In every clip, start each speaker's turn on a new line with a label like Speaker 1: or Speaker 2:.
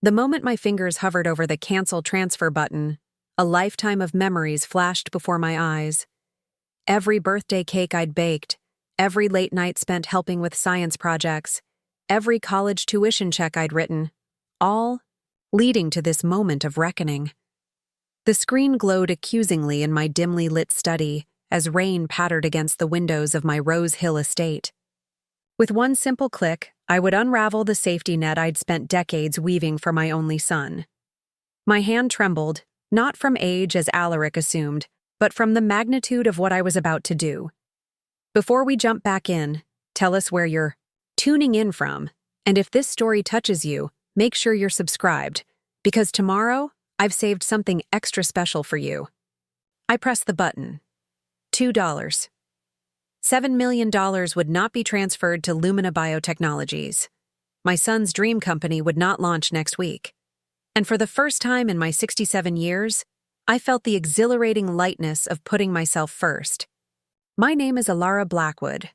Speaker 1: The moment my fingers hovered over the cancel transfer button, a lifetime of memories flashed before my eyes. Every birthday cake I'd baked, every late night spent helping with science projects, every college tuition check I'd written, all leading to this moment of reckoning. The screen glowed accusingly in my dimly lit study as rain pattered against the windows of my Rose Hill estate. With one simple click, I would unravel the safety net I'd spent decades weaving for my only son. My hand trembled, not from age as Alaric assumed, but from the magnitude of what I was about to do. Before we jump back in, tell us where you're tuning in from, and if this story touches you, make sure you're subscribed, because tomorrow, I've saved something extra special for you. I pressed the button. $2. $7 million would not be transferred to Lumina Biotechnologies. My son's dream company would not launch next week. And for the first time in my 67 years, I felt the exhilarating lightness of putting myself first. My name is Elara Blackwood,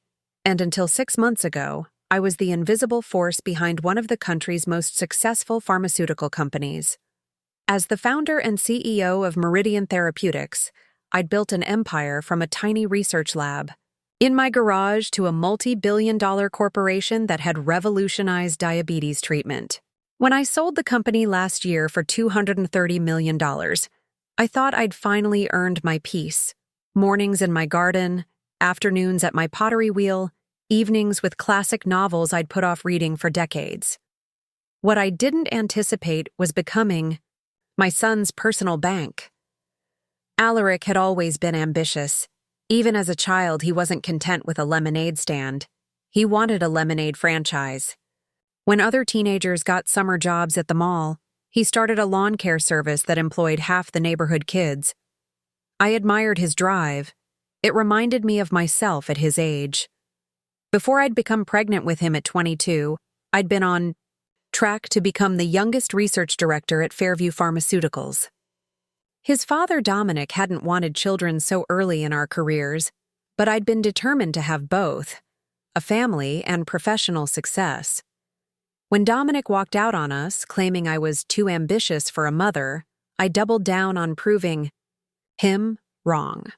Speaker 1: and until 6 months ago, I was the invisible force behind one of the country's most successful pharmaceutical companies. As the founder and CEO of Meridian Therapeutics, I'd built an empire from a tiny research lab in my garage to a multi-billion-dollar corporation that had revolutionized diabetes treatment. When I sold the company last year for $230 million, I thought I'd finally earned my peace. Mornings in my garden, afternoons at my pottery wheel, evenings with classic novels I'd put off reading for decades. What I didn't anticipate was becoming my son's personal bank. Alaric had always been ambitious. Even as a child, he wasn't content with a lemonade stand. He wanted a lemonade franchise. When other teenagers got summer jobs at the mall, he started a lawn care service that employed half the neighborhood kids. I admired his drive. It reminded me of myself at his age. Before I'd become pregnant with him at 22, I'd been on track to become the youngest research director at Fairview Pharmaceuticals. His father, Dominic, hadn't wanted children so early in our careers, but I'd been determined to have both, a family and professional success. When Dominic walked out on us, claiming I was too ambitious for a mother, I doubled down on proving him wrong.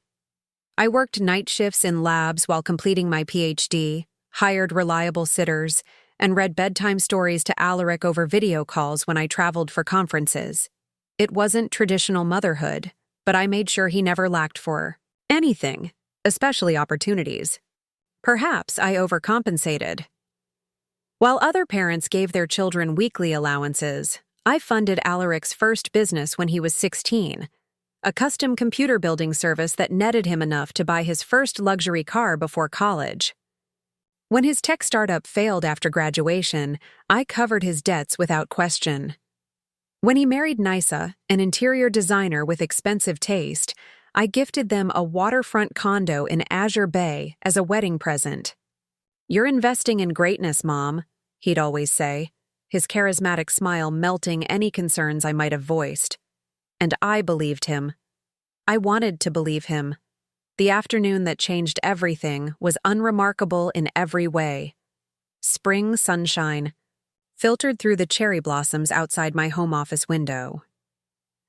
Speaker 1: I worked night shifts in labs while completing my PhD, hired reliable sitters, and read bedtime stories to Alaric over video calls when I traveled for conferences. It wasn't traditional motherhood, but I made sure he never lacked for anything, especially opportunities. Perhaps I overcompensated. While other parents gave their children weekly allowances, I funded Alaric's first business when he was 16, a custom computer building service that netted him enough to buy his first luxury car before college. When his tech startup failed after graduation, I covered his debts without question. When he married Nisa, an interior designer with expensive taste, I gifted them a waterfront condo in Azure Bay as a wedding present. "You're investing in greatness, Mom," he'd always say, his charismatic smile melting any concerns I might have voiced. And I believed him. I wanted to believe him. The afternoon that changed everything was unremarkable in every way. Spring sunshine filtered through the cherry blossoms outside my home office window.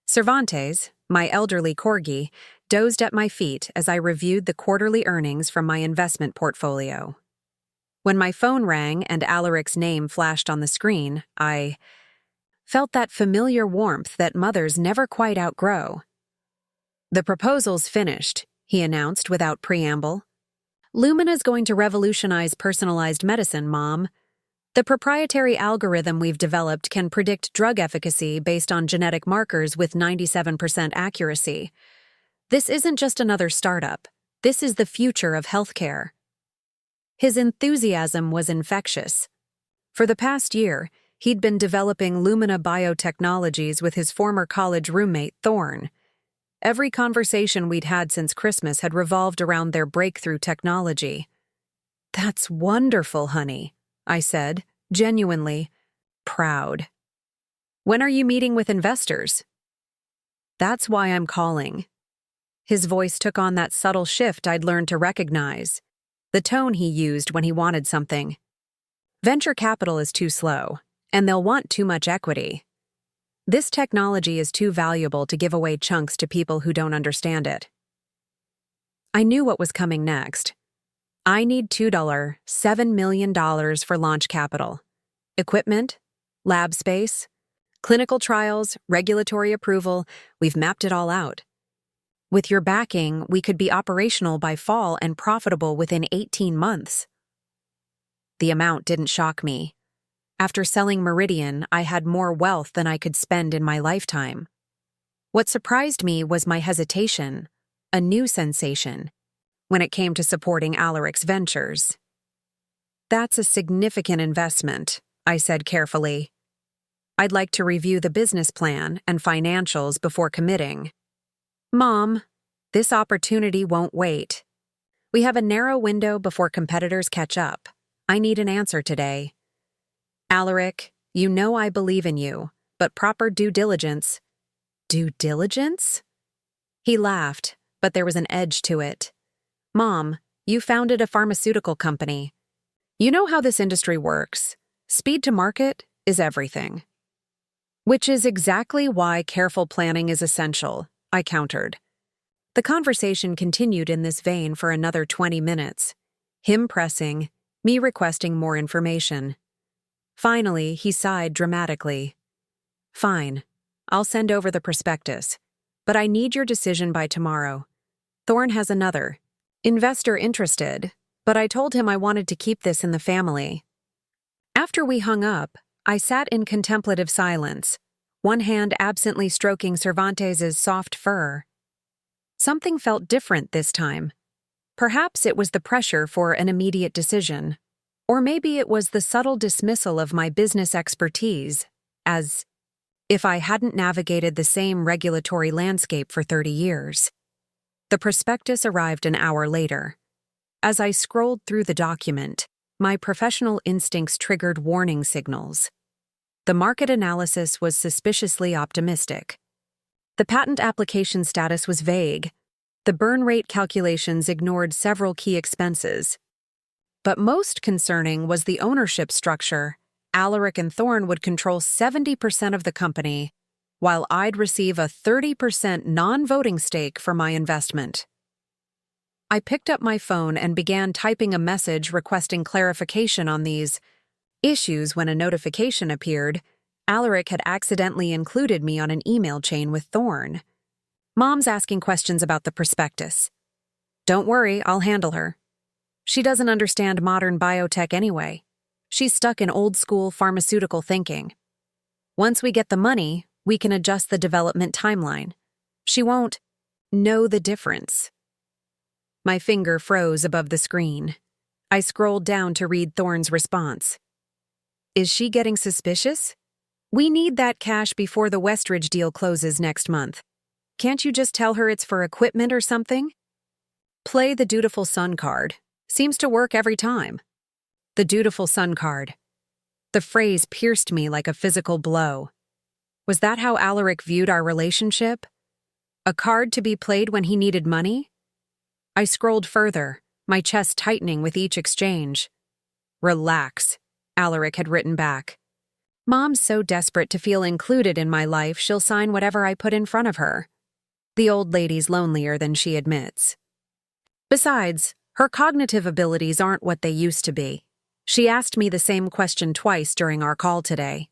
Speaker 1: Cervantes, my elderly corgi, dozed at my feet as I reviewed the quarterly earnings from my investment portfolio. When my phone rang and Alaric's name flashed on the screen, I felt that familiar warmth that mothers never quite outgrow. "The proposal's finished," he announced without preamble. "Lumina's going to revolutionize personalized medicine, Mom. The proprietary algorithm we've developed can predict drug efficacy based on genetic markers with 97% accuracy. This isn't just another startup. This is the future of healthcare." His enthusiasm was infectious. For the past year, he'd been developing Lumina Biotechnologies with his former college roommate, Thorne. Every conversation we'd had since Christmas had revolved around their breakthrough technology. "That's wonderful, honey," I said, genuinely proud. "When are you meeting with investors?" "That's why I'm calling." His voice took on that subtle shift I'd learned to recognize, the tone he used when he wanted something. "Venture capital is too slow, and they'll want too much equity. This technology is too valuable to give away chunks to people who don't understand it. I knew what was coming next. I need $7 million for launch capital. Equipment, lab space, clinical trials, regulatory approval, we've mapped it all out. With your backing, we could be operational by fall and profitable within 18 months. The amount didn't shock me. After selling Meridian, I had more wealth than I could spend in my lifetime. What surprised me was my hesitation, a new sensation, when it came to supporting Alaric's ventures. That's a significant investment, I said carefully. I'd like to review the business plan and financials before committing. Mom, this opportunity won't wait. We have a narrow window before competitors catch up. I need an answer today. Alaric, you know I believe in you, but proper due diligence. Due diligence? He laughed, but there was an edge to it. Mom, you founded a pharmaceutical company. You know how this industry works. Speed to market is everything. Which is exactly why careful planning is essential, I countered. The conversation continued in this vein for another 20 minutes. Him pressing, me requesting more information. Finally, he sighed dramatically. Fine, I'll send over the prospectus, but I need your decision by tomorrow. Thorne has another investor interested, but I told him I wanted to keep this in the family. After we hung up, I sat in contemplative silence, one hand absently stroking Cervantes's soft fur. Something felt different this time. Perhaps it was the pressure for an immediate decision. Or maybe it was the subtle dismissal of my business expertise, as if I hadn't navigated the same regulatory landscape for 30 years. The prospectus arrived an hour later. As I scrolled through the document, my professional instincts triggered warning signals. The market analysis was suspiciously optimistic. The patent application status was vague. The burn rate calculations ignored several key expenses. But most concerning was the ownership structure. Alaric and Thorne would control 70% of the company, while I'd receive a 30% non-voting stake for my investment. I picked up my phone and began typing a message requesting clarification on these issues when a notification appeared. Alaric had accidentally included me on an email chain with Thorne. Mom's asking questions about the prospectus. Don't worry, I'll handle her. She doesn't understand modern biotech anyway. She's stuck in old-school pharmaceutical thinking. Once we get the money, we can adjust the development timeline. She won't know the difference. My finger froze above the screen. I scrolled down to read Thorne's response. Is she getting suspicious? We need that cash before the Westridge deal closes next month. Can't you just tell her it's for equipment or something? Play the dutiful son card. Seems to work every time. The dutiful son card. The phrase pierced me like a physical blow. Was that how Alaric viewed our relationship? A card to be played when he needed money? I scrolled further, my chest tightening with each exchange. Relax, Alaric had written back. Mom's so desperate to feel included in my life she'll sign whatever I put in front of her. The old lady's lonelier than she admits. Besides, her cognitive abilities aren't what they used to be. She asked me the same question twice during our call today.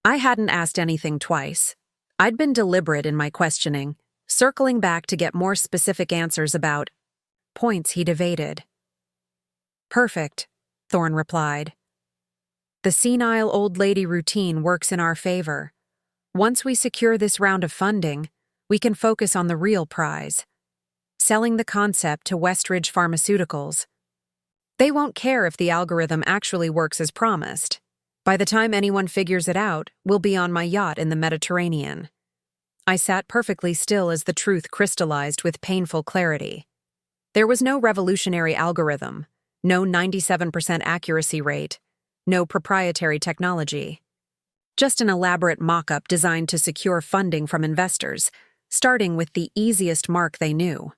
Speaker 1: I hadn't asked anything twice. I'd been deliberate in my questioning, circling back to get more specific answers about points he'd evaded. Perfect, Thorne replied. The senile old lady routine works in our favor. Once we secure this round of funding, we can focus on the real prize. Selling the concept to Westridge Pharmaceuticals. They won't care if the algorithm actually works as promised. By the time anyone figures it out, we'll be on my yacht in the Mediterranean. I sat perfectly still as the truth crystallized with painful clarity. There was no revolutionary algorithm, no 97% accuracy rate, no proprietary technology. Just an elaborate mock-up designed to secure funding from investors, starting with the easiest mark they knew.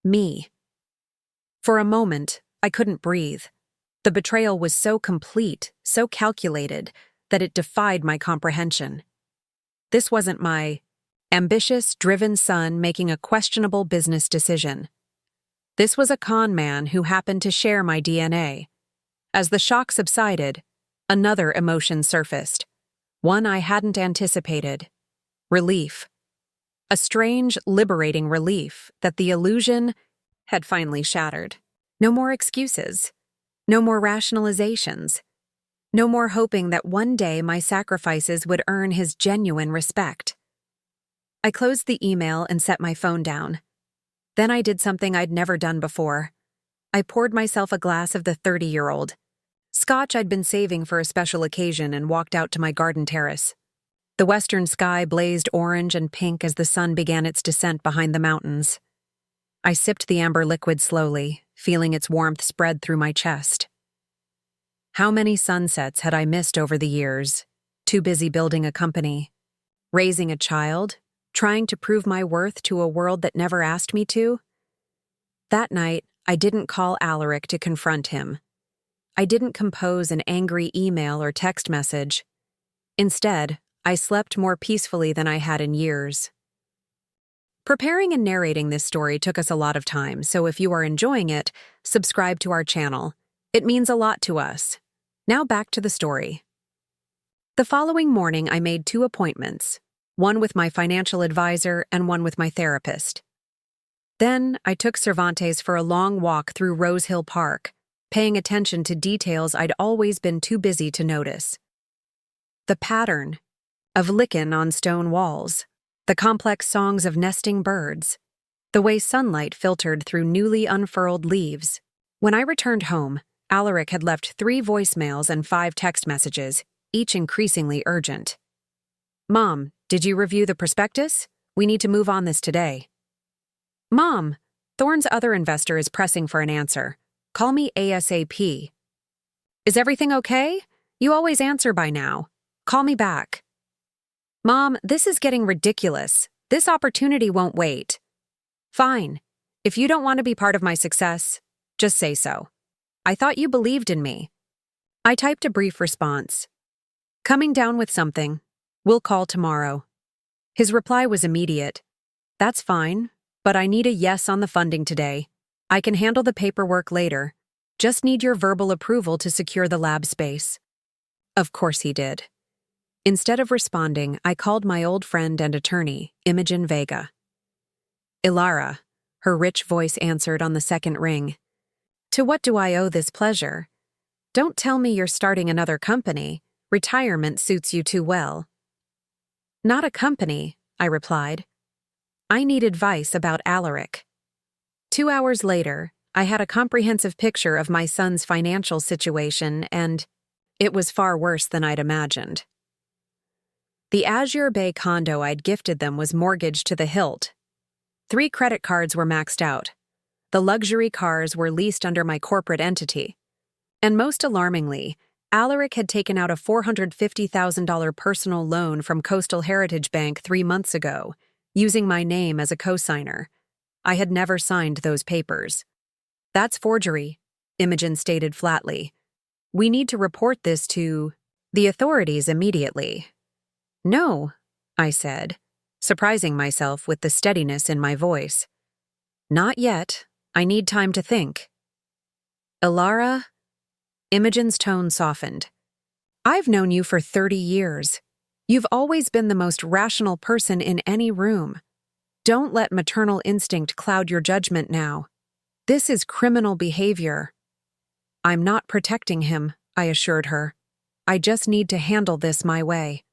Speaker 1: Me. For a moment, I couldn't breathe. The betrayal was so complete, so calculated, that it defied my comprehension. This wasn't my ambitious, driven son making a questionable business decision. This was a con man who happened to share my DNA. As the shock subsided, another emotion surfaced, one I hadn't anticipated: relief. A strange, liberating relief that the illusion had finally shattered. No more excuses. No more rationalizations. No more hoping that one day my sacrifices would earn his genuine respect. I closed the email and set my phone down. Then I did something I'd never done before. I poured myself a glass of the 30-year-old Scotch I'd been saving for a special occasion and walked out to my garden terrace. The western sky blazed orange and pink as the sun began its descent behind the mountains. I sipped the amber liquid slowly, feeling its warmth spread through my chest. How many sunsets had I missed over the years, too busy building a company, raising a child, trying to prove my worth to a world that never asked me to? That night, I didn't call Alaric to confront him. I didn't compose an angry email or text message. Instead, I slept more peacefully than I had in years. Preparing and narrating this story took us a lot of time, so if you are enjoying it, subscribe to our channel. It means a lot to us. Now back to the story. The following morning, I made 2 appointments, one with my financial advisor and one with my therapist. Then, I took Cervantes for a long walk through Rose Hill Park, paying attention to details I'd always been too busy to notice. The pattern of lichen on stone walls, the complex songs of nesting birds, the way sunlight filtered through newly unfurled leaves. When I returned home, Alaric had left 3 voicemails and 5 text messages, each increasingly urgent. "Mom, did you review the prospectus? We need to move on this today." "Mom, Thorne's other investor is pressing for an answer. Call me ASAP." "Is everything okay? You always answer by now. Call me back." "Mom, this is getting ridiculous. This opportunity won't wait." "Fine. If you don't want to be part of my success, just say so. I thought you believed in me." I typed a brief response. "Coming down with something. We'll call tomorrow." His reply was immediate. "That's fine, but I need a yes on the funding today. I can handle the paperwork later. Just need your verbal approval to secure the lab space." Of course he did. Instead of responding, I called my old friend and attorney, Imogen Vega. "Elara," her rich voice answered on the second ring. "To what do I owe this pleasure? Don't tell me you're starting another company. Retirement suits you too well." "Not a company," I replied. "I need advice about Alaric." 2 hours later, I had a comprehensive picture of my son's financial situation, and it was far worse than I'd imagined. The Azure Bay condo I'd gifted them was mortgaged to the hilt. 3 credit cards were maxed out. The luxury cars were leased under my corporate entity. And most alarmingly, Alaric had taken out a $450,000 personal loan from Coastal Heritage Bank 3 months ago, using my name as a co-signer. I had never signed those papers. "That's forgery," Imogen stated flatly. "We need to report this to the authorities immediately." "No," I said, surprising myself with the steadiness in my voice. "Not yet. I need time to think." "Elara?" Imogen's tone softened. "I've known you for 30 years. You've always been the most rational person in any room. Don't let maternal instinct cloud your judgment now. This is criminal behavior." "I'm not protecting him," I assured her. "I just need to handle this my way."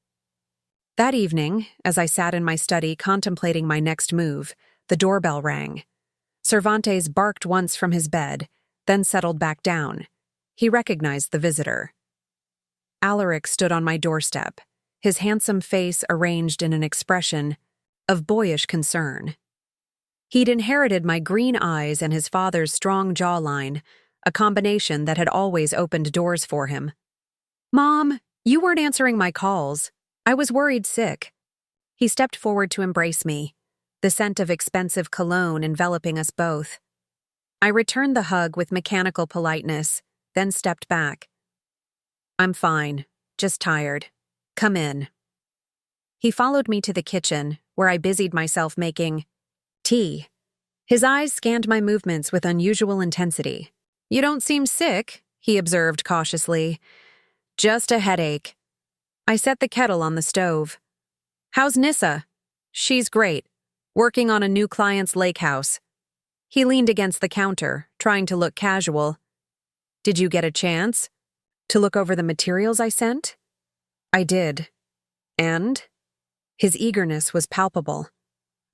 Speaker 1: That evening, as I sat in my study contemplating my next move, the doorbell rang. Cervantes barked once from his bed, then settled back down. He recognized the visitor. Alaric stood on my doorstep, his handsome face arranged in an expression of boyish concern. He'd inherited my green eyes and his father's strong jawline, a combination that had always opened doors for him. "Mom, you weren't answering my calls. I was worried sick." He stepped forward to embrace me, the scent of expensive cologne enveloping us both. I returned the hug with mechanical politeness, then stepped back. "I'm fine, just tired. Come in." He followed me to the kitchen, where I busied myself making tea. His eyes scanned my movements with unusual intensity. "You don't seem sick," he observed cautiously. "Just a headache." I set the kettle on the stove. "How's Nissa?" "She's great. Working on a new client's lake house." He leaned against the counter, trying to look casual. "Did you get a chance to look over the materials I sent?" "I did." "And?" His eagerness was palpable.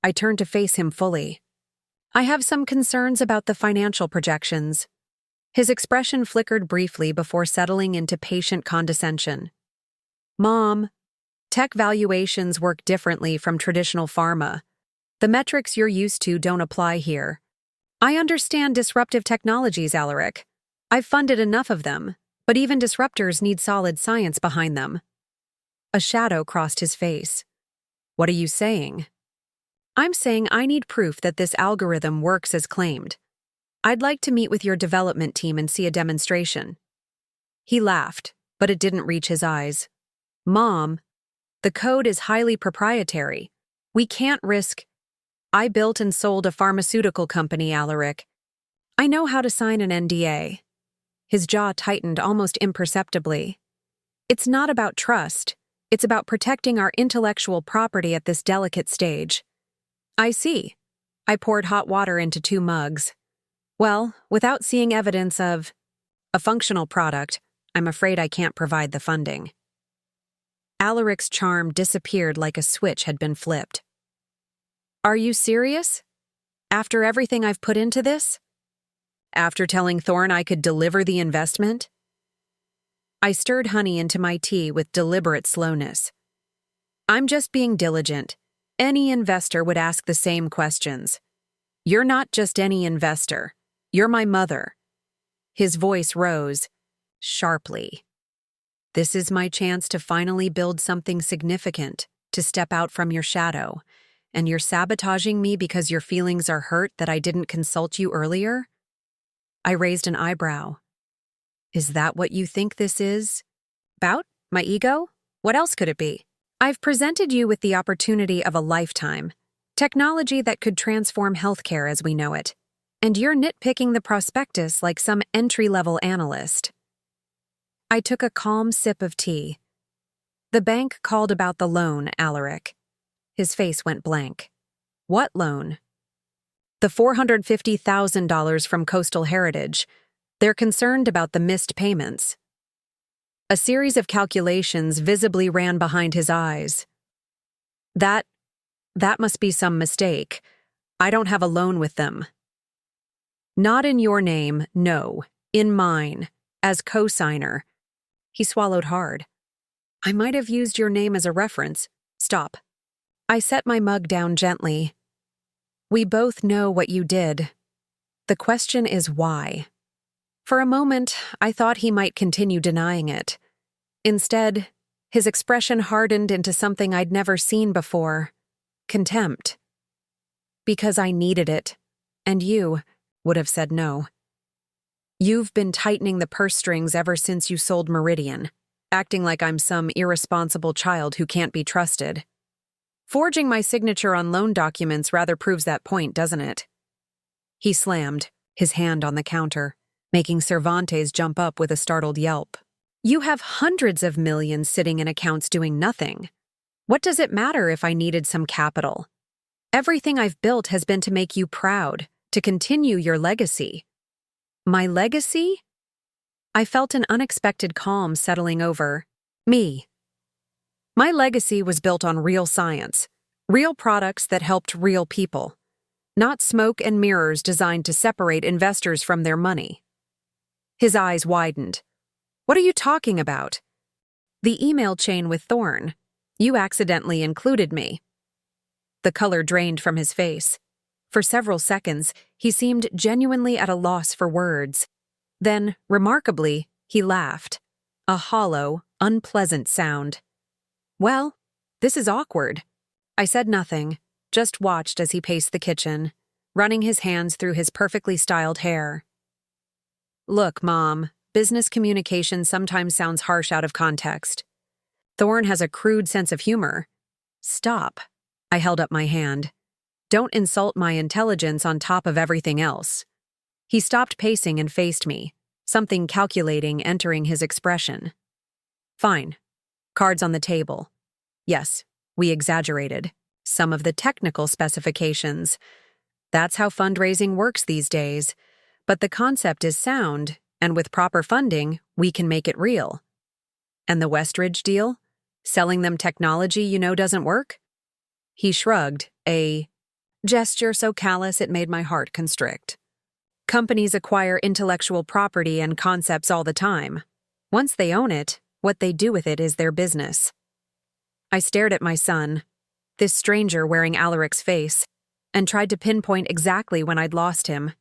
Speaker 1: I turned to face him fully. "I have some concerns about the financial projections." His expression flickered briefly before settling into patient condescension. "Mom, tech valuations work differently from traditional pharma. The metrics you're used to don't apply here. I understand disruptive technologies, Alaric. I've funded enough of them, but even disruptors need solid science behind them." A shadow crossed his face. "What are you saying?" "I'm saying I need proof that this algorithm works as claimed. I'd like to meet with your development team and see a demonstration." He laughed, but it didn't reach his eyes. "Mom, the code is highly proprietary. We can't risk—" "I built and sold a pharmaceutical company, Alaric. I know how to sign an NDA." His jaw tightened almost imperceptibly. "It's not about trust. It's about protecting our intellectual property at this delicate stage." "I see." I poured hot water into 2 mugs. "Well, without seeing evidence of a functional product, I'm afraid I can't provide the funding." Alaric's charm disappeared like a switch had been flipped. "Are you serious? After everything I've put into this? After telling Thorne I could deliver the investment?" I stirred honey into my tea with deliberate slowness. "I'm just being diligent. Any investor would ask the same questions. You're not just any investor. You're my mother." His voice rose, sharply. "This is my chance to finally build something significant, to step out from your shadow. And you're sabotaging me because your feelings are hurt that I didn't consult you earlier?" I raised an eyebrow. "Is that what you think this is? About my ego? What else could it be? I've presented you with the opportunity of a lifetime, technology that could transform healthcare as we know it, and you're nitpicking the prospectus like some entry-level analyst." I took a calm sip of tea. "The bank called about the loan, Alaric." His face went blank. "What loan?" "The $450,000 from Coastal Heritage. They're concerned about the missed payments." A series of calculations visibly ran behind his eyes. That must be some mistake. I don't have a loan with them." "Not in your name, no. In mine. As co-signer." He swallowed hard. "I might have used your name as a reference." "Stop." I set my mug down gently. "We both know what you did. The question is why." For a moment, I thought he might continue denying it. Instead, his expression hardened into something I'd never seen before: contempt. "Because I needed it, and you would have said no. You've been tightening the purse strings ever since you sold Meridian, acting like I'm some irresponsible child who can't be trusted. Forging my signature on loan documents rather proves that point, doesn't it?" He slammed, his hand on the counter, making Cervantes jump up with a startled yelp. "You have hundreds of millions sitting in accounts doing nothing. What does it matter if I needed some capital? Everything I've built has been to make you proud, to continue your legacy." "My legacy?" I felt an unexpected calm settling over me. My legacy was built on real science, real products that helped real people, not smoke and mirrors designed to separate investors from their money. His eyes widened. "What are you talking about?" "The email chain with Thorne. You accidentally included me." The color drained from his face. For several seconds, he seemed genuinely at a loss for words. Then, remarkably, he laughed. A hollow, unpleasant sound. "Well, this is awkward." I said nothing, just watched as he paced the kitchen, running his hands through his perfectly styled hair. "Look, Mom, business communication sometimes sounds harsh out of context. Thorne has a crude sense of humor. Stop. I held up my hand. Don't insult my intelligence on top of everything else. He stopped pacing and faced me, something calculating entering his expression. Fine. Cards on the table. Yes, we exaggerated some of the technical specifications. That's how fundraising works these days. But the concept is sound, and with proper funding, we can make it real. And the Westridge deal? Selling them technology you know doesn't work? He shrugged, a gesture so callous it made my heart constrict. Companies acquire intellectual property and concepts all the time. Once they own it, what they do with it is their business. I stared at my son, this stranger wearing Alaric's face, and tried to pinpoint exactly when I'd lost him.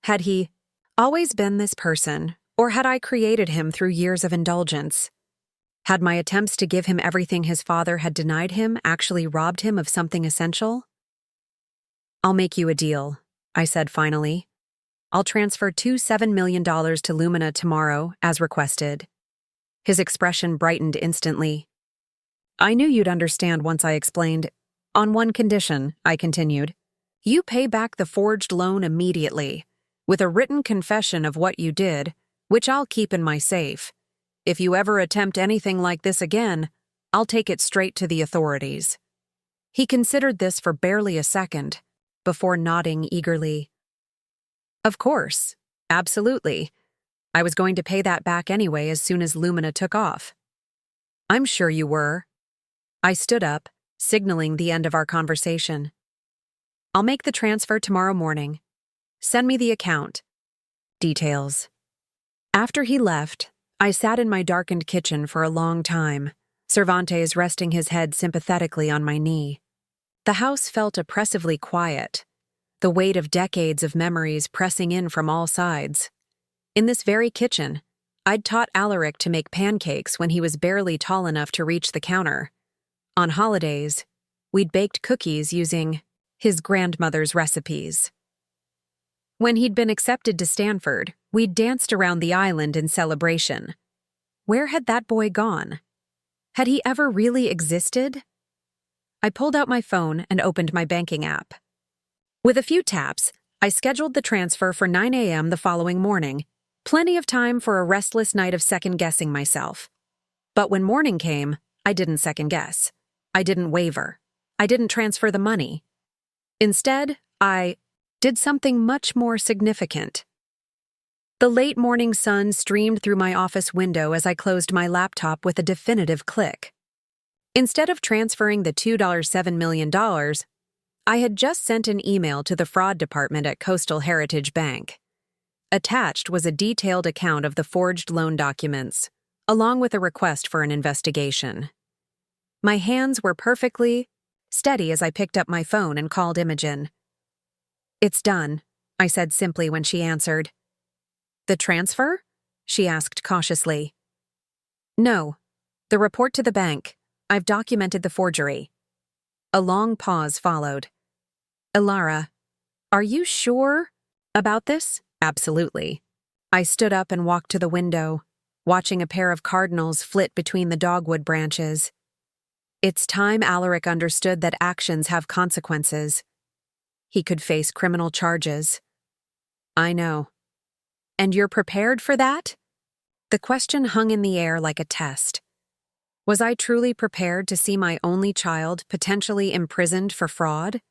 Speaker 1: Had he always been this person, or had I created him through years of indulgence? Had my attempts to give him everything his father had denied him actually robbed him of something essential? I'll make you a deal, I said finally. I'll transfer $7 million to Lumina tomorrow, as requested. His expression brightened instantly. I knew you'd understand once I explained. On one condition, I continued. You pay back the forged loan immediately, with a written confession of what you did, which I'll keep in my safe. If you ever attempt anything like this again, I'll take it straight to the authorities. He considered this for barely a second, before nodding eagerly. Of course, absolutely. I was going to pay that back anyway as soon as Lumina took off. I'm sure you were. I stood up, signaling the end of our conversation. I'll make the transfer tomorrow morning. Send me the account. Details. After he left, I sat in my darkened kitchen for a long time, Cervantes resting his head sympathetically on my knee. The house felt oppressively quiet, the weight of decades of memories pressing in from all sides. In this very kitchen, I'd taught Alaric to make pancakes when he was barely tall enough to reach the counter. On holidays, we'd baked cookies using his grandmother's recipes. When he'd been accepted to Stanford, we'd danced around the island in celebration. Where had that boy gone? Had he ever really existed? I pulled out my phone and opened my banking app. With a few taps, I scheduled the transfer for 9 a.m. the following morning, plenty of time for a restless night of second-guessing myself. But when morning came, I didn't second-guess. I didn't waver. I didn't transfer the money. Instead, I did something much more significant. The late morning sun streamed through my office window as I closed my laptop with a definitive click. Instead of transferring the $7 million, I had just sent an email to the fraud department at Coastal Heritage Bank. Attached was a detailed account of the forged loan documents, along with a request for an investigation. My hands were perfectly steady as I picked up my phone and called Imogen. It's done, I said simply when she answered. The transfer? She asked cautiously. No, the report to the bank. I've documented the forgery. A long pause followed. Elara, are you sure about this? Absolutely. I stood up and walked to the window, watching a pair of cardinals flit between the dogwood branches. It's time Alaric understood that actions have consequences. He could face criminal charges. I know. And you're prepared for that? The question hung in the air like a test. Was I truly prepared to see my only child potentially imprisoned for fraud?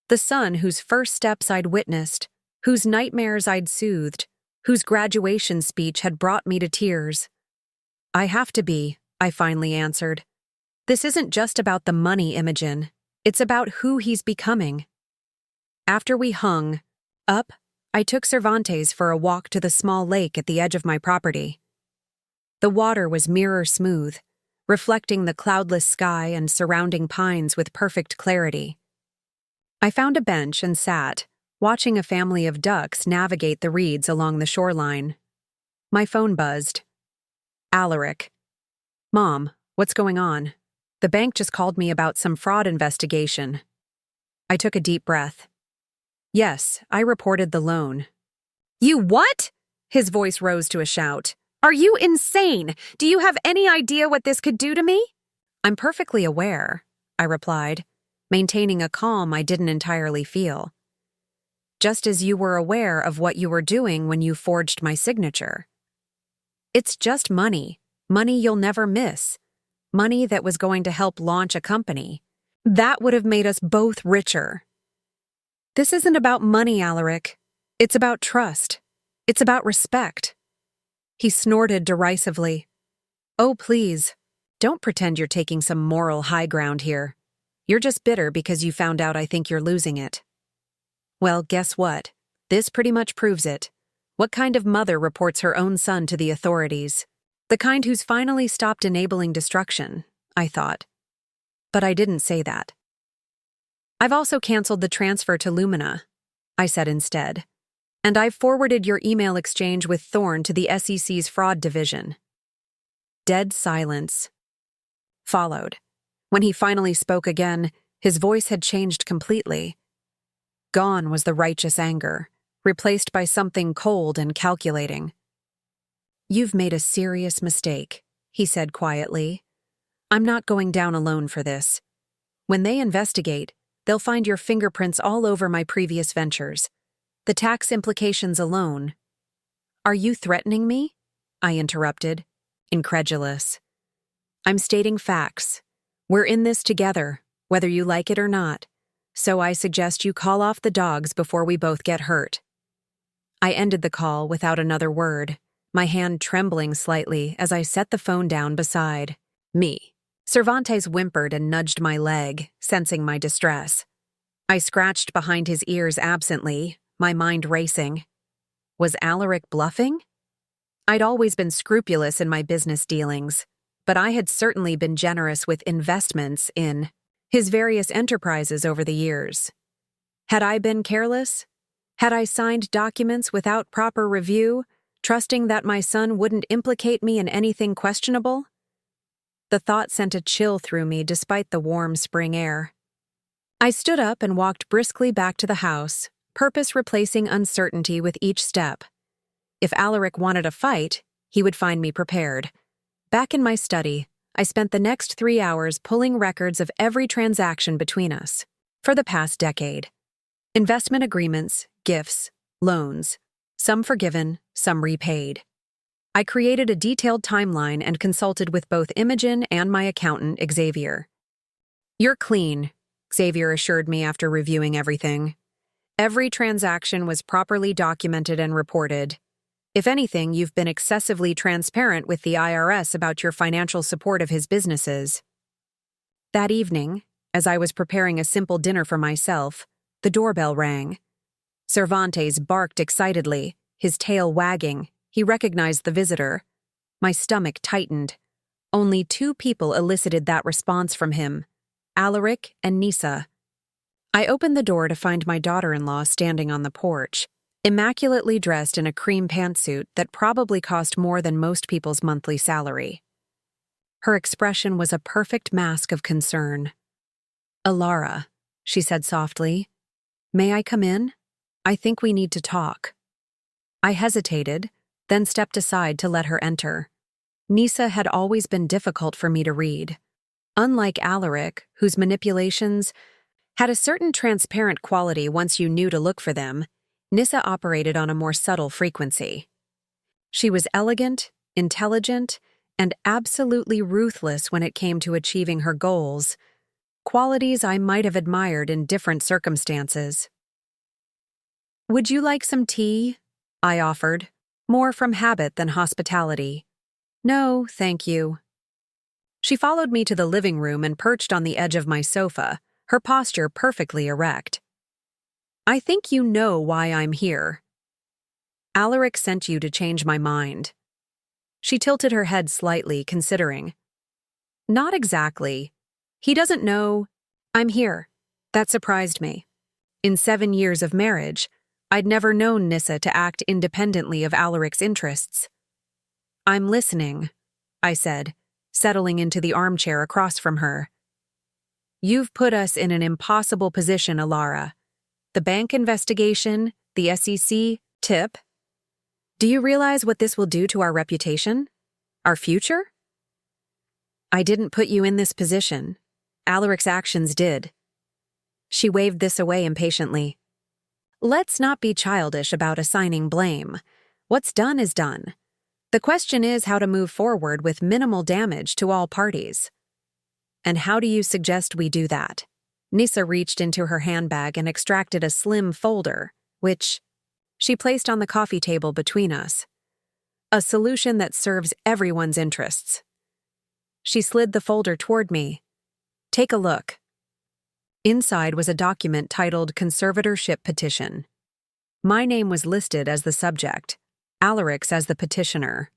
Speaker 1: The son whose first steps I'd witnessed, whose nightmares I'd soothed, whose graduation speech had brought me to tears. I have to be, I finally answered. This isn't just about the money, Imogen. It's about who he's becoming. After we hung up, I took Cervantes for a walk to the small lake at the edge of my property. The water was mirror smooth, reflecting the cloudless sky and surrounding pines with perfect clarity. I found a bench and sat, watching a family of ducks navigate the reeds along the shoreline. My phone buzzed. Alaric. Mom, what's going on? The bank just called me about some fraud investigation. I took a deep breath. Yes, I reported the loan. You what? His voice rose to a shout. Are you insane? Do you have any idea what this could do to me? I'm perfectly aware. I replied, maintaining a calm I didn't entirely feel. Just as you were aware of what you were doing when you forged my signature. It's just money. Money you'll never miss. Money that was going to help launch a company. That would have made us both richer. This isn't about money, Alaric. It's about trust. It's about respect. He snorted derisively. Oh, please, don't pretend you're taking some moral high ground here. You're just bitter because you found out I think you're losing it. Well, guess what? This pretty much proves it. What kind of mother reports her own son to the authorities? The kind who's finally stopped enabling destruction, I thought. But I didn't say that. I've also canceled the transfer to Lumina, I said instead. And I've forwarded your email exchange with Thorne to the SEC's fraud division. Dead silence followed. When he finally spoke again, his voice had changed completely. Gone was the righteous anger, replaced by something cold and calculating. You've made a serious mistake, he said quietly. I'm not going down alone for this. When they investigate, they'll find your fingerprints all over my previous ventures. The tax implications alone. Are you threatening me? I interrupted, incredulous. I'm stating facts. We're in this together, whether you like it or not. So I suggest you call off the dogs before we both get hurt. I ended the call without another word, my hand trembling slightly as I set the phone down beside me. Cervantes whimpered and nudged my leg, sensing my distress. I scratched behind his ears absently, my mind racing. Was Alaric bluffing? I'd always been scrupulous in my business dealings, but I had certainly been generous with investments in his various enterprises over the years. Had I been careless? Had I signed documents without proper review, trusting that my son wouldn't implicate me in anything questionable? The thought sent a chill through me despite the warm spring air. I stood up and walked briskly back to the house, purpose replacing uncertainty with each step. If Alaric wanted a fight, he would find me prepared. Back in my study, I spent the next 3 hours pulling records of every transaction between us. For the past decade. Investment agreements, gifts, loans, some forgiven, some repaid. I created a detailed timeline and consulted with both Imogen and my accountant, Xavier. You're clean, Xavier assured me after reviewing everything. Every transaction was properly documented and reported. If anything, you've been excessively transparent with the IRS about your financial support of his businesses. That evening, as I was preparing a simple dinner for myself, the doorbell rang. Cervantes barked excitedly, his tail wagging. He recognized the visitor. My stomach tightened. Only 2 people elicited that response from him, Alaric and Nisa. I opened the door to find my daughter-in-law standing on the porch, immaculately dressed in a cream pantsuit that probably cost more than most people's monthly salary. Her expression was a perfect mask of concern. Elara, she said softly, may I come in? I think we need to talk. I hesitated, then stepped aside to let her enter. Nisa had always been difficult for me to read. Unlike Alaric, whose manipulations had a certain transparent quality once you knew to look for them, Nisa operated on a more subtle frequency. She was elegant, intelligent, and absolutely ruthless when it came to achieving her goals, qualities I might have admired in different circumstances. Would you like some tea? I offered, more from habit than hospitality. No, thank you. She followed me to the living room and perched on the edge of my sofa, her posture perfectly erect. I think you know why I'm here. Alaric sent you to change my mind. She tilted her head slightly, considering. Not exactly. He doesn't know. I'm here. That surprised me. In 7 years of marriage, I'd never known Nisa to act independently of Alaric's interests. I'm listening, I said, settling into the armchair across from her. You've put us in an impossible position, Elara. The bank investigation, the SEC tip. Do you realize what this will do to our reputation? Our future? I didn't put you in this position, Alaric's actions did. She waved this away impatiently. Let's not be childish about assigning blame. What's done is done. The question is how to move forward with minimal damage to all parties. And how do you suggest we do that? Nisa reached into her handbag and extracted a slim folder, which she placed on the coffee table between us. A solution that serves everyone's interests. She slid the folder toward me. Take a look. Inside was a document titled Conservatorship Petition. My name was listed as the subject, Alaric's as the petitioner.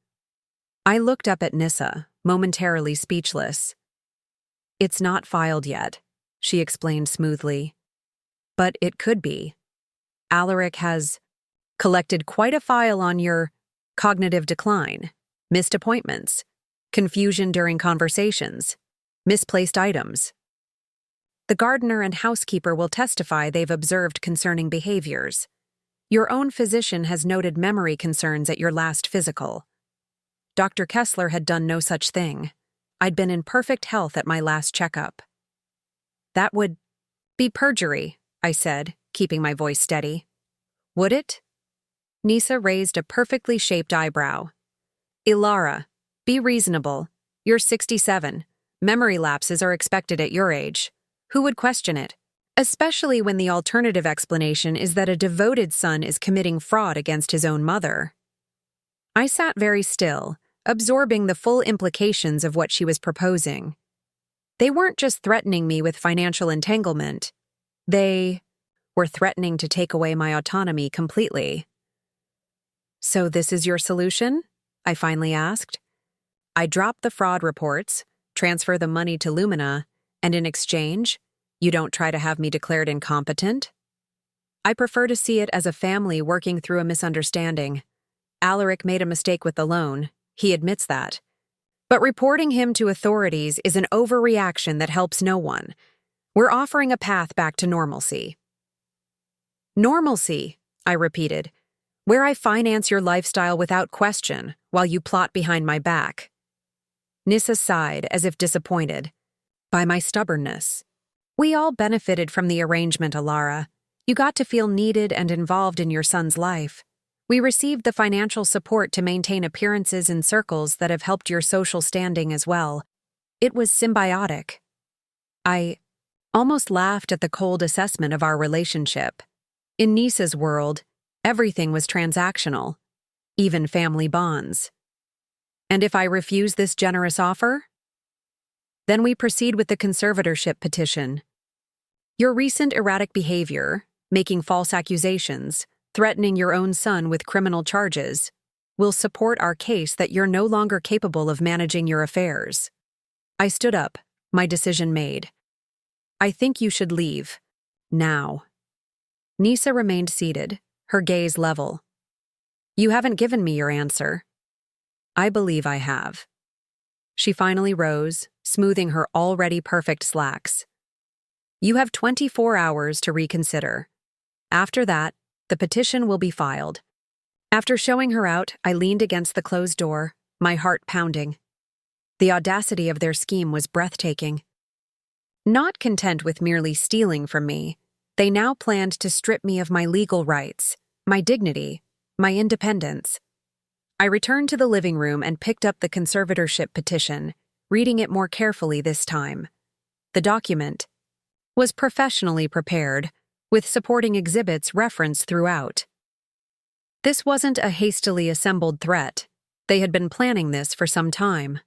Speaker 1: I looked up at Nissa, momentarily speechless. It's not filed yet, she explained smoothly. But it could be. Alaric has collected quite a file on your cognitive decline, missed appointments, confusion during conversations, misplaced items. The gardener and housekeeper will testify they've observed concerning behaviors. Your own physician has noted memory concerns at your last physical. Dr. Kessler had done no such thing. I'd been in perfect health at my last checkup. That would be perjury, I said, keeping my voice steady. Would it? Nisa raised a perfectly shaped eyebrow. Elara, be reasonable. You're 67. Memory lapses are expected at your age. Who would question it? Especially when the alternative explanation is that a devoted son is committing fraud against his own mother. I sat very still, absorbing the full implications of what she was proposing. They weren't just threatening me with financial entanglement. They were threatening to take away my autonomy completely. So this is your solution? I finally asked. I drop the fraud reports, transfer the money to Lumina, and in exchange, you don't try to have me declared incompetent? I prefer to see it as a family working through a misunderstanding. Alaric made a mistake with the loan. He admits that. But reporting him to authorities is an overreaction that helps no one. We're offering a path back to normalcy. Normalcy, I repeated, where I finance your lifestyle without question while you plot behind my back. Nissa sighed as if disappointed by my stubbornness. We all benefited from the arrangement, Elara. You got to feel needed and involved in your son's life. We received the financial support to maintain appearances in circles that have helped your social standing as well. It was symbiotic. I almost laughed at the cold assessment of our relationship. In Nissa's world, everything was transactional, even family bonds. And if I refuse this generous offer? Then we proceed with the conservatorship petition. Your recent erratic behavior, making false accusations, threatening your own son with criminal charges, will support our case that you're no longer capable of managing your affairs. I stood up, my decision made. I think you should leave. Now. Nisa remained seated, her gaze level. You haven't given me your answer. I believe I have. She finally rose, smoothing her already perfect slacks. You have 24 hours to reconsider. After that, the petition will be filed. After showing her out, I leaned against the closed door, my heart pounding. The audacity of their scheme was breathtaking. Not content with merely stealing from me, they now planned to strip me of my legal rights, my dignity, my independence. I returned to the living room and picked up the conservatorship petition, reading it more carefully this time. The document was professionally prepared, with supporting exhibits referenced throughout. This wasn't a hastily assembled threat. They had been planning this for some time.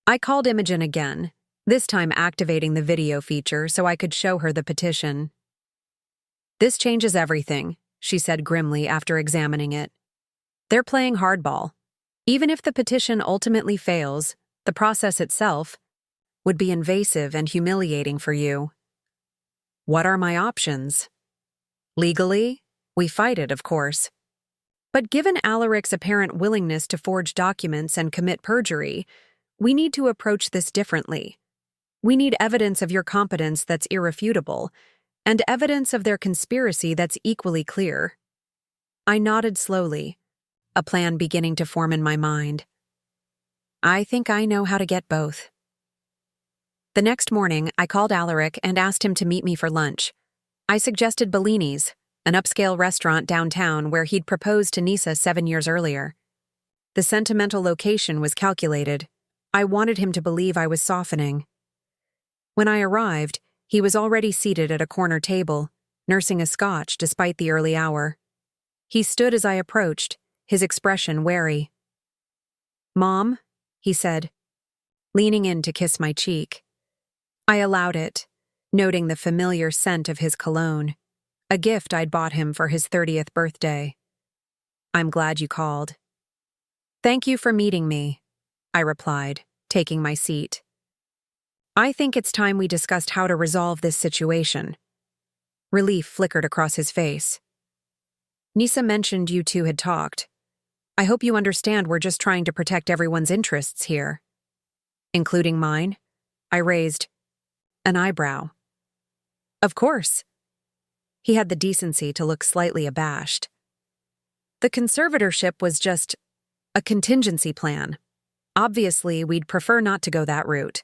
Speaker 1: I called Imogen again, this time activating the video feature so I could show her the petition. This changes everything, she said grimly after examining it. They're playing hardball. Even if the petition ultimately fails, the process itself would be invasive and humiliating for you. What are my options? Legally, we fight it, of course. But given Alaric's apparent willingness to forge documents and commit perjury, we need to approach this differently. We need evidence of your competence that's irrefutable, and evidence of their conspiracy that's equally clear. I nodded slowly, a plan beginning to form in my mind. I think I know how to get both. The next morning, I called Alaric and asked him to meet me for lunch. I suggested Bellini's, an upscale restaurant downtown where he'd proposed to Nisa 7 years earlier. The sentimental location was calculated. I wanted him to believe I was softening. When I arrived, he was already seated at a corner table, nursing a scotch despite the early hour. He stood as I approached, his expression wary. "Mom," he said, leaning in to kiss my cheek. I allowed it, noting the familiar scent of his cologne, a gift I'd bought him for his 30th birthday. "I'm glad you called." "Thank you for meeting me," I replied, taking my seat. "I think it's time we discussed how to resolve this situation." Relief flickered across his face. "Nisa mentioned you two had talked. I hope you understand we're just trying to protect everyone's interests here." "Including mine?" I raised an eyebrow. "Of course." He had the decency to look slightly abashed. "The conservatorship was just a contingency plan. Obviously, we'd prefer not to go that route."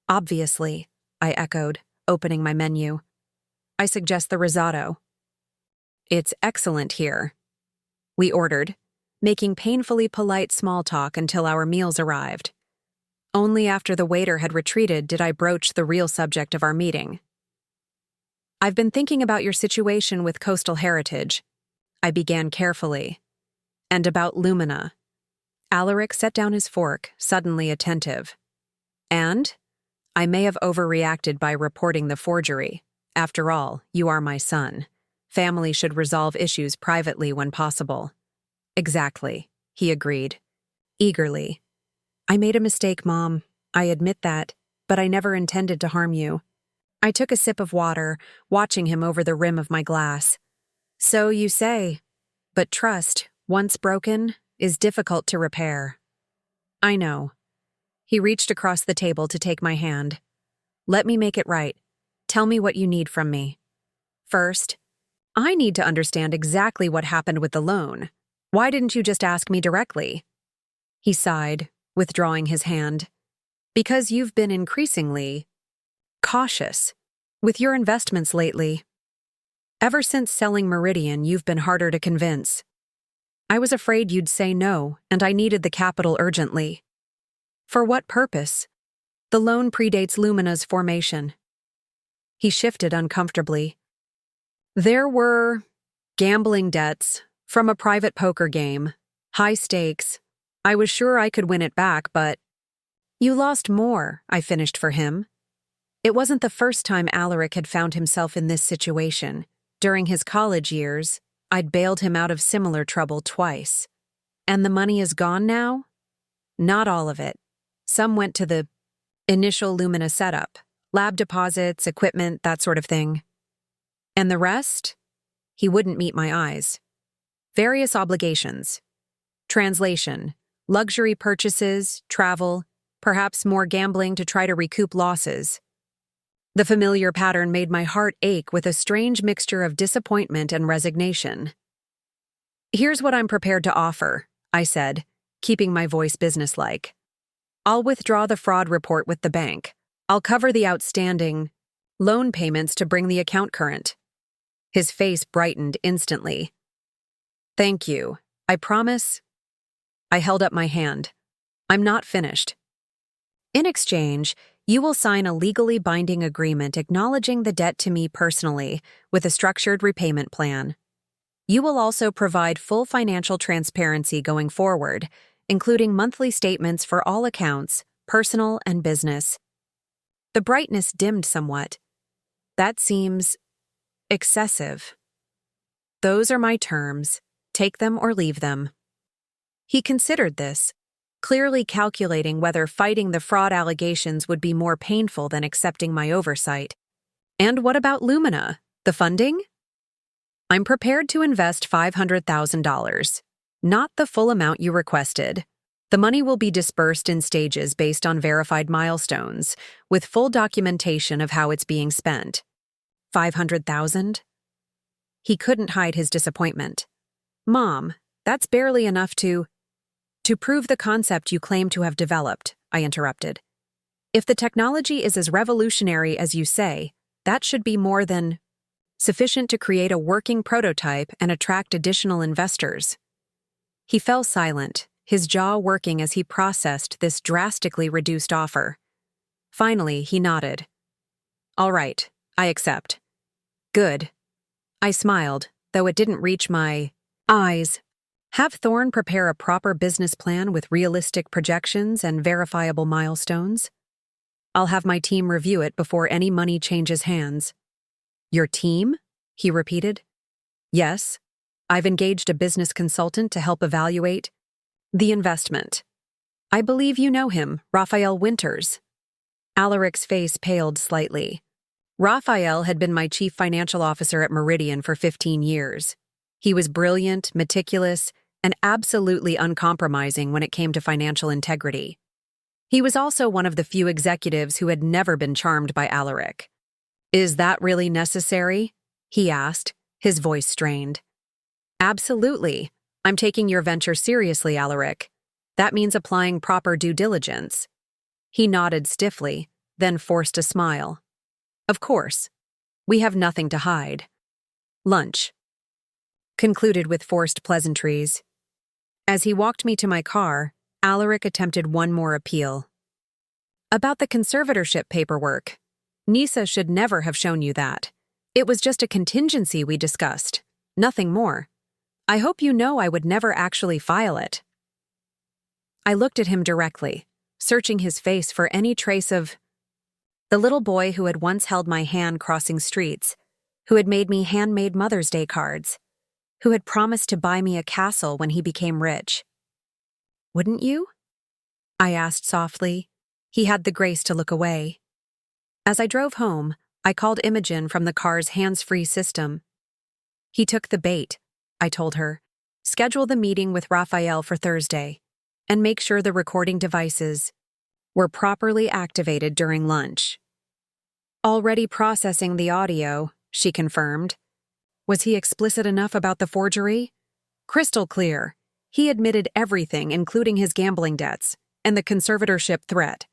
Speaker 1: "Obviously," I echoed, opening my menu. "I suggest the risotto." "It's excellent here," we ordered, making painfully polite small talk until our meals arrived. Only after the waiter had retreated did I broach the real subject of our meeting. "I've been thinking about your situation with Coastal Heritage," I began carefully, "and about Lumina." Alaric set down his fork, suddenly attentive. "And? I may have overreacted by reporting the forgery. After all, you are my son. Family should resolve issues privately when possible." "Exactly," he agreed, eagerly. "I made a mistake, Mom. I admit that, but I never intended to harm you." I took a sip of water, watching him over the rim of my glass. "So you say, but trust, once broken, is difficult to repair." "I know." He reached across the table to take my hand. "Let me make it right. Tell me what you need from me." "First, I need to understand exactly what happened with the loan. Why didn't you just ask me directly?" He sighed, withdrawing his hand. "Because you've been increasingly cautious with your investments lately. Ever since selling Meridian, you've been harder to convince. I was afraid you'd say no, and I needed the capital urgently." "For what purpose?" "The loan predates Lumina's formation." He shifted uncomfortably. "There were gambling debts from a private poker game, high stakes. I was sure I could win it back, but—" "You lost more," I finished for him. It wasn't the first time Alaric had found himself in this situation. During his college years, I'd bailed him out of similar trouble twice. "And the money is gone now?" "Not all of it. Some went to the initial Lumina setup, lab deposits, equipment, that sort of thing." "And the rest?" He wouldn't meet my eyes. "Various obligations. Translation, luxury purchases, travel, perhaps more gambling to try to recoup losses." The familiar pattern made my heart ache with a strange mixture of disappointment and resignation. "Here's what I'm prepared to offer," I said, keeping my voice businesslike. "I'll withdraw the fraud report with the bank. I'll cover the outstanding loan payments to bring the account current." His face brightened instantly. "Thank you. I promise." I held up my hand. "I'm not finished. In exchange, you will sign a legally binding agreement acknowledging the debt to me personally with a structured repayment plan. You will also provide full financial transparency going forward, including monthly statements for all accounts, personal and business." The brightness dimmed somewhat. "That seems excessive." "Those are my terms. Take them or leave them." He considered this, clearly calculating whether fighting the fraud allegations would be more painful than accepting my oversight. "And what about Lumina? The funding?" "I'm prepared to invest $500,000. Not the full amount you requested. The money will be dispersed in stages based on verified milestones, with full documentation of how it's being spent." $500,000? He couldn't hide his disappointment. "Mom, that's barely enough to prove the concept you claim to have developed," I interrupted. If the technology is as revolutionary as you say, that should be more than sufficient to create a working prototype and attract additional investors. He fell silent, his jaw working as he processed this drastically reduced offer. Finally, he nodded. All right, I accept. Good. I smiled, though it didn't reach my eyes. Have Thorne prepare a proper business plan with realistic projections and verifiable milestones. I'll have my team review it before any money changes hands. Your team? He repeated. Yes. I've engaged a business consultant to help evaluate the investment. I believe you know him, Raphael Winters. Alaric's face paled slightly. Raphael had been my chief financial officer at Meridian for 15 years. He was brilliant, meticulous, and absolutely uncompromising when it came to financial integrity. He was also one of the few executives who had never been charmed by Alaric. Is that really necessary? He asked, his voice strained. Absolutely. I'm taking your venture seriously, Alaric. That means applying proper due diligence. He nodded stiffly, then forced a smile. Of course. We have nothing to hide. Lunch. Concluded with forced pleasantries. As he walked me to my car, Alaric attempted one more appeal. About the conservatorship paperwork. Nisa should never have shown you that. It was just a contingency we discussed. Nothing more. I hope you know I would never actually file it. I looked at him directly, searching his face for any trace of the little boy who had once held my hand crossing streets, who had made me handmade Mother's Day cards, who had promised to buy me a castle when he became rich. Wouldn't you? I asked softly. He had the grace to look away. As I drove home, I called Imogen from the car's hands-free system. He took the bait, I told her. Schedule the meeting with Raphael for Thursday, and make sure the recording devices were properly activated during lunch. Already processing the audio, she confirmed. Was he explicit enough about the forgery? Crystal clear. He admitted everything, including his gambling debts and the conservatorship threat.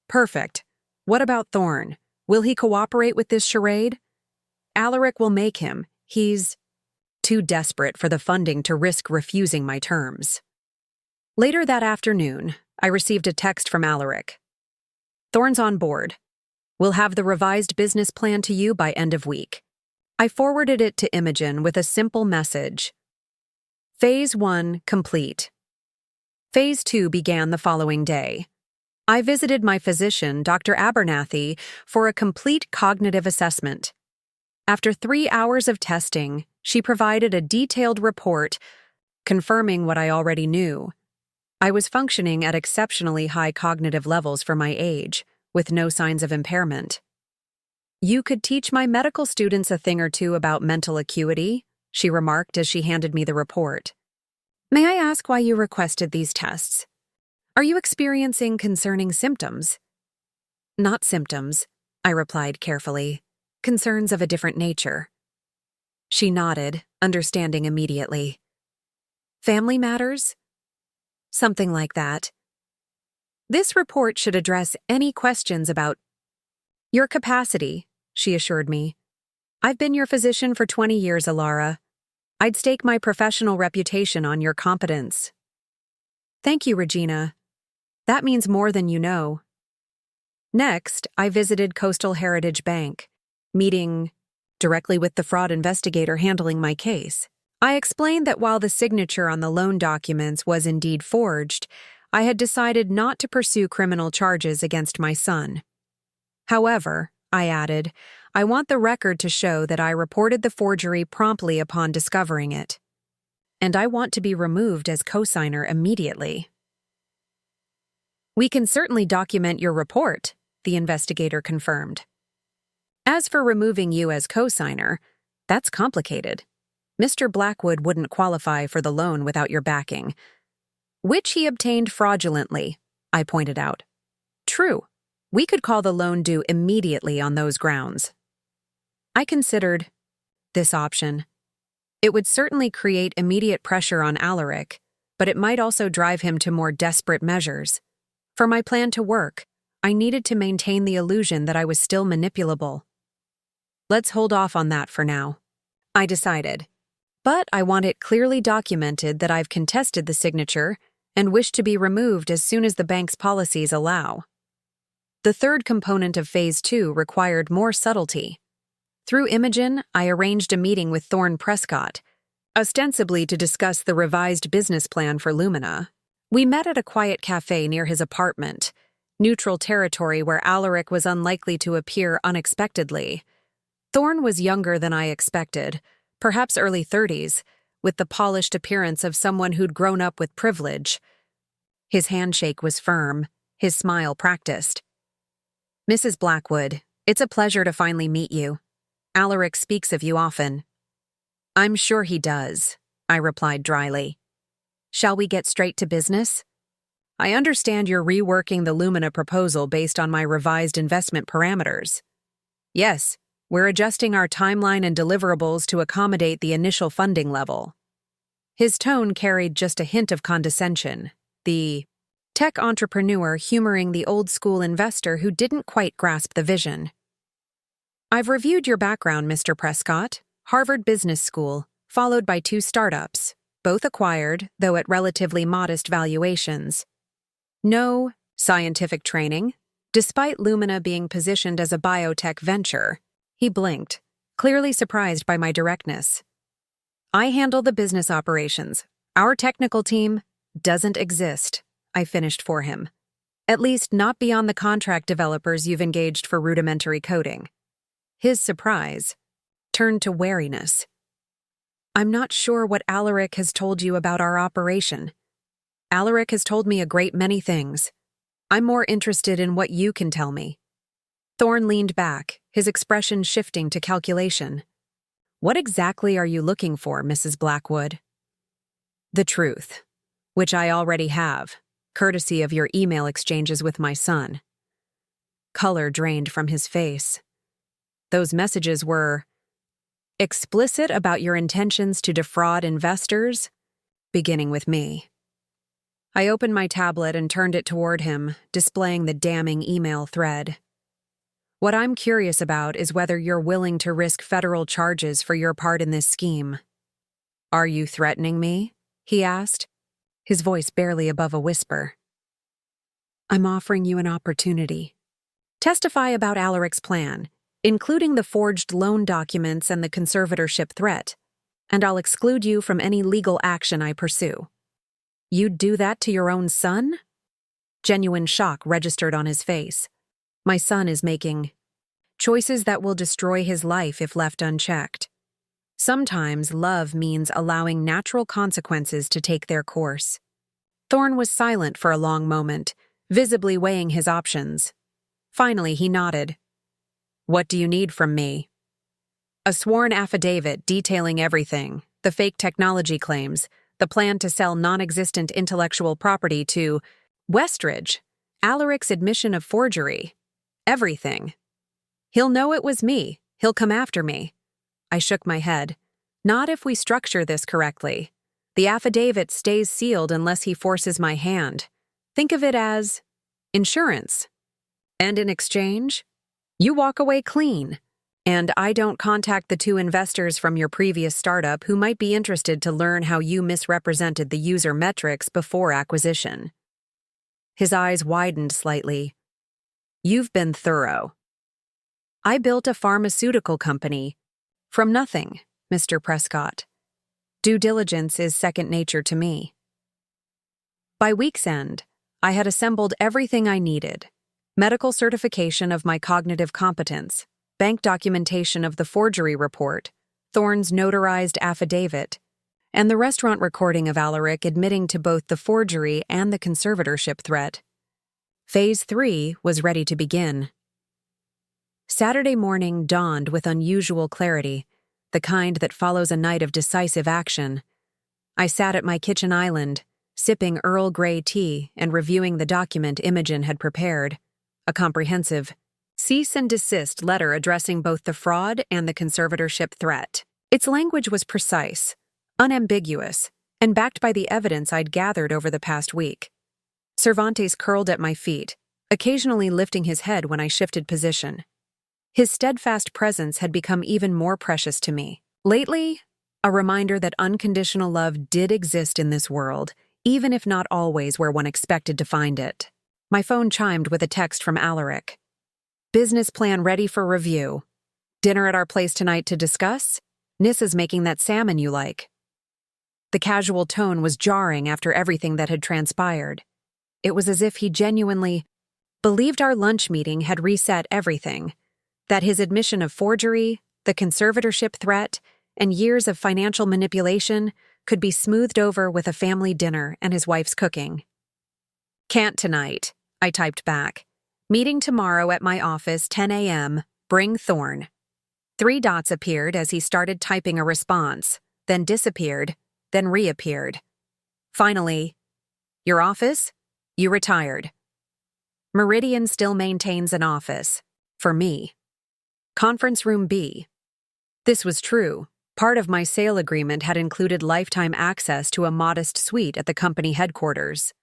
Speaker 1: Perfect. What about Thorne? Will he cooperate with this charade? Alaric will make him. He's too desperate for the funding to risk refusing my terms. Later that afternoon, I received a text from Alaric. Thorne's on board. We'll have the revised business plan to you by end of week. I forwarded it to Imogen with a simple message. Phase 1 complete. Phase 2 began the following day. I visited my physician, Dr. Abernathy, for a complete cognitive assessment. After 3 hours of testing, she provided a detailed report confirming what I already knew. I was functioning at exceptionally high cognitive levels for my age, with no signs of impairment. You could teach my medical students a thing or two about mental acuity, she remarked as she handed me the report. May I ask why you requested these tests? Are you experiencing concerning symptoms? Not symptoms, I replied carefully. Concerns of a different nature. She nodded, understanding immediately. Family matters? Something like that. This report should address any questions about your capacity, she assured me. I've been your physician for 20 years, Elara. I'd stake my professional reputation on your competence. Thank you, Regina. That means more than you know. Next, I visited Coastal Heritage Bank, meeting directly with the fraud investigator handling my case. I explained that while the signature on the loan documents was indeed forged, I had decided not to pursue criminal charges against my son. However, I added, I want the record to show that I reported the forgery promptly upon discovering it. And I want to be removed as co-signer immediately. We can certainly document your report, the investigator confirmed. As for removing you as co-signer, that's complicated. Mr. Blackwood wouldn't qualify for the loan without your backing, which he obtained fraudulently, I pointed out. True, we could call the loan due immediately on those grounds. I considered this option. It would certainly create immediate pressure on Alaric, but it might also drive him to more desperate measures. For my plan to work, I needed to maintain the illusion that I was still manipulable. Let's hold off on that for now, I decided. But I want it clearly documented that I've contested the signature and wish to be removed as soon as the bank's policies allow. The third component of Phase 2 required more subtlety. Through Imogen, I arranged a meeting with Thorne Prescott, ostensibly to discuss the revised business plan for Lumina. We met at a quiet cafe near his apartment, neutral territory where Alaric was unlikely to appear unexpectedly. Thorne was younger than I expected, perhaps early 30s, with the polished appearance of someone who'd grown up with privilege. His handshake was firm, his smile practiced. Mrs. Blackwood, it's a pleasure to finally meet you. Alaric speaks of you often. I'm sure he does, I replied dryly. Shall we get straight to business? I understand you're reworking the Lumina proposal based on my revised investment parameters. Yes, we're adjusting our timeline and deliverables to accommodate the initial funding level. His tone carried just a hint of condescension, the tech entrepreneur humoring the old-school investor who didn't quite grasp the vision. I've reviewed your background, Mr. Prescott. Harvard Business School, followed by 2 startups, both acquired, though at relatively modest valuations. No scientific training, despite Lumina being positioned as a biotech venture. He blinked, clearly surprised by my directness. I handle the business operations. Our technical team doesn't exist, I finished for him. At least not beyond the contract developers you've engaged for rudimentary coding. His surprise turned to wariness. I'm not sure what Alaric has told you about our operation. Alaric has told me a great many things. I'm more interested in what you can tell me. Thorne leaned back, his expression shifting to calculation. What exactly are you looking for, Mrs. Blackwood? The truth, which I already have, courtesy of your email exchanges with my son. Color drained from his face. Those messages were explicit about your intentions to defraud investors, beginning with me. I opened my tablet and turned it toward him, displaying the damning email thread. What I'm curious about is whether you're willing to risk federal charges for your part in this scheme. Are you threatening me? He asked, his voice barely above a whisper. I'm offering you an opportunity. Testify about Alaric's plan, including the forged loan documents and the conservatorship threat, and I'll exclude you from any legal action I pursue. You'd do that to your own son? Genuine shock registered on his face. My son is making choices that will destroy his life if left unchecked. Sometimes love means allowing natural consequences to take their course. Thorne was silent for a long moment, visibly weighing his options. Finally, he nodded. What do you need from me? A sworn affidavit detailing everything, the fake technology claims, the plan to sell non-existent intellectual property to Westridge, Alaric's admission of forgery. Everything. He'll know it was me. He'll come after me. I shook my head. Not if we structure this correctly. The affidavit stays sealed unless he forces my hand. Think of it as insurance. And in exchange, you walk away clean. And I don't contact the 2 investors from your previous startup who might be interested to learn how you misrepresented the user metrics before acquisition. His eyes widened slightly. You've been thorough. I built a pharmaceutical company from nothing, Mr. Prescott. Due diligence is second nature to me. By week's end, I had assembled everything I needed. Medical certification of my cognitive competence, bank documentation of the forgery report, Thorne's notarized affidavit, and the restaurant recording of Alaric admitting to both the forgery and the conservatorship threat. Phase 3 was ready to begin. Saturday morning dawned with unusual clarity, the kind that follows a night of decisive action. I sat at my kitchen island, sipping Earl Grey tea and reviewing the document Imogen had prepared, a comprehensive cease and desist letter addressing both the fraud and the conservatorship threat. Its language was precise, unambiguous, and backed by the evidence I'd gathered over the past week. Cervantes curled at my feet, occasionally lifting his head when I shifted position. His steadfast presence had become even more precious to me. Lately, a reminder that unconditional love did exist in this world, even if not always where one expected to find it. My phone chimed with a text from Alaric. Business plan ready for review. Dinner at our place tonight to discuss? Nissa's making that salmon you like. The casual tone was jarring after everything that had transpired. It was as if he genuinely believed our lunch meeting had reset everything, that his admission of forgery, the conservatorship threat, and years of financial manipulation could be smoothed over with a family dinner and his wife's cooking. Can't tonight, I typed back. Meeting tomorrow at my office, 10 a.m., bring Thorn. 3 dots appeared as he started typing a response, then disappeared, then reappeared. Finally, your office? You retired. Meridian still maintains an office. For me. Conference Room B. This was true. Part of my sale agreement had included lifetime access to a modest suite at the company headquarters.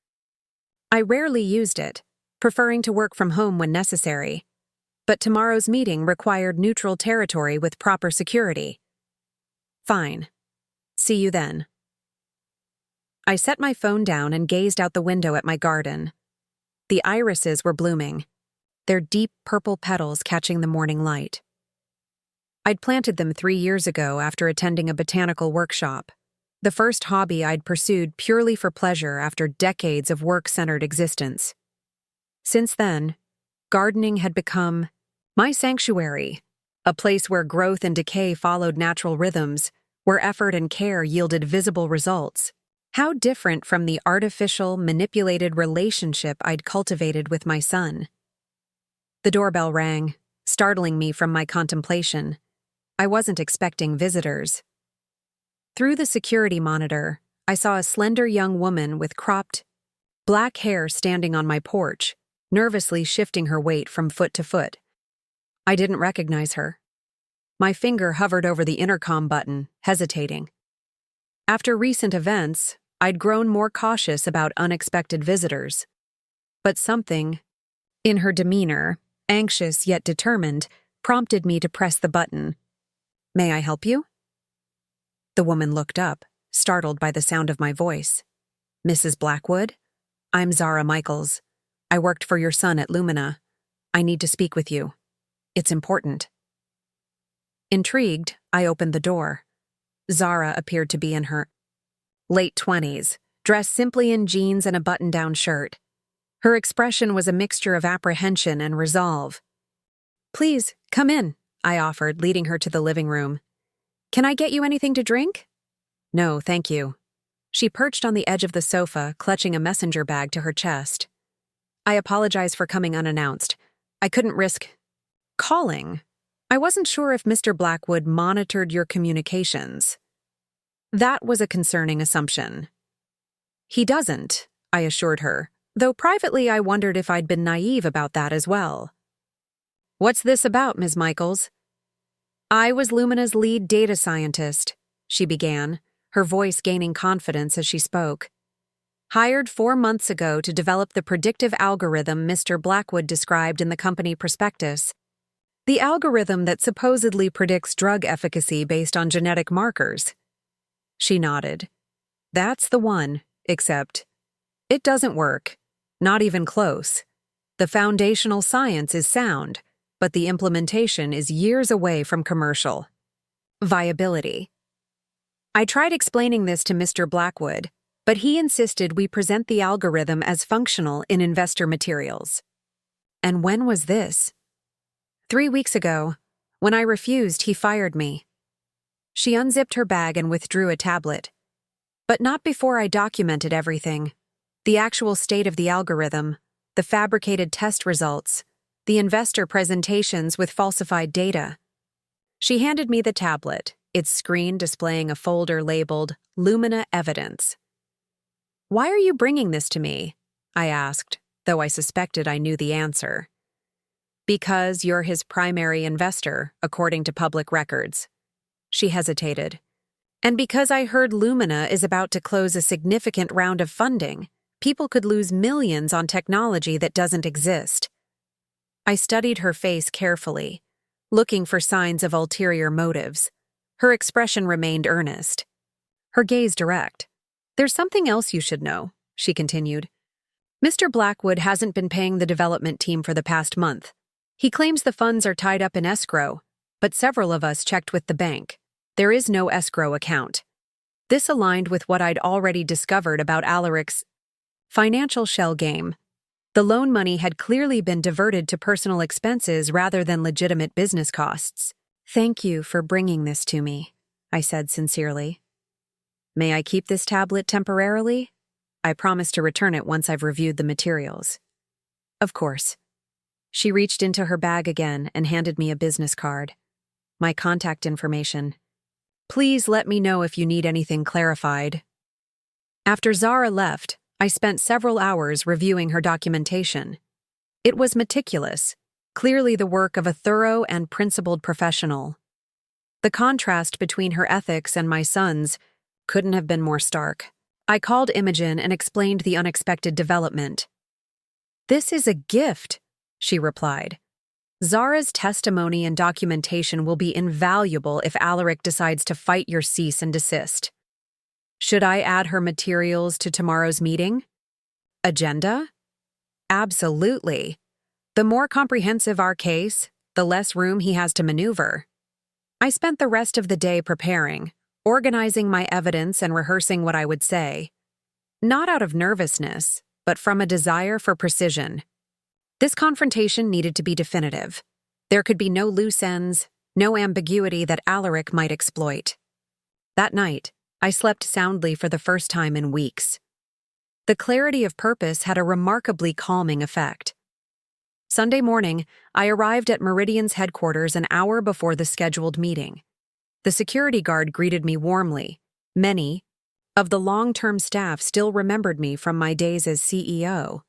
Speaker 1: I rarely used it, preferring to work from home when necessary. But tomorrow's meeting required neutral territory with proper security. Fine. See you then. I set my phone down and gazed out the window at my garden. The irises were blooming, their deep purple petals catching the morning light. I'd planted them 3 years ago after attending a botanical workshop, the first hobby I'd pursued purely for pleasure after decades of work-centered existence. Since then, gardening had become my sanctuary, a place where growth and decay followed natural rhythms, where effort and care yielded visible results. How different from the artificial, manipulated relationship I'd cultivated with my son. The doorbell rang, startling me from my contemplation. I wasn't expecting visitors. Through the security monitor, I saw a slender young woman with cropped, black hair standing on my porch, nervously shifting her weight from foot to foot. I didn't recognize her. My finger hovered over the intercom button, hesitating. After recent events, I'd grown more cautious about unexpected visitors. But something, in her demeanor, anxious yet determined, prompted me to press the button. May I help you? The woman looked up, startled by the sound of my voice. Mrs. Blackwood? I'm Zara Michaels. I worked for your son at Lumina. I need to speak with you. It's important. Intrigued, I opened the door. Zara appeared to be in her late 20s, dressed simply in jeans and a button-down shirt. Her expression was a mixture of apprehension and resolve. Please, come in, I offered, leading her to the living room. Can I get you anything to drink? No, thank you. She perched on the edge of the sofa, clutching a messenger bag to her chest. I apologize for coming unannounced. I couldn't risk calling. I wasn't sure if Mr. Blackwood monitored your communications. That was a concerning assumption. He doesn't, I assured her, though privately I wondered if I'd been naive about that as well. What's this about, Ms. Michaels? I was Lumina's lead data scientist, she began, her voice gaining confidence as she spoke. Hired 4 months ago to develop the predictive algorithm Mr. Blackwood described in the company prospectus. The algorithm that supposedly predicts drug efficacy based on genetic markers. She nodded. That's the one, except it doesn't work. Not even close. The foundational science is sound, but the implementation is years away from commercial viability. I tried explaining this to Mr. Blackwood, but he insisted we present the algorithm as functional in investor materials. And when was this? 3 weeks ago. When I refused, he fired me. She unzipped her bag and withdrew a tablet. But not before I documented everything. The actual state of the algorithm, the fabricated test results, the investor presentations with falsified data. She handed me the tablet, its screen displaying a folder labeled Lumina Evidence. Why are you bringing this to me? I asked, though I suspected I knew the answer. Because you're his primary investor, according to public records. She hesitated. And because I heard Lumina is about to close a significant round of funding, People could lose millions on technology that doesn't exist. I studied her face carefully, looking for signs of ulterior motives. Her expression remained earnest, her gaze direct. "There's something else you should know," she continued. "Mr. Blackwood hasn't been paying the development team for the past month. He claims the funds are tied up in escrow, but several of us checked with the bank. There is no escrow account." This aligned with what I'd already discovered about Alaric's financial shell game. The loan money had clearly been diverted to personal expenses rather than legitimate business costs. "Thank you for bringing this to me," I said sincerely. "May I keep this tablet temporarily? I promise to return it once I've reviewed the materials." "Of course." She reached into her bag again and handed me a business card. My contact information. "Please let me know if you need anything clarified." After Zara left, I spent several hours reviewing her documentation. It was meticulous, clearly the work of a thorough and principled professional. The contrast between her ethics and my son's couldn't have been more stark. I called Imogen and explained the unexpected development. "This is a gift," she replied. "Zara's testimony and documentation will be invaluable if Alaric decides to fight your cease and desist." "Should I add her materials to tomorrow's meeting?" "Agenda?" "Absolutely. The more comprehensive our case, the less room he has to maneuver." I spent the rest of the day preparing, organizing my evidence and rehearsing what I would say. Not out of nervousness, but from a desire for precision. This confrontation needed to be definitive. There could be no loose ends, no ambiguity that Alaric might exploit. That night, I slept soundly for the first time in weeks. The clarity of purpose had a remarkably calming effect. Sunday morning, I arrived at Meridian's headquarters an hour before the scheduled meeting. The security guard greeted me warmly. Many of the long-term staff still remembered me from my days as CEO.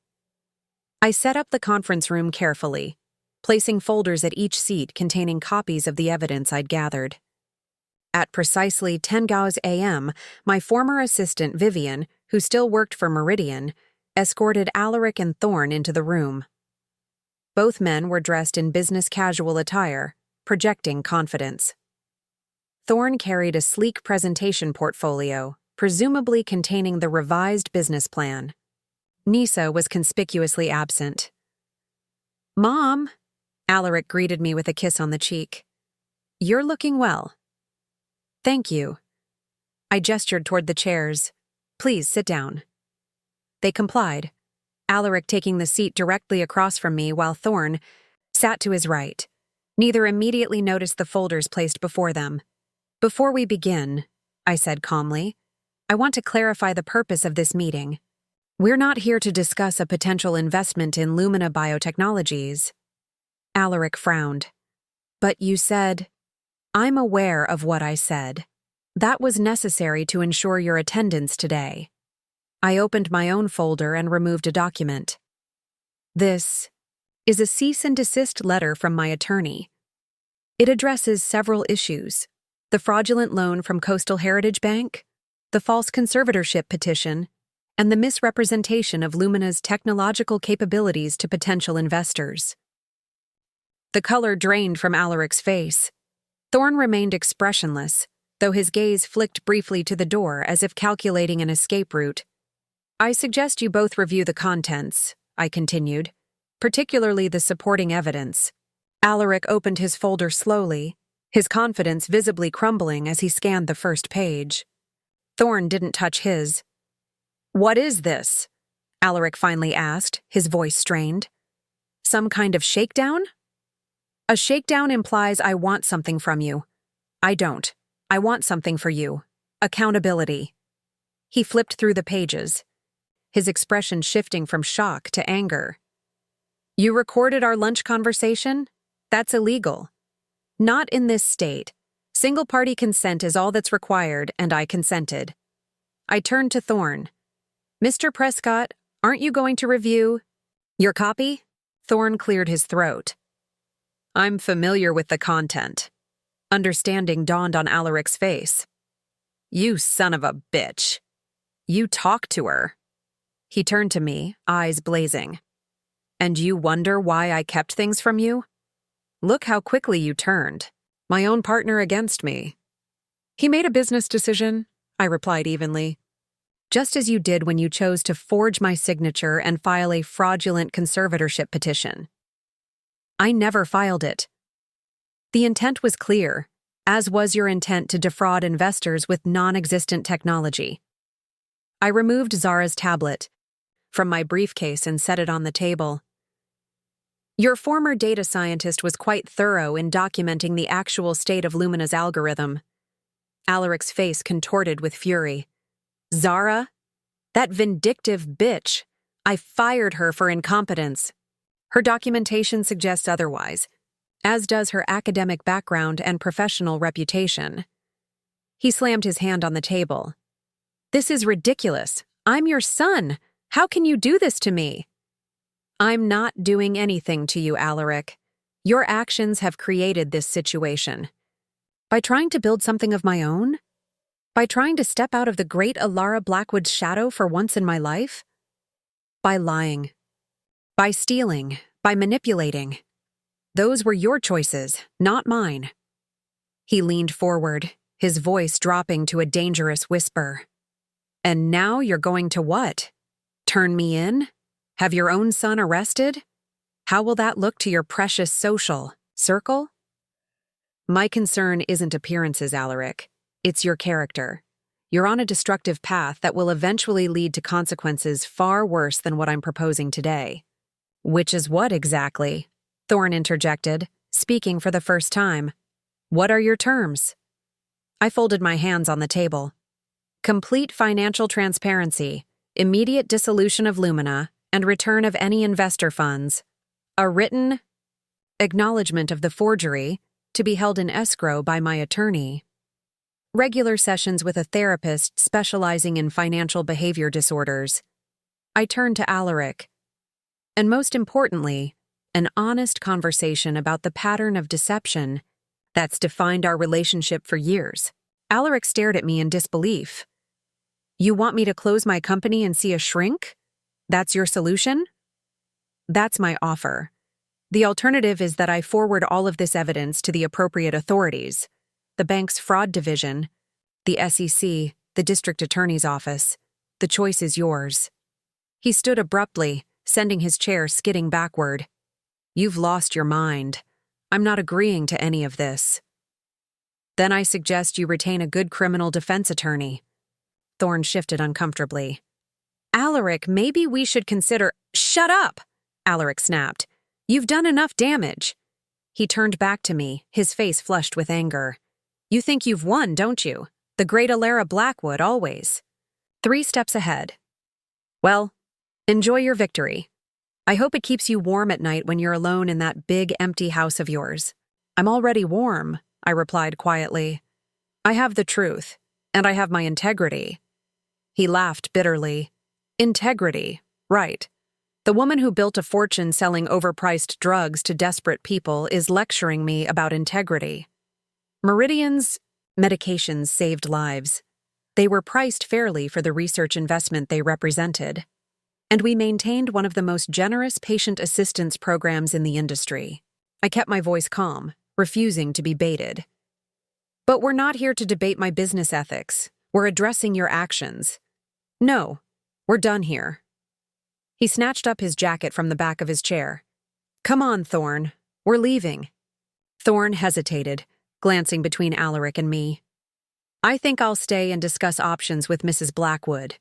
Speaker 1: I set up the conference room carefully, placing folders at each seat containing copies of the evidence I'd gathered. At precisely 10 a.m., my former assistant, Vivian, who still worked for Meridian, escorted Alaric and Thorne into the room. Both men were dressed in business casual attire, projecting confidence. Thorne carried a sleek presentation portfolio, presumably containing the revised business plan. Nisa was conspicuously absent. "Mom," Alaric greeted me with a kiss on the cheek. "You're looking well." "Thank you." I gestured toward the chairs. "Please sit down." They complied, Alaric taking the seat directly across from me while Thorne sat to his right. Neither immediately noticed the folders placed before them. "Before we begin," I said calmly, "I want to clarify the purpose of this meeting. We're not here to discuss a potential investment in Lumina Biotechnologies." Alaric frowned. "But you said—" "I'm aware of what I said. That was necessary to ensure your attendance today." I opened my own folder and removed a document. "This is a cease and desist letter from my attorney. It addresses several issues: the fraudulent loan from Coastal Heritage Bank, the false conservatorship petition, and the misrepresentation of Lumina's technological capabilities to potential investors." The color drained from Alaric's face. Thorne remained expressionless, though his gaze flicked briefly to the door as if calculating an escape route. "I suggest you both review the contents," I continued, "particularly the supporting evidence." Alaric opened his folder slowly, his confidence visibly crumbling as he scanned the first page. Thorne didn't touch his. "What is this?" Alaric finally asked, his voice strained. "Some kind of shakedown?" "A shakedown implies I want something from you. I don't. I want something for you. Accountability." He flipped through the pages, his expression shifting from shock to anger. "You recorded our lunch conversation? That's illegal." "Not in this state. Single-party consent is all that's required, and I consented." I turned to Thorne. "Mr. Prescott, aren't you going to review your copy?" Thorne cleared his throat. "I'm familiar with the content." Understanding dawned on Alaric's face. "You son of a bitch. You talked to her." He turned to me, eyes blazing. And you wonder why I kept things from you? Look how quickly you turned. My own partner against me. He made a business decision, I replied evenly. Just as you did when you chose to forge my signature and file a fraudulent conservatorship petition. I never filed it. The intent was clear, as was your intent to defraud investors with non-existent technology. I removed Zara's tablet from my briefcase and set it on the table. Your former data scientist was quite thorough in documenting the actual state of Lumina's algorithm. Alaric's face contorted with fury. Zara? That vindictive bitch. I fired her for incompetence. Her documentation suggests otherwise, as does her academic background and professional reputation. He slammed his hand on the table. This is ridiculous. I'm your son. How can you do this to me? I'm not doing anything to you, Alaric. Your actions have created this situation. By trying to build something of my own? By trying to step out of the great Elara Blackwood's shadow for once in my life? By lying. By stealing. By manipulating. Those were your choices, not mine. He leaned forward, his voice dropping to a dangerous whisper. And now you're going to what? Turn me in? Have your own son arrested? How will that look to your precious social circle? My concern isn't appearances, Alaric. It's your character. You're on a destructive path that will eventually lead to consequences far worse than what I'm proposing today. Which is what exactly? Thorne interjected, speaking for the first time. What are your terms? I folded my hands on the table. Complete financial transparency, immediate dissolution of Lumina, and return of any investor funds. A written acknowledgement of the forgery to be held in escrow by my attorney. Regular sessions with a therapist specializing in financial behavior disorders. I turned to Alaric. And most importantly, an honest conversation about the pattern of deception that's defined our relationship for years. Alaric stared at me in disbelief. You want me to close my company and see a shrink? That's your solution? That's my offer. The alternative is that I forward all of this evidence to the appropriate authorities, the bank's fraud division, the SEC, the district attorney's office. The choice is yours. He stood abruptly, sending his chair skidding backward. You've lost your mind. I'm not agreeing to any of this. Then I suggest you retain a good criminal defense attorney. Thorne shifted uncomfortably. Alaric, maybe we should consider— Shut up! Alaric snapped. You've done enough damage. He turned back to me, his face flushed with anger. You think you've won, don't you? The great Elara Blackwood, always. 3 steps ahead. Well, enjoy your victory. I hope it keeps you warm at night when you're alone in that big, empty house of yours. I'm already warm, I replied quietly. I have the truth, and I have my integrity. He laughed bitterly. Integrity, right. The woman who built a fortune selling overpriced drugs to desperate people is lecturing me about integrity. Meridian's medications saved lives. They were priced fairly for the research investment they represented. And we maintained one of the most generous patient assistance programs in the industry. I kept my voice calm, refusing to be baited. But we're not here to debate my business ethics. We're addressing your actions. No, we're done here. He snatched up his jacket from the back of his chair. Come on, Thorne. We're leaving. Thorne hesitated, glancing between Alaric and me. I think I'll stay and discuss options with Mrs. Blackwood.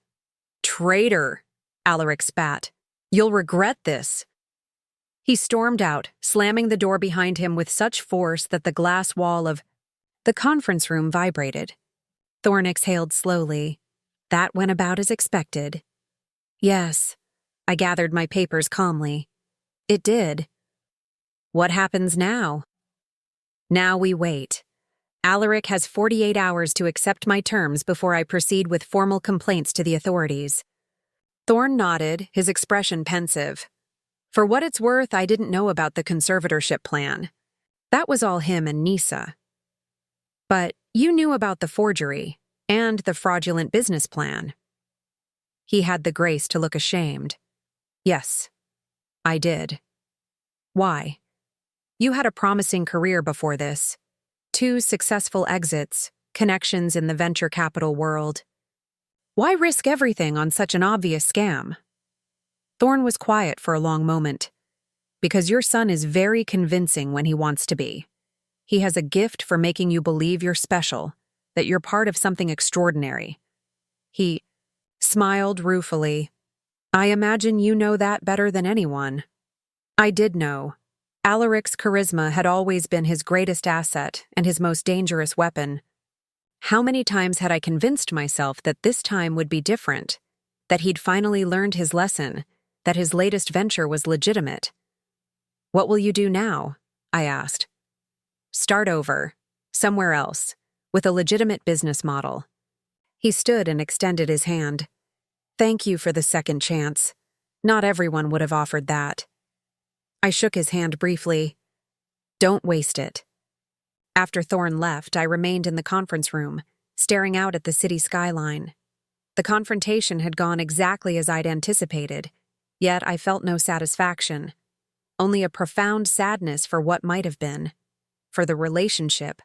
Speaker 1: Traitor, Alaric spat. You'll regret this. He stormed out, slamming the door behind him with such force that the glass wall of the conference room vibrated. Thorne exhaled slowly. That went about as expected. Yes, I gathered my papers calmly. It did. What happens now? Now we wait. Alaric has 48 hours to accept my terms before I proceed with formal complaints to the authorities. Thorne nodded, his expression pensive. For what it's worth, I didn't know about the conservatorship plan. That was all him and Nisa. But you knew about the forgery and the fraudulent business plan. He had the grace to look ashamed. Yes, I did. Why? You had a promising career before this. 2 successful exits, connections in the venture capital world. Why risk everything on such an obvious scam? Thorne was quiet for a long moment. Because your son is very convincing when he wants to be. He has a gift for making you believe you're special, that you're part of something extraordinary. He smiled ruefully. I imagine you know that better than anyone. I did know. Alaric's charisma had always been his greatest asset and his most dangerous weapon. How many times had I convinced myself that this time would be different, that he'd finally learned his lesson, that his latest venture was legitimate? What will you do now? I asked. Start over, somewhere else, with a legitimate business model. He stood and extended his hand. Thank you for the second chance. Not everyone would have offered that. I shook his hand briefly. Don't waste it. After Thorne left, I remained in the conference room, staring out at the city skyline. The confrontation had gone exactly as I'd anticipated, yet I felt no satisfaction, only a profound sadness for what might have been, for the relationship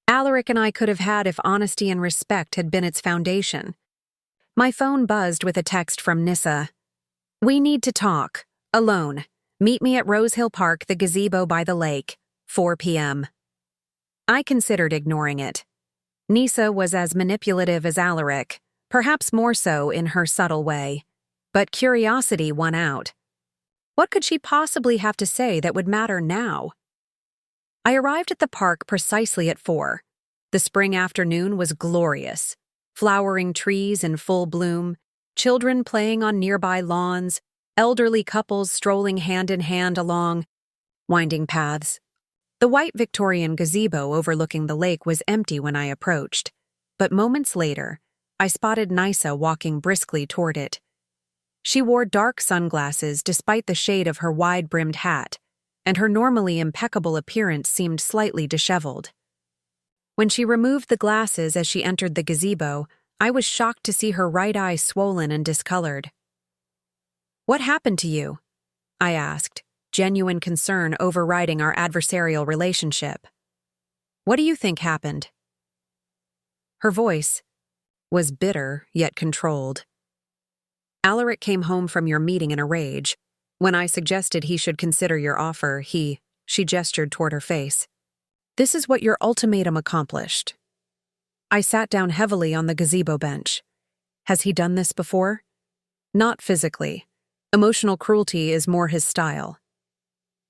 Speaker 1: Alaric and I could have had if honesty and respect had been its foundation. My phone buzzed with a text from Nissa. We need to talk, alone. Meet me at Rose Hill Park, the gazebo by the lake, 4 p.m. I considered ignoring it. Nissa was as manipulative as Alaric, perhaps more so in her subtle way. But curiosity won out. What could she possibly have to say that would matter now? I arrived at the park precisely at 4. The spring afternoon was glorious. Flowering trees in full bloom, children playing on nearby lawns, elderly couples strolling hand in hand along winding paths. The white Victorian gazebo overlooking the lake was empty when I approached, but moments later, I spotted Nissa walking briskly toward it. She wore dark sunglasses despite the shade of her wide-brimmed hat, and her normally impeccable appearance seemed slightly disheveled. When she removed the glasses as she entered the gazebo, I was shocked to see her right eye swollen and discolored. What happened to you? I asked, genuine concern overriding our adversarial relationship. What do you think happened? Her voice was bitter yet controlled. Alaric came home from your meeting in a rage. When I suggested he should consider your offer, she gestured toward her face. This is what your ultimatum accomplished. I sat down heavily on the gazebo bench. Has he done this before? Not physically. Emotional cruelty is more his style.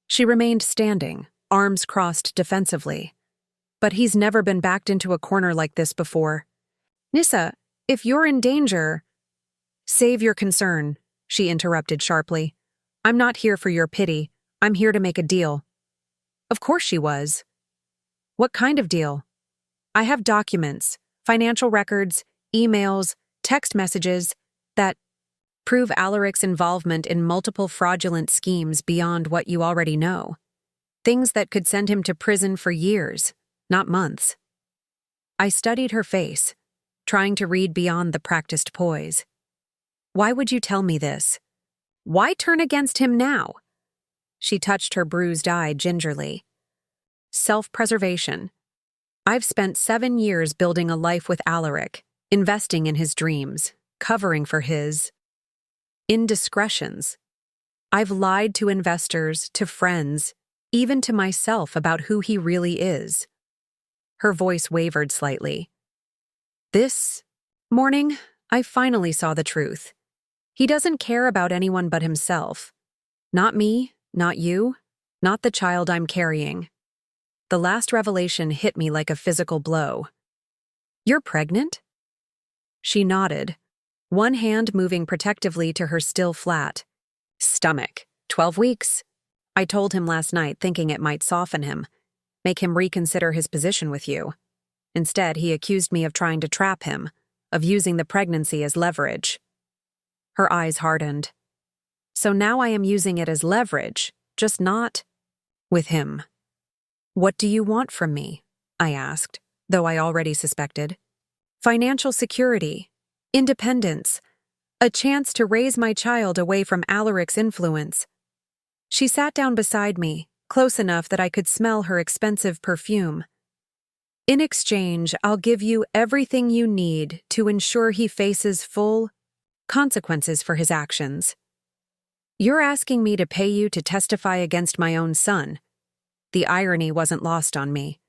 Speaker 1: She remained standing, arms crossed defensively. But he's never been backed into a corner like this before. Nissa, if you're in danger... Save your concern, she interrupted sharply. I'm not here for your pity. I'm here to make a deal. Of course she was. What kind of deal? I have documents, financial records, emails, text messages that prove Alaric's involvement in multiple fraudulent schemes beyond what you already know. Things that could send him to prison for years, not months. I studied her face, trying to read beyond the practiced poise. Why would you tell me this? Why turn against him now? She touched her bruised eye gingerly. Self-preservation. I've spent 7 years building a life with Alaric, investing in his dreams, covering for his indiscretions. I've lied to investors, to friends, even to myself about who he really is. Her voice wavered slightly. This morning, I finally saw the truth. He doesn't care about anyone but himself. Not me, not you, not the child I'm carrying. The last revelation hit me like a physical blow. You're pregnant? She nodded, one hand moving protectively to her still flat stomach. 12 weeks. I told him last night, thinking it might soften him, make him reconsider his position with you. Instead, he accused me of trying to trap him, of using the pregnancy as leverage. Her eyes hardened. So now I am using it as leverage, just not with him. What do you want from me? I asked, though I already suspected. Financial security, independence. A chance to raise my child away from Alaric's influence. She sat down beside me, close enough that I could smell her expensive perfume. In exchange, I'll give you everything you need to ensure he faces full consequences for his actions. You're asking me to pay you to testify against my own son. The irony wasn't lost on me.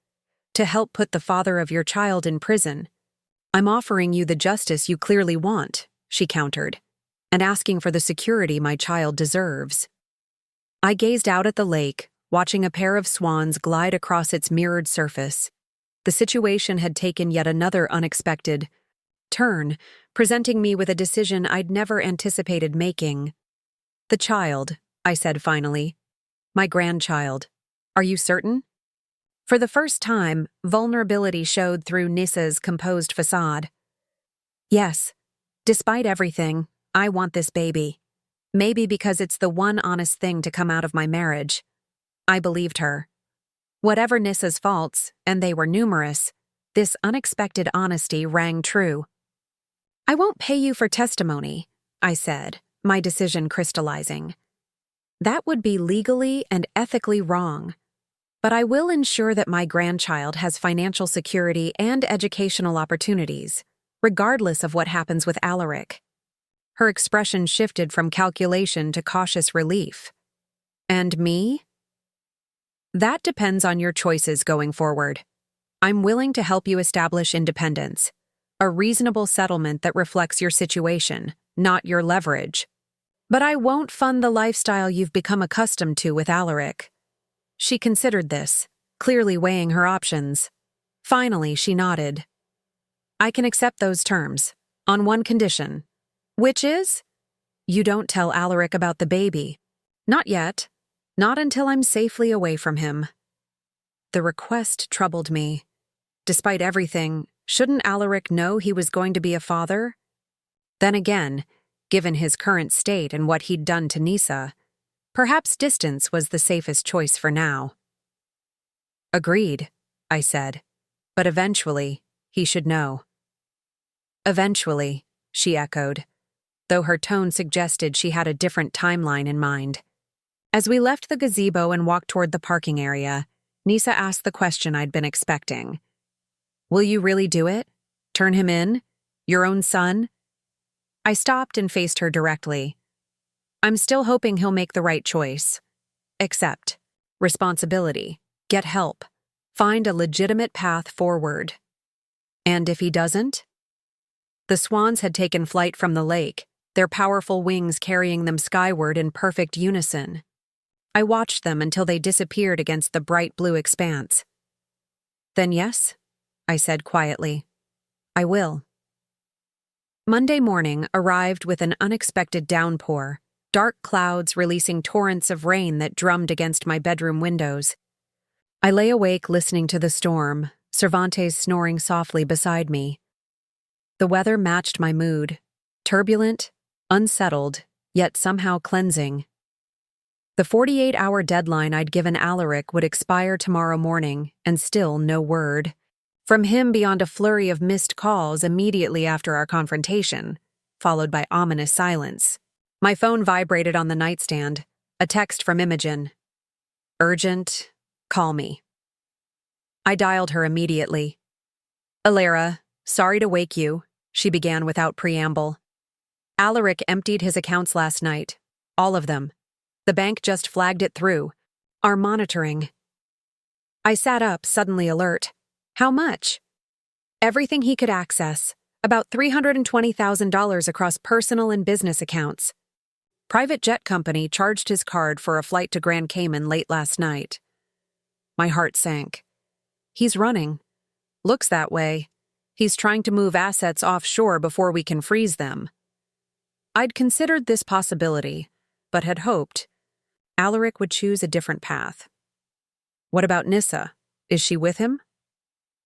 Speaker 1: To help put the father of your child in prison. I'm offering you the justice you clearly want, she countered, and asking for the security my child deserves. I gazed out at the lake, watching a pair of swans glide across its mirrored surface. The situation had taken yet another unexpected turn, presenting me with a decision I'd never anticipated making. The child, I said finally. My grandchild. Are you certain? For the first time, vulnerability showed through Nissa's composed facade. Yes. Despite everything, I want this baby. Maybe because it's the one honest thing to come out of my marriage. I believed her. Whatever Nissa's faults, and they were numerous, this unexpected honesty rang true. I won't pay you for testimony, I said, my decision crystallizing. That would be legally and ethically wrong. But I will ensure that my grandchild has financial security and educational opportunities, regardless of what happens with Alaric. Her expression shifted from calculation to cautious relief. And me? That depends on your choices going forward. I'm willing to help you establish independence, a reasonable settlement that reflects your situation, not your leverage. But I won't fund the lifestyle you've become accustomed to with Alaric. She considered this, clearly weighing her options. Finally, she nodded. I can accept those terms, on one condition. Which is? You don't tell Alaric about the baby. Not yet. Not until I'm safely away from him. The request troubled me. Despite everything, shouldn't Alaric know he was going to be a father? Then again, given his current state and what he'd done to Nissa, perhaps distance was the safest choice for now. Agreed, I said. But eventually, he should know. Eventually, she echoed, though her tone suggested she had a different timeline in mind. As we left the gazebo and walked toward the parking area, Nissa asked the question I'd been expecting. Will you really do it? Turn him in? Your own son? I stopped and faced her directly. I'm still hoping he'll make the right choice. Accept responsibility, get help, find a legitimate path forward. And if he doesn't? The swans had taken flight from the lake, their powerful wings carrying them skyward in perfect unison. I watched them until they disappeared against the bright blue expanse. Then yes, I said quietly. I will. Monday morning arrived with an unexpected downpour, dark clouds releasing torrents of rain that drummed against my bedroom windows. I lay awake listening to the storm, Cervantes snoring softly beside me. The weather matched my mood, turbulent, unsettled, yet somehow cleansing. The 48-hour deadline I'd given Alaric would expire tomorrow morning, and still no word. From him beyond a flurry of missed calls immediately after our confrontation, followed by ominous silence. My phone vibrated on the nightstand, a text from Imogen. Urgent, call me. I dialed her immediately. Elara, sorry to wake you, she began without preamble. Alaric emptied his accounts last night. All of them. The bank just flagged it through. Are monitoring. I sat up, suddenly alert. How much? Everything he could access. About $320,000 across personal and business accounts. Private jet company charged his card for a flight to Grand Cayman late last night. My heart sank. He's running. Looks that way. He's trying to move assets offshore before we can freeze them. I'd considered this possibility, but had hoped Alaric would choose a different path. What about Nissa? Is she with him?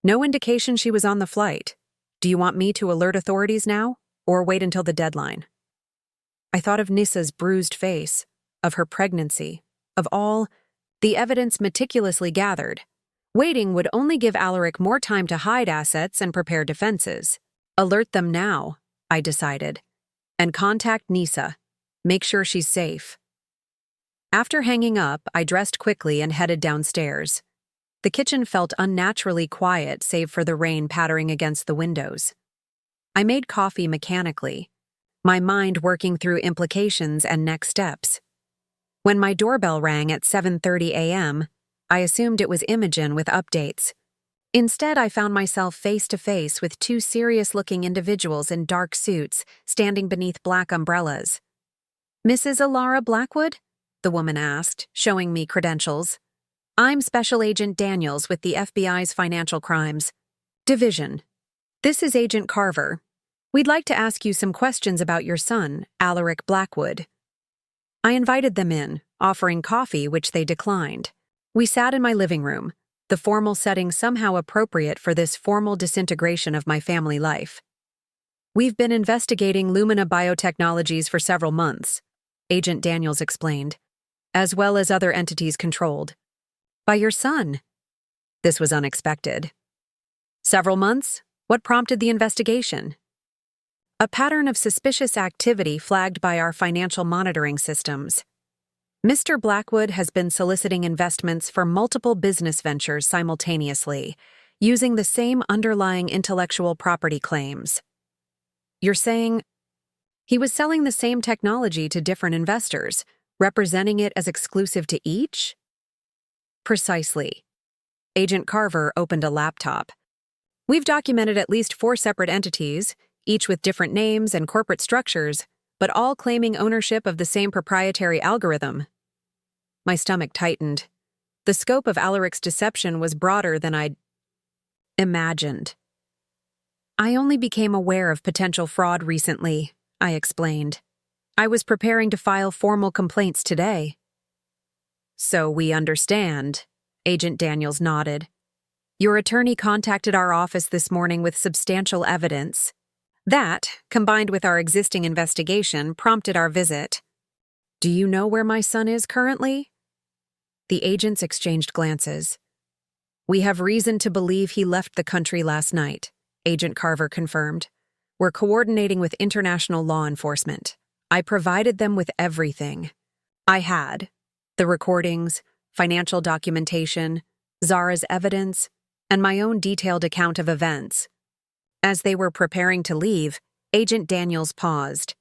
Speaker 1: No indication she was on the flight. Do you want me to alert authorities now, or wait until the deadline? I thought of Nissa's bruised face, of her pregnancy, of all the evidence meticulously gathered. Waiting would only give Alaric more time to hide assets and prepare defenses. Alert them now, I decided. And contact Nisa. Make sure she's safe. After hanging up, I dressed quickly and headed downstairs. The kitchen felt unnaturally quiet save for the rain pattering against the windows. I made coffee mechanically, my mind working through implications and next steps. When my doorbell rang at 7:30 a.m., I assumed it was Imogen with updates. Instead, I found myself face to face with two serious-looking individuals in dark suits standing beneath black umbrellas. "Mrs. Elara Blackwood?" the woman asked, showing me credentials. "I'm Special Agent Daniels with the FBI's Financial Crimes Division. This is Agent Carver. We'd like to ask you some questions about your son, Alaric Blackwood." I invited them in, offering coffee, which they declined. We sat in my living room, the formal setting somehow appropriate for this formal disintegration of my family life. "We've been investigating Lumina Biotechnologies for several months," Agent Daniels explained, "as well as other entities controlled by your son." This was unexpected. "Several months? What prompted the investigation?" "A pattern of suspicious activity flagged by our financial monitoring systems. Mr. Blackwood has been soliciting investments for multiple business ventures simultaneously, using the same underlying intellectual property claims." "You're saying—" "He was selling the same technology to different investors, representing it as exclusive to each?" "Precisely." Agent Carver opened a laptop. "We've documented at least 4 separate entities, each with different names and corporate structures, but all claiming ownership of the same proprietary algorithm." My stomach tightened. The scope of Alaric's deception was broader than I'd imagined. "I only became aware of potential fraud recently," I explained. "I was preparing to file formal complaints today." "So we understand," Agent Daniels nodded. "Your attorney contacted our office this morning with substantial evidence. That, combined with our existing investigation, prompted our visit. Do you know where my son is currently?" The agents exchanged glances. "We have reason to believe he left the country last night," Agent Carver confirmed. "We're coordinating with international law enforcement. I provided them with everything. I had the recordings, financial documentation, Zara's evidence, and my own detailed account of events." As they were preparing to leave, Agent Daniels paused.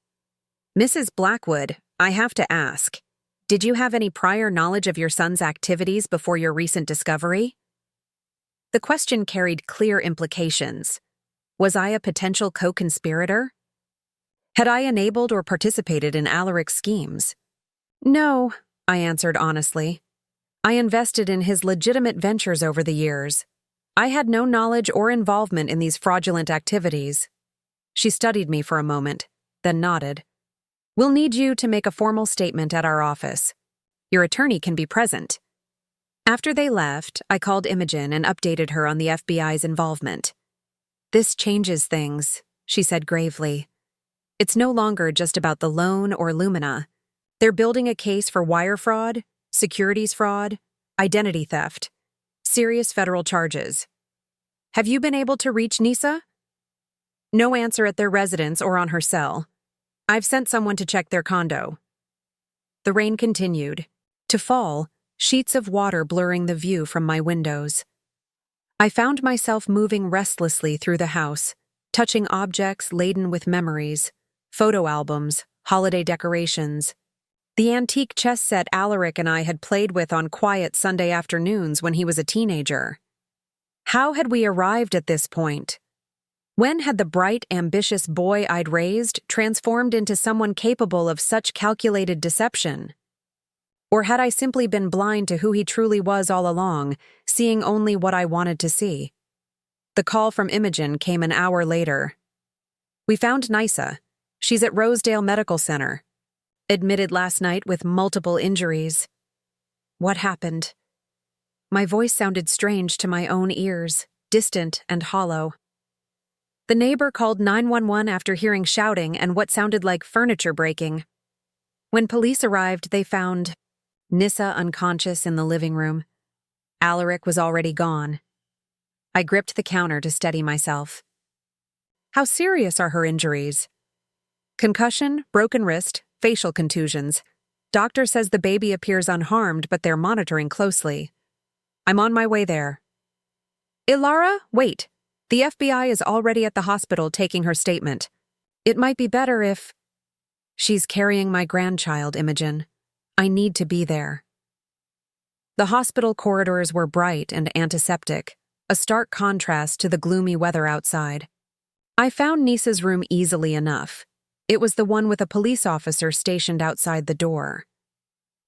Speaker 1: "Mrs. Blackwood, I have to ask, did you have any prior knowledge of your son's activities before your recent discovery?" The question carried clear implications. Was I a potential co-conspirator? Had I enabled or participated in Alaric's schemes? "No," I answered honestly. "I invested in his legitimate ventures over the years. I had no knowledge or involvement in these fraudulent activities." She studied me for a moment, then nodded. "We'll need you to make a formal statement at our office. Your attorney can be present." After they left, I called Imogen and updated her on the FBI's involvement. "This changes things," she said gravely. "It's no longer just about the loan or Lumina. They're building a case for wire fraud, securities fraud, identity theft. Serious federal charges. Have you been able to reach Nisa?" "No answer at their residence or on her cell. I've sent someone to check their condo." The rain continued to fall, sheets of water blurring the view from my windows. I found myself moving restlessly through the house, touching objects laden with memories, photo albums, holiday decorations. The antique chess set Alaric and I had played with on quiet Sunday afternoons when he was a teenager. How had we arrived at this point? When had the bright, ambitious boy I'd raised transformed into someone capable of such calculated deception? Or had I simply been blind to who he truly was all along, seeing only what I wanted to see? The call from Imogen came an hour later. "We found Nisa. She's at Rosedale Medical Center. Admitted last night with multiple injuries." What happened? My voice sounded strange to my own ears, distant and hollow. The neighbor called 911 after hearing shouting and what sounded like furniture breaking. When police arrived, they found Nisa unconscious in the living room. Alaric was already gone. I gripped the counter to steady myself. "How serious are her injuries?" Concussion, broken wrist, facial contusions. Doctor says the baby appears unharmed, but they're monitoring closely. I'm on my way there. Elara, wait. The FBI is already at the hospital taking her statement. It might be better if... She's carrying my grandchild, Imogen. I need to be there. The hospital corridors were bright and antiseptic, a stark contrast to the gloomy weather outside. I found Nisa's room easily enough. It was the one with a police officer stationed outside the door.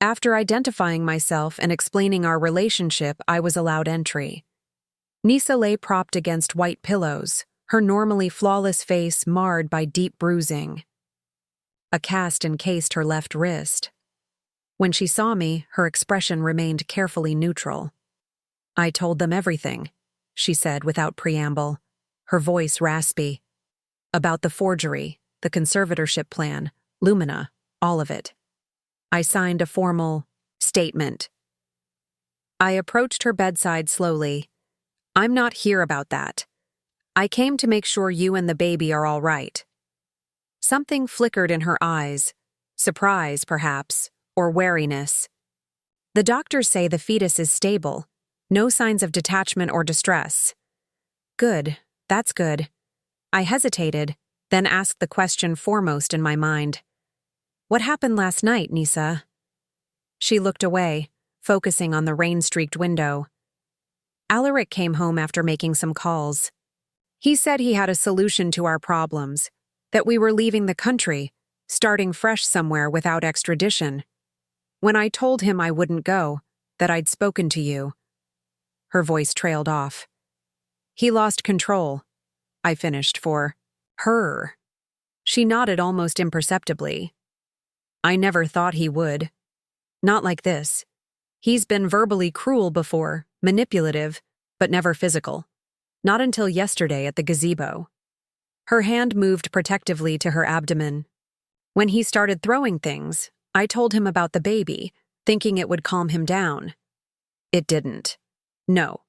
Speaker 1: After identifying myself and explaining our relationship, I was allowed entry. Nisa lay propped against white pillows, her normally flawless face marred by deep bruising. A cast encased her left wrist. When she saw me, her expression remained carefully neutral. I told them everything, she said without preamble, her voice raspy. About the forgery, the conservatorship plan, Lumina, all of it. I signed a formal statement. I approached her bedside slowly. I'm not here about that. I came to make sure you and the baby are all right. Something flickered in her eyes, surprise, perhaps, or wariness. The doctors say the fetus is stable, no signs of detachment or distress. Good, that's good. I hesitated, then asked the question foremost in my mind. What happened last night, Nisa? She looked away, focusing on the rain-streaked window. Alaric came home after making some calls. He said he had a solution to our problems, that we were leaving the country, starting fresh somewhere without extradition. When I told him I wouldn't go, that I'd spoken to you. Her voice trailed off. He lost control, I finished for her. She nodded almost imperceptibly. I never thought he would. Not like this. He's been verbally cruel before, manipulative, but never physical. Not until yesterday at the gazebo. Her hand moved protectively to her abdomen. When he started throwing things, I told him about the baby, thinking it would calm him down. It didn't. No.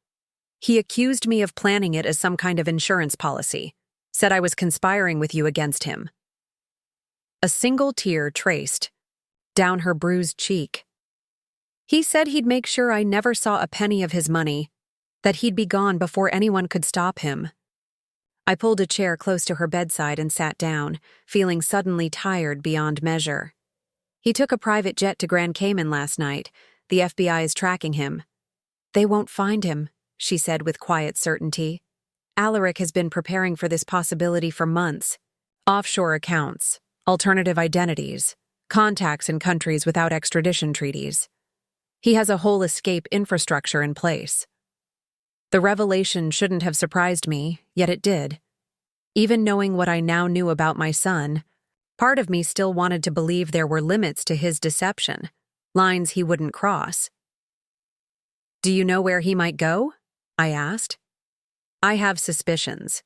Speaker 1: He accused me of planning it as some kind of insurance policy, said I was conspiring with you against him. A single tear traced down her bruised cheek. He said he'd make sure I never saw a penny of his money, that he'd be gone before anyone could stop him. I pulled a chair close to her bedside and sat down, feeling suddenly tired beyond measure. He took a private jet to Grand Cayman last night. The FBI is tracking him. They won't find him, she said with quiet certainty. Alaric has been preparing for this possibility for months. Offshore accounts, alternative identities, contacts in countries without extradition treaties. He has a whole escape infrastructure in place. The revelation shouldn't have surprised me, yet it did. Even knowing what I now knew about my son, part of me still wanted to believe there were limits to his deception, lines he wouldn't cross. Do you know where he might go? I asked. I have suspicions.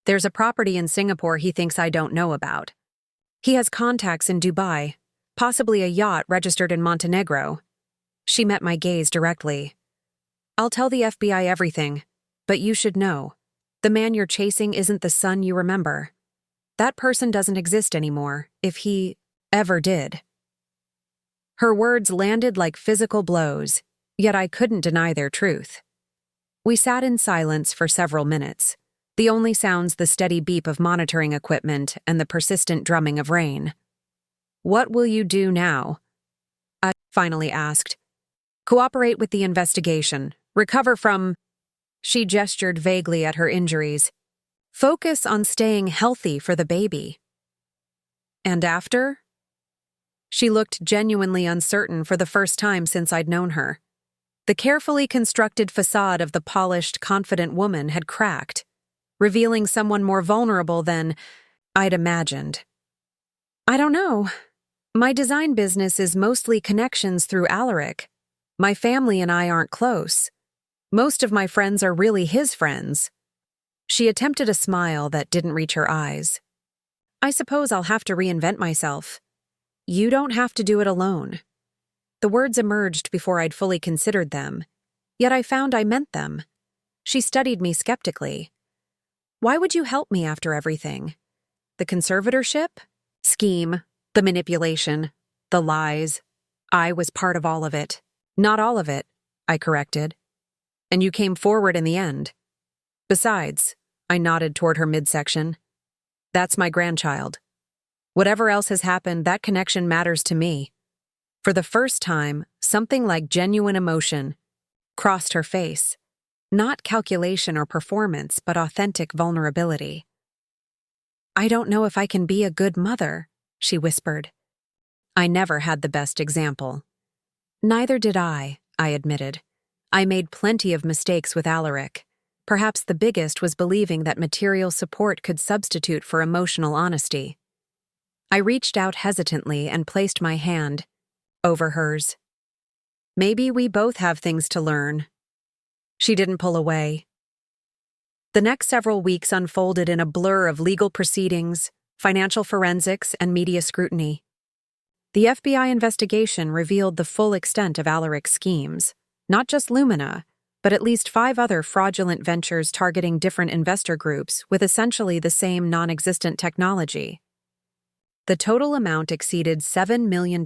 Speaker 1: There's a property in Singapore he thinks I don't know about. He has contacts in Dubai, possibly a yacht registered in Montenegro. She met my gaze directly. I'll tell the FBI everything, but you should know. The man you're chasing isn't the son you remember. That person doesn't exist anymore, if he ever did. Her words landed like physical blows, yet I couldn't deny their truth. We sat in silence for several minutes, the only sounds the steady beep of monitoring equipment and the persistent drumming of rain. What will you do now? I finally asked. Cooperate with the investigation. Recover from... She gestured vaguely at her injuries. Focus on staying healthy for the baby. And after? She looked genuinely uncertain for the first time since I'd known her. The carefully constructed facade of the polished, confident woman had cracked, revealing someone more vulnerable than I'd imagined. I don't know. My design business is mostly connections through Alaric. My family and I aren't close. Most of my friends are really his friends. She attempted a smile that didn't reach her eyes. I suppose I'll have to reinvent myself. You don't have to do it alone. The words emerged before I'd fully considered them, yet I found I meant them. She studied me skeptically. Why would you help me after everything? The conservatorship? Scheme, the manipulation, the lies. I was part of all of it. Not all of it, I corrected. And you came forward in the end. Besides, I nodded toward her midsection. That's my grandchild. Whatever else has happened, that connection matters to me. For the first time, something like genuine emotion crossed her face. Not calculation or performance, but authentic vulnerability. I don't know if I can be a good mother, she whispered. I never had the best example. Neither did I admitted. I made plenty of mistakes with Alaric. Perhaps the biggest was believing that material support could substitute for emotional honesty. I reached out hesitantly and placed my hand over hers. Maybe we both have things to learn. She didn't pull away. The next several weeks unfolded in a blur of legal proceedings, financial forensics, and media scrutiny. The FBI investigation revealed the full extent of Alaric's schemes, not just Lumina, but at least 5 other fraudulent ventures targeting different investor groups with essentially the same non-existent technology. The total amount exceeded $7 million,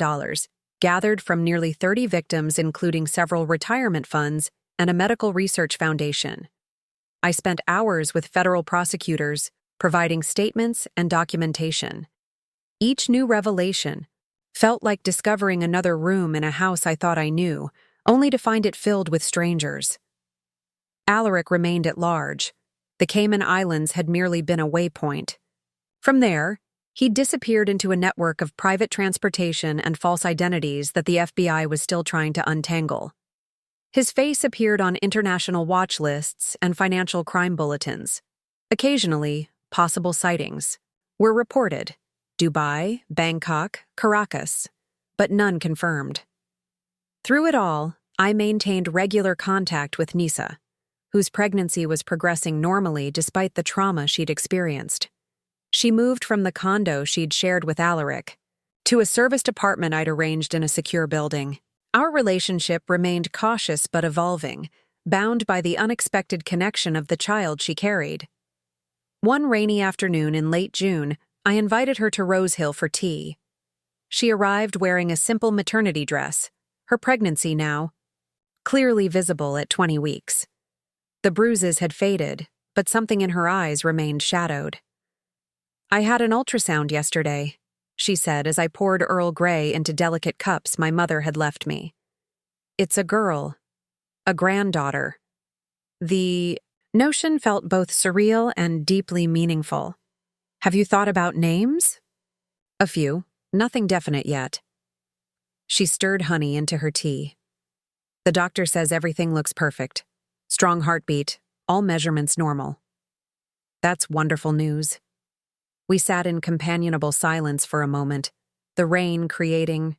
Speaker 1: gathered from nearly 30 victims, including several retirement funds and a medical research foundation. I spent hours with federal prosecutors, providing statements and documentation. Each new revelation felt like discovering another room in a house I thought I knew, only to find it filled with strangers. Alaric remained at large. The Cayman Islands had merely been a waypoint. From there, he disappeared into a network of private transportation and false identities that the FBI was still trying to untangle. His face appeared on international watch lists and financial crime bulletins. Occasionally, possible sightings were reported: Dubai, Bangkok, Caracas, but none confirmed. Through it all, I maintained regular contact with Nisa, whose pregnancy was progressing normally despite the trauma she'd experienced. She moved from the condo she'd shared with Alaric to a serviced apartment I'd arranged in a secure building. Our relationship remained cautious but evolving, bound by the unexpected connection of the child she carried. One rainy afternoon in late June, I invited her to Rose Hill for tea. She arrived wearing a simple maternity dress, her pregnancy now clearly visible at 20 weeks. The bruises had faded, but something in her eyes remained shadowed. I had an ultrasound yesterday, she said as I poured Earl Grey into delicate cups my mother had left me. It's a girl, a granddaughter. The notion felt both surreal and deeply meaningful. Have you thought about names? A few, nothing definite yet. She stirred honey into her tea. The doctor says everything looks perfect. Strong heartbeat, all measurements normal. That's wonderful news. We sat in companionable silence for a moment, the rain creating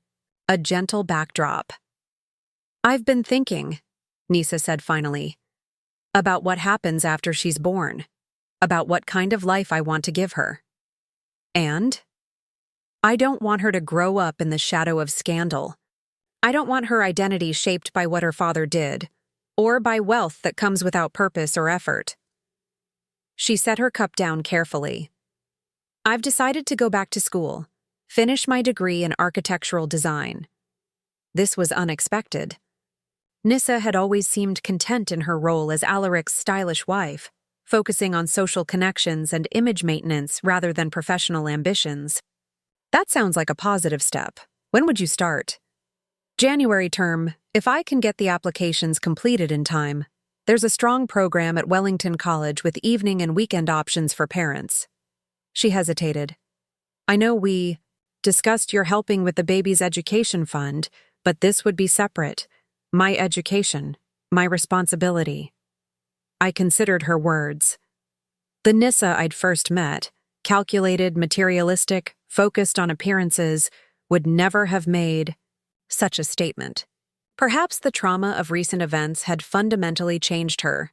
Speaker 1: a gentle backdrop. I've been thinking, Nisa said finally, about what happens after she's born, about what kind of life I want to give her. And I don't want her to grow up in the shadow of scandal. I don't want her identity shaped by what her father did, or by wealth that comes without purpose or effort. She set her cup down carefully. I've decided to go back to school, finish my degree in architectural design. This was unexpected. Nisa had always seemed content in her role as Alaric's stylish wife, focusing on social connections and image maintenance rather than professional ambitions. That sounds like a positive step. When would you start? January term, if I can get the applications completed in time. There's a strong program at Wellington College with evening and weekend options for parents. She hesitated. I know we discussed your helping with the baby's education fund, but this would be separate. My education, my responsibility. I considered her words. The Nisa I'd first met, calculated, materialistic, focused on appearances, would never have made such a statement. Perhaps the trauma of recent events had fundamentally changed her.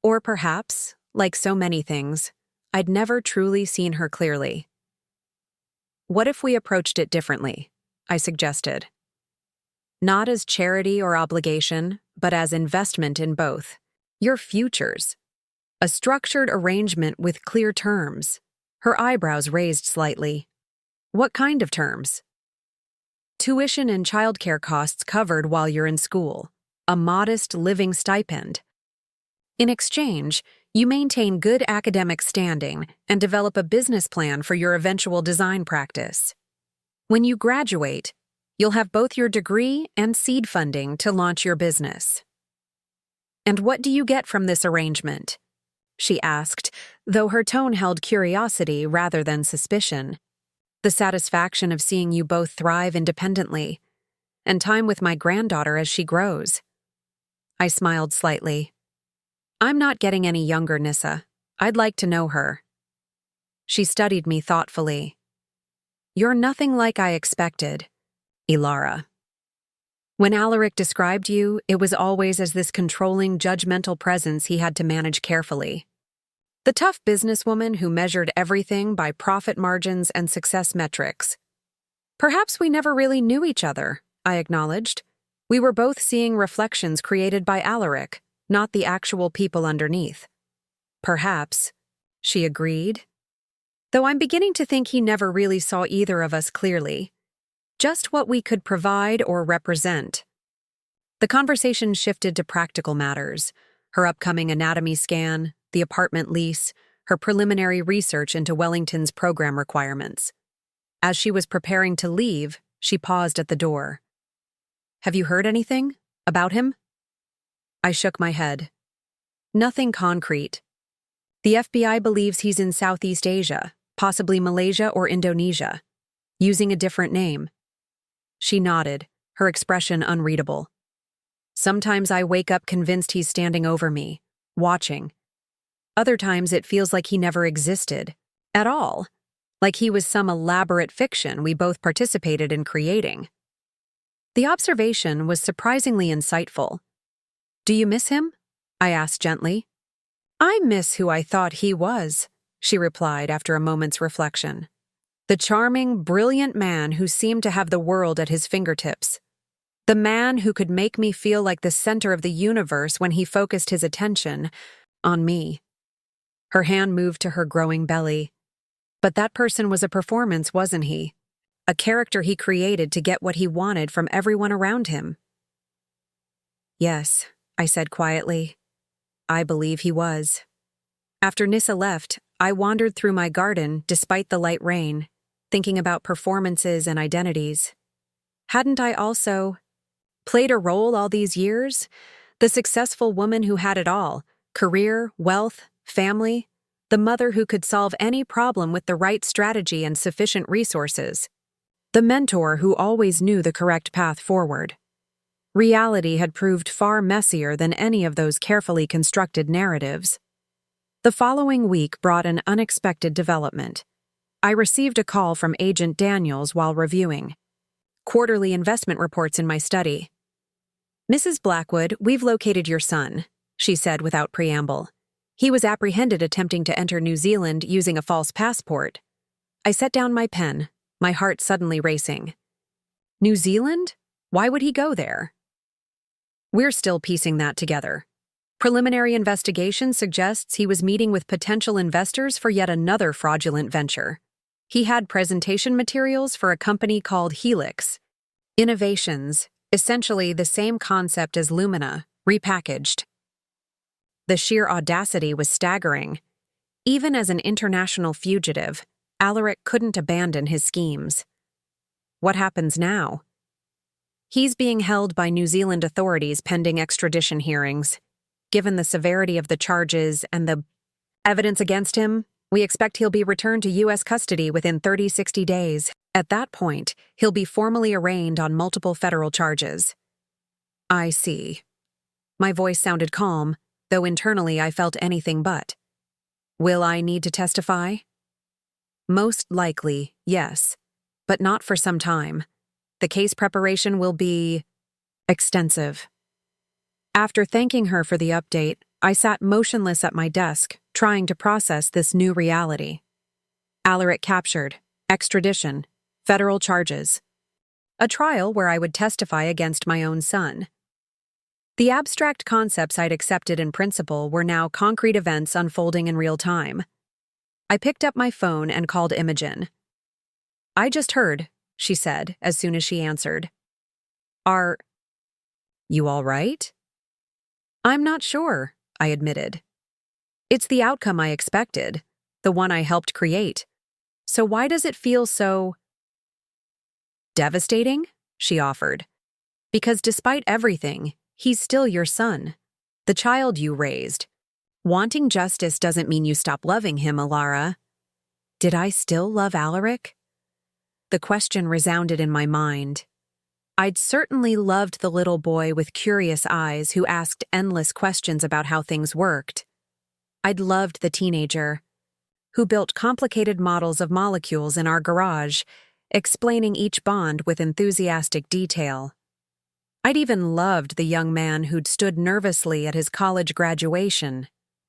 Speaker 1: Or perhaps, like so many things, I'd never truly seen her clearly. What if we approached it differently? I suggested. Not as charity or obligation, but as investment in both. Your futures. A structured arrangement with clear terms. Her eyebrows raised slightly. What kind of terms? Tuition and childcare costs covered while you're in school. A modest living stipend. In exchange, you maintain good academic standing and develop a business plan for your eventual design practice. When you graduate, you'll have both your degree and seed funding to launch your business. And what do you get from this arrangement? She asked, though her tone held curiosity rather than suspicion. The satisfaction of seeing you both thrive independently, and time with my granddaughter as she grows. I smiled slightly. I'm not getting any younger, Nissa. I'd like to know her. She studied me thoughtfully. You're nothing like I expected, Elara. When Alaric described you, it was always as this controlling, judgmental presence he had to manage carefully. The tough businesswoman who measured everything by profit margins and success metrics. Perhaps we never really knew each other, I acknowledged. We were both seeing reflections created by Alaric, not the actual people underneath. Perhaps, she agreed. Though I'm beginning to think he never really saw either of us clearly. Just what we could provide or represent. The conversation shifted to practical matters, her upcoming anatomy scan, the apartment lease, her preliminary research into Wellington's program requirements. As she was preparing to leave, she paused at the door. Have you heard anything about him? I shook my head. Nothing concrete. The FBI believes he's in Southeast Asia, possibly Malaysia or Indonesia, using a different name. She nodded, her expression unreadable. Sometimes I wake up convinced he's standing over me, watching. Other times it feels like he never existed, at all, like he was some elaborate fiction we both participated in creating. The observation was surprisingly insightful. Do you miss him? I asked gently. I miss who I thought he was, she replied after a moment's reflection. The charming, brilliant man who seemed to have the world at his fingertips. The man who could make me feel like the center of the universe when he focused his attention on me. Her hand moved to her growing belly. But that person was a performance, wasn't he? A character he created to get what he wanted from everyone around him. Yes, I said quietly. I believe he was. After Nissa left, I wandered through my garden despite the light rain, thinking about performances and identities. Hadn't I also played a role all these years? The successful woman who had it all, career, wealth, family, the mother who could solve any problem with the right strategy and sufficient resources. The mentor who always knew the correct path forward. Reality had proved far messier than any of those carefully constructed narratives. The following week brought an unexpected development. I received a call from Agent Daniels while reviewing quarterly investment reports in my study. Mrs. Blackwood, we've located your son, she said without preamble. He was apprehended attempting to enter New Zealand using a false passport. I set down my pen, my heart suddenly racing. New Zealand? Why would he go there? We're still piecing that together. Preliminary investigation suggests he was meeting with potential investors for yet another fraudulent venture. He had presentation materials for a company called Helix. Innovations, essentially the same concept as Lumina, repackaged. The sheer audacity was staggering. Even as an international fugitive, Alaric couldn't abandon his schemes. What happens now? He's being held by New Zealand authorities pending extradition hearings. Given the severity of the charges and the evidence against him, we expect he'll be returned to U.S. custody within 30-60 days. At that point, he'll be formally arraigned on multiple federal charges. I see. My voice sounded calm, though internally I felt anything but. Will I need to testify? Most likely, yes, but not for some time. The case preparation will be extensive. After thanking her for the update, I sat motionless at my desk, trying to process this new reality. Alaric captured, extradition, federal charges. A trial where I would testify against my own son. The abstract concepts I'd accepted in principle were now concrete events unfolding in real time. I picked up my phone and called Imogen. I just heard, she said as soon as she answered. Are you all right? I'm not sure, I admitted. It's the outcome I expected, the one I helped create. So why does it feel so devastating? She offered. Because despite everything, he's still your son, the child you raised. Wanting justice doesn't mean you stop loving him, Elara. Did I still love Alaric? The question resounded in my mind. I'd certainly loved the little boy with curious eyes who asked endless questions about how things worked. I'd loved the teenager who built complicated models of molecules in our garage, explaining each bond with enthusiastic detail. I'd even loved the young man who'd stood nervously at his college graduation,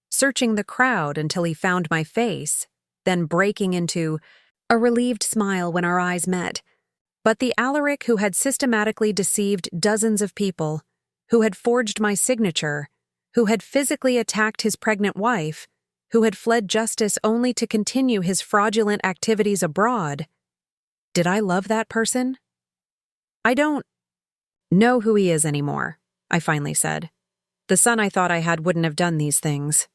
Speaker 1: searching the crowd until he found my face, then breaking into a relieved smile when our eyes met. But the Alaric who had systematically deceived dozens of people, who had forged my signature, who had physically attacked his pregnant wife, who had fled justice only to continue his fraudulent activities abroad. Did I love that person? I don't know who he is anymore, I finally said. The son I thought I had wouldn't have done these things.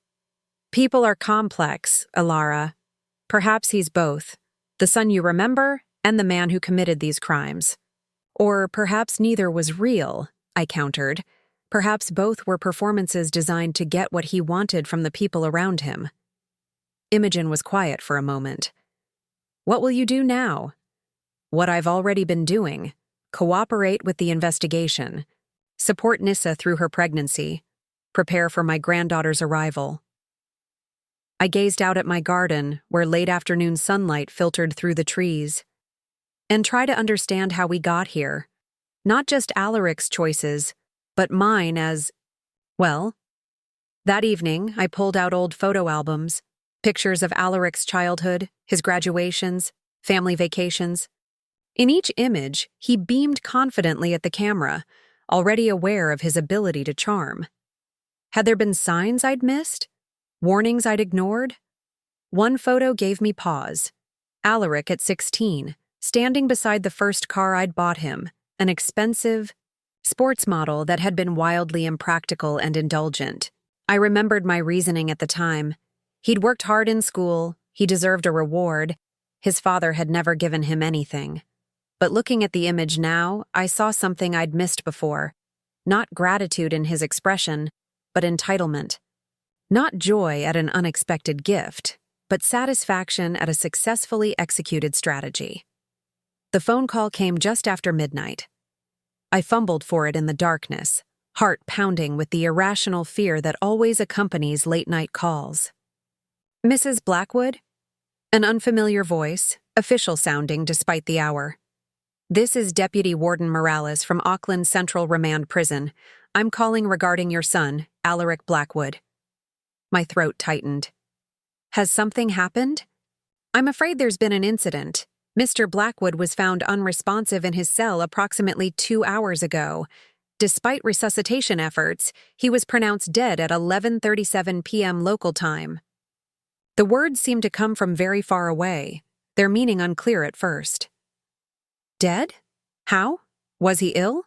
Speaker 1: People are complex, Elara. Perhaps he's both, the son you remember and the man who committed these crimes. Or perhaps neither was real, I countered. Perhaps both were performances designed to get what he wanted from the people around him. Imogen was quiet for a moment. What will you do now? What I've already been doing. Cooperate with the investigation. Support Nissa through her pregnancy. Prepare for my granddaughter's arrival. I gazed out at my garden, where late afternoon sunlight filtered through the trees, and try to understand how we got here. Not just Alaric's choices, but mine as, well. That evening, I pulled out old photo albums, pictures of Alaric's childhood, his graduations, family vacations. In each image, he beamed confidently at the camera, already aware of his ability to charm. Had there been signs I'd missed? Warnings I'd ignored? One photo gave me pause. Alaric at 16, standing beside the first car I'd bought him, an expensive sports model that had been wildly impractical and indulgent. I remembered my reasoning at the time. He'd worked hard in school, he deserved a reward. His father had never given him anything. But looking at the image now, I saw something I'd missed before. Not gratitude in his expression, but entitlement. Not joy at an unexpected gift, but satisfaction at a successfully executed strategy. The phone call came just after midnight. I fumbled for it in the darkness, heart pounding with the irrational fear that always accompanies late-night calls. Mrs. Blackwood? An unfamiliar voice, official-sounding despite the hour. This is Deputy Warden Morales from Auckland Central Remand Prison. I'm calling regarding your son, Alaric Blackwood. My throat tightened. Has something happened? I'm afraid there's been an incident. Mr. Blackwood was found unresponsive in his cell approximately 2 hours ago. Despite resuscitation efforts, he was pronounced dead at 11:37 p.m. local time. The words seemed to come from very far away, their meaning unclear at first. Dead? How? Was he ill?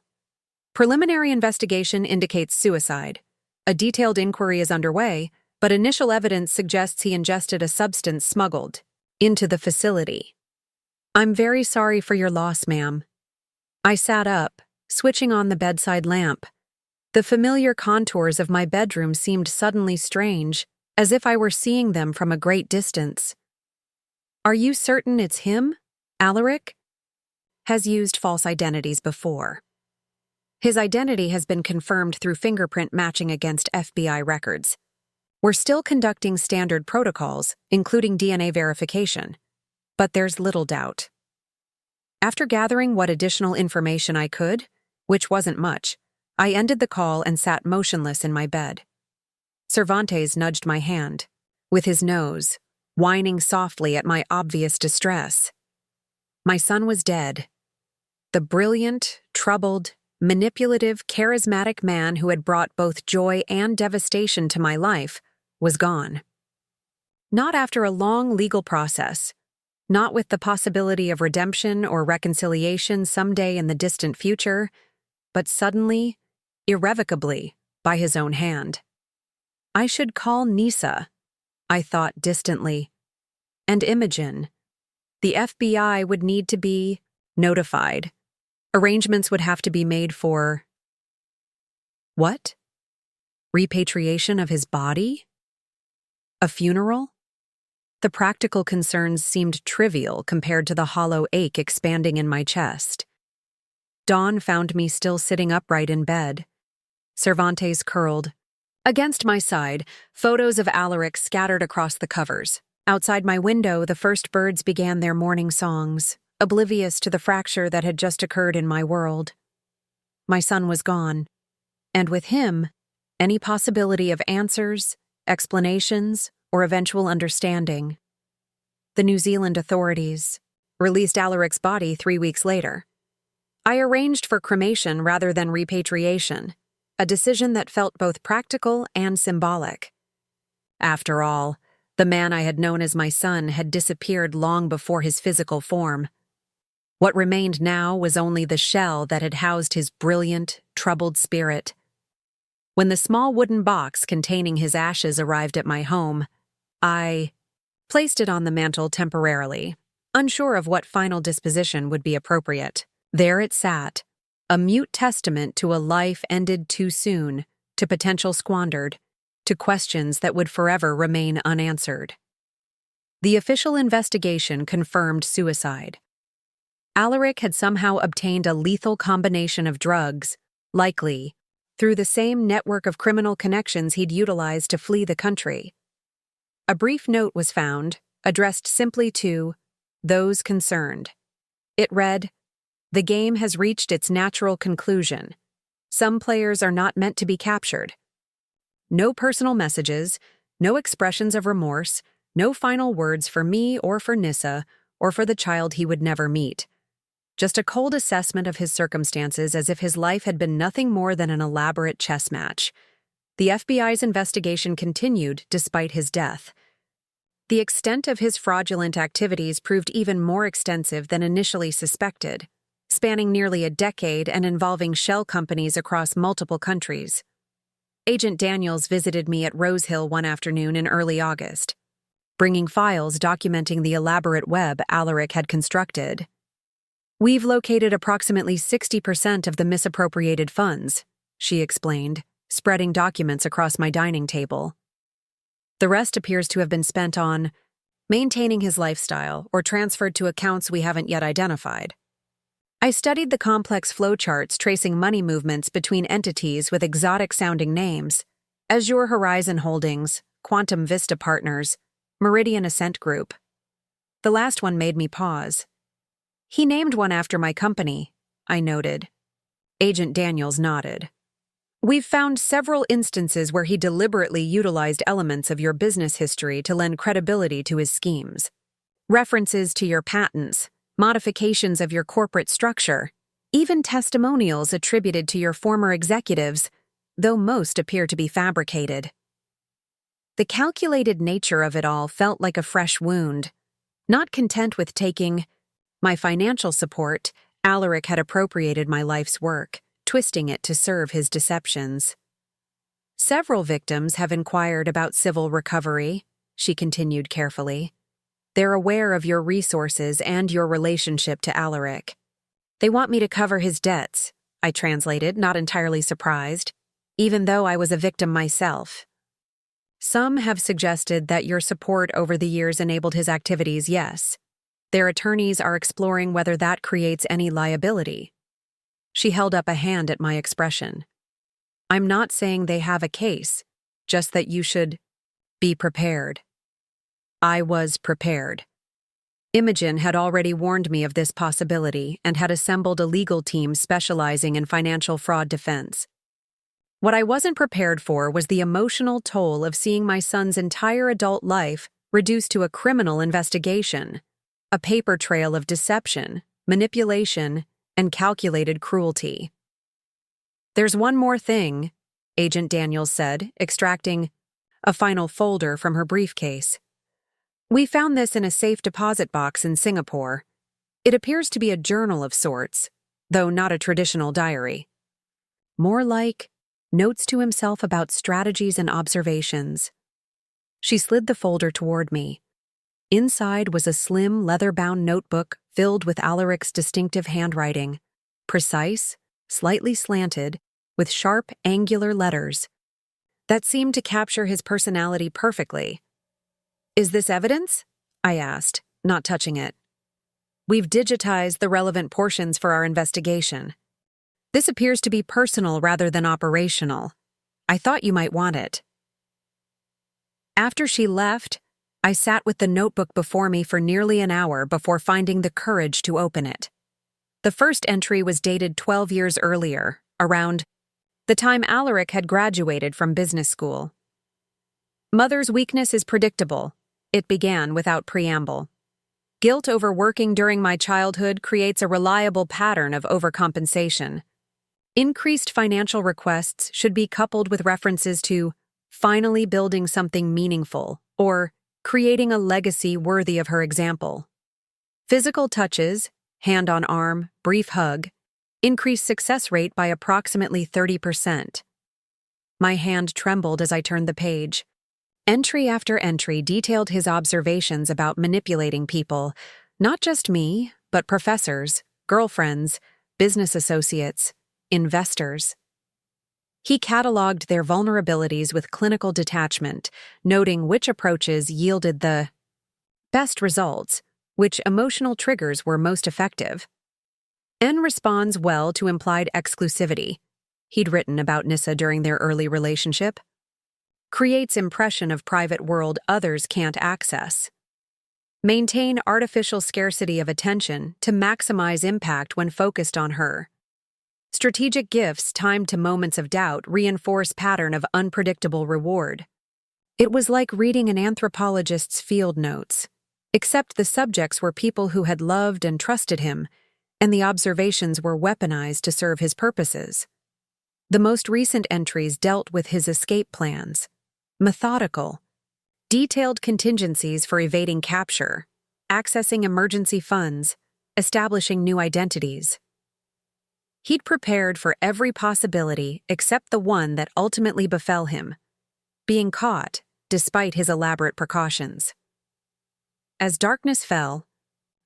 Speaker 1: Preliminary investigation indicates suicide. A detailed inquiry is underway, but initial evidence suggests he ingested a substance smuggled into the facility. I'm very sorry for your loss, ma'am. I sat up, switching on the bedside lamp. The familiar contours of my bedroom seemed suddenly strange, as if I were seeing them from a great distance. Are you certain it's him, Alaric? Has used false identities before. His identity has been confirmed through fingerprint matching against FBI records. We're still conducting standard protocols, including DNA verification. But there's little doubt. After gathering what additional information I could, which wasn't much, I ended the call and sat motionless in my bed. Cervantes nudged my hand, with his nose, whining softly at my obvious distress. My son was dead. The brilliant, troubled, manipulative, charismatic man who had brought both joy and devastation to my life was gone. Not after a long legal process. not with the possibility of redemption or reconciliation someday in the distant future, but suddenly, irrevocably, by his own hand. I should call Nisa, I thought distantly, and Imogen. The FBI would need to be notified. Arrangements would have to be made for… What? Repatriation of his body? A funeral? The practical concerns seemed trivial compared to the hollow ache expanding in my chest. Dawn found me still sitting upright in bed. Cervantes curled. Against my side, photos of Alaric scattered across the covers. Outside my window, the first birds began their morning songs, oblivious to the fracture that had just occurred in my world. My son was gone, and with him, any possibility of answers, explanations, or eventual understanding. The New Zealand authorities released Alaric's body 3 weeks later. I arranged for cremation rather than repatriation, a decision that felt both practical and symbolic. After all, the man I had known as my son had disappeared long before his physical form. What remained now was only the shell that had housed his brilliant, troubled spirit. When the small wooden box containing his ashes arrived at my home, I placed it on the mantel temporarily, unsure of what final disposition would be appropriate. There it sat, a mute testament to a life ended too soon, to potential squandered, to questions that would forever remain unanswered. The official investigation confirmed suicide. Alaric had somehow obtained a lethal combination of drugs, likely through the same network of criminal connections he'd utilized to flee the country. A brief note was found, addressed simply to those concerned. It read, "The game has reached its natural conclusion. Some players are not meant to be captured." No personal messages, no expressions of remorse, no final words for me or for Nissa or for the child he would never meet. Just a cold assessment of his circumstances as if his life had been nothing more than an elaborate chess match. The FBI's investigation continued despite his death. The extent of his fraudulent activities proved even more extensive than initially suspected, spanning nearly a decade and involving shell companies across multiple countries. Agent Daniels visited me at Rose Hill one afternoon in early August, bringing files documenting the elaborate web Alaric had constructed. "We've located approximately 60% of the misappropriated funds," she explained, spreading documents across my dining table. "The rest appears to have been spent on maintaining his lifestyle or transferred to accounts we haven't yet identified." I studied the complex flowcharts tracing money movements between entities with exotic-sounding names: Azure Horizon Holdings, Quantum Vista Partners, Meridian Ascent Group. The last one made me pause. "He named one after my company," I noted. Agent Daniels nodded. "We've found several instances where he deliberately utilized elements of your business history to lend credibility to his schemes. References to your patents, modifications of your corporate structure, even testimonials attributed to your former executives, though most appear to be fabricated." The calculated nature of it all felt like a fresh wound. Not content with taking my financial support, Alaric had appropriated my life's work, twisting it to serve his deceptions. "Several victims have inquired about civil recovery," she continued carefully. "They're aware of your resources and your relationship to Alaric. They want me to cover his debts," I translated, not entirely surprised, even though I was a victim myself. "Some have suggested that your support over the years enabled his activities, yes. Their attorneys are exploring whether that creates any liability." She held up a hand at my expression. "I'm not saying they have a case, just that you should be prepared." I was prepared. Imogen had already warned me of this possibility and had assembled a legal team specializing in financial fraud defense. What I wasn't prepared for was the emotional toll of seeing my son's entire adult life reduced to a criminal investigation. A paper trail of deception, manipulation, and calculated cruelty. "There's one more thing," Agent Daniels said, extracting a final folder from her briefcase. We found this in a safe deposit box in Singapore. It appears to be a journal of sorts, though not a traditional diary. More like notes to himself about strategies and observations. She slid the folder toward me. Inside was a slim, leather-bound notebook filled with Alaric's distinctive handwriting, precise, slightly slanted, with sharp, angular letters that seemed to capture his personality perfectly. "Is this evidence?" I asked, not touching it. "We've digitized the relevant portions for our investigation. This appears to be personal rather than operational. I thought you might want it." After she left, I sat with the notebook before me for nearly an hour before finding the courage to open it. The first entry was dated 12 years earlier, around the time Alaric had graduated from business school. "Mother's weakness is predictable," it began without preamble. "Guilt over working during my childhood creates a reliable pattern of overcompensation. Increased financial requests should be coupled with references to finally building something meaningful or creating a legacy worthy of her example. Physical touches, hand on arm, brief hug, increased success rate by approximately 30%. My hand trembled as I turned the page. Entry after entry detailed his observations about manipulating people, not just me, but professors, girlfriends, business associates, investors. He cataloged their vulnerabilities with clinical detachment, noting which approaches yielded the best results, which emotional triggers were most effective. N responds well to implied exclusivity. He'd written about Nissa during their early relationship. Creates impression of private world others can't access. Maintain artificial scarcity of attention to maximize impact when focused on her. Strategic gifts timed to moments of doubt reinforce pattern of unpredictable reward. It was like reading an anthropologist's field notes, except the subjects were people who had loved and trusted him, and the observations were weaponized to serve his purposes. The most recent entries dealt with his escape plans. Methodical. Detailed contingencies for evading capture, accessing emergency funds, establishing new identities. He'd prepared for every possibility except the one that ultimately befell him, being caught despite his elaborate precautions. As darkness fell,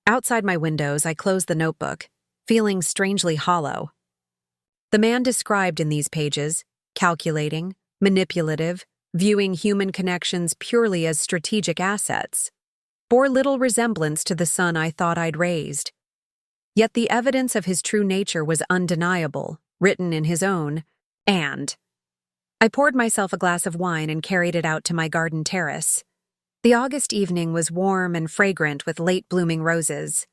Speaker 1: outside my windows I closed the notebook, feeling strangely hollow. The man described in these pages, calculating, manipulative, viewing human connections purely as strategic assets, bore little resemblance to the son I thought I'd raised. Yet the evidence of his true nature was undeniable, written in his own, and I poured myself a glass of wine and carried it out to my garden terrace. The August evening was warm and fragrant with late-blooming roses.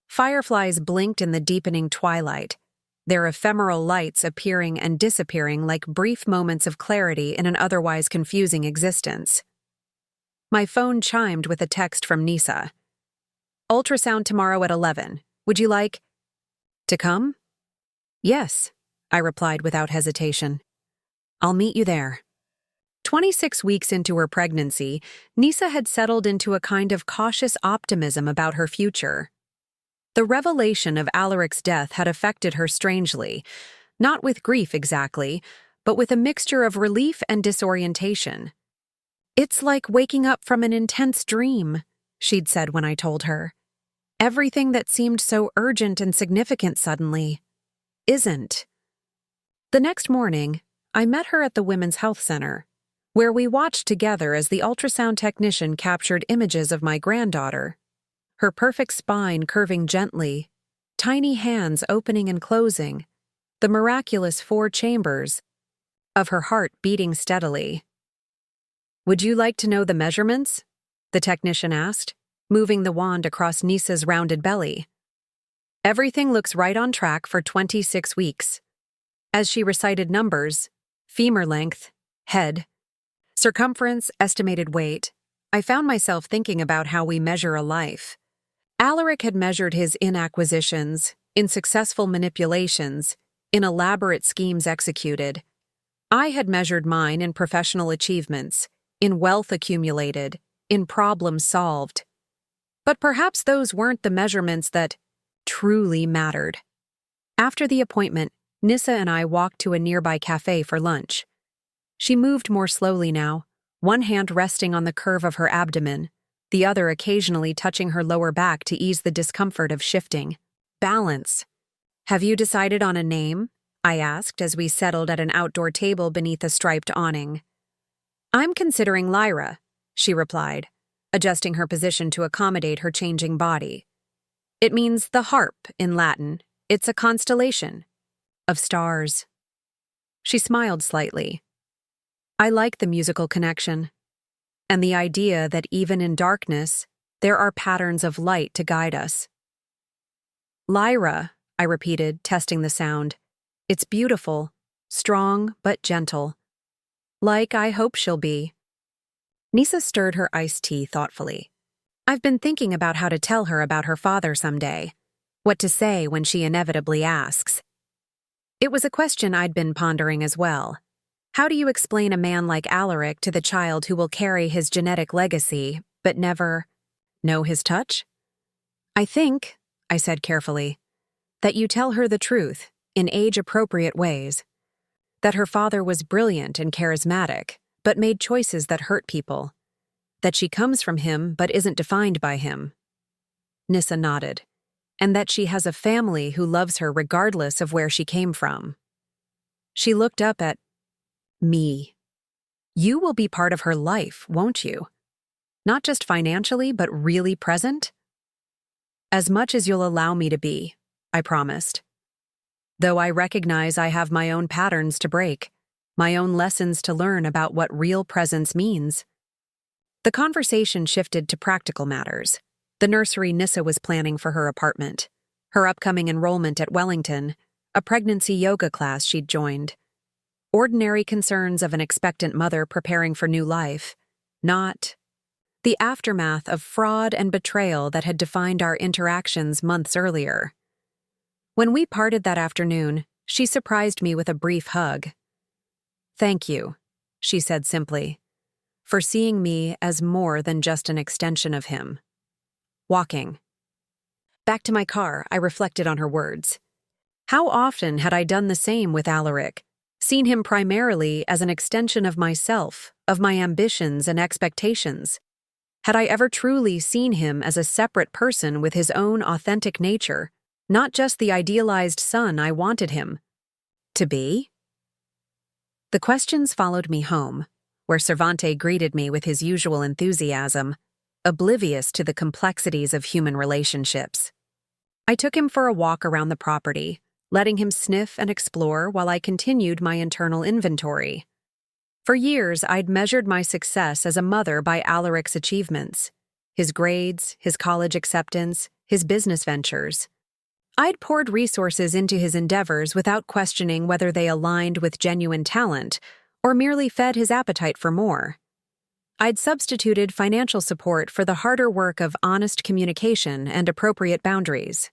Speaker 1: Fireflies blinked in the deepening twilight, their ephemeral lights appearing and disappearing like brief moments of clarity in an otherwise confusing existence. My phone chimed with a text from Nisa. "Ultrasound tomorrow at 11. Would you like to come?" "Yes," I replied without hesitation. "I'll meet you there." 26 weeks into her pregnancy, Nisa had settled into a kind of cautious optimism about her future. The revelation of Alaric's death had affected her strangely, not with grief exactly, but with a mixture of relief and disorientation. "It's like waking up from an intense dream," she'd said when I told her. "Everything that seemed so urgent and significant suddenly isn't." The next morning, I met her at the Women's Health Center, where we watched together as the ultrasound technician captured images of my granddaughter, her perfect spine curving gently, tiny hands opening and closing, the miraculous 4 chambers of her heart beating steadily. "Would you like to know the measurements?" the technician asked, moving the wand across Nisa's rounded belly. "Everything looks right on track for 26 weeks. As she recited numbers, femur length, head, circumference, estimated weight, I found myself thinking about how we measure a life. Alaric had measured his in acquisitions, in successful manipulations, in elaborate schemes executed. I had measured mine in professional achievements, in wealth accumulated, in problems solved. But perhaps those weren't the measurements that truly mattered. After the appointment, Nissa and I walked to a nearby cafe for lunch. She moved more slowly now, one hand resting on the curve of her abdomen, the other occasionally touching her lower back to ease the discomfort of shifting. Balance. "Have you decided on a name?" I asked as we settled at an outdoor table beneath a striped awning. "I'm considering Lyra," she replied, adjusting her position to accommodate her changing body. "It means the harp in Latin. It's a constellation of stars." She smiled slightly. I like the musical connection, and the idea that even in darkness, there are patterns of light to guide us. "Lyra," I repeated, testing the sound. "It's beautiful, strong but gentle. Like I hope she'll be." Nisa stirred her iced tea thoughtfully. "I've been thinking about how to tell her about her father someday. What to say when she inevitably asks." It was a question I'd been pondering as well. How do you explain a man like Alaric to the child who will carry his genetic legacy, but never know his touch? "I think," I said carefully, "that you tell her the truth, in age-appropriate ways. That her father was brilliant and charismatic, but made choices that hurt people. That she comes from him but isn't defined by him." Nissa nodded. "And that she has a family who loves her regardless of where she came from." She looked up at me. "You will be part of her life, won't you? Not just financially, but really present?" "As much as you'll allow me to be," I promised. Though I recognize I have my own patterns to break, my own lessons to learn about what real presence means. The conversation shifted to practical matters. The nursery Nissa was planning for her apartment, her upcoming enrollment at Wellington, a pregnancy yoga class she'd joined. Ordinary concerns of an expectant mother preparing for new life, not the aftermath of fraud and betrayal that had defined our interactions months earlier. When we parted that afternoon, she surprised me with a brief hug. "Thank you," she said simply, "for seeing me as more than just an extension of him." Walking back to my car, I reflected on her words. How often had I done the same with Alaric? Seen him primarily as an extension of myself, of my ambitions and expectations? Had I ever truly seen him as a separate person with his own authentic nature, not just the idealized son I wanted him to be? The questions followed me home, where Cervante greeted me with his usual enthusiasm, oblivious to the complexities of human relationships. I took him for a walk around the property, letting him sniff and explore while I continued my internal inventory. For years, I'd measured my success as a mother by Alaric's achievements, his grades, his college acceptance, his business ventures. I'd poured resources into his endeavors without questioning whether they aligned with genuine talent or merely fed his appetite for more. I'd substituted financial support for the harder work of honest communication and appropriate boundaries.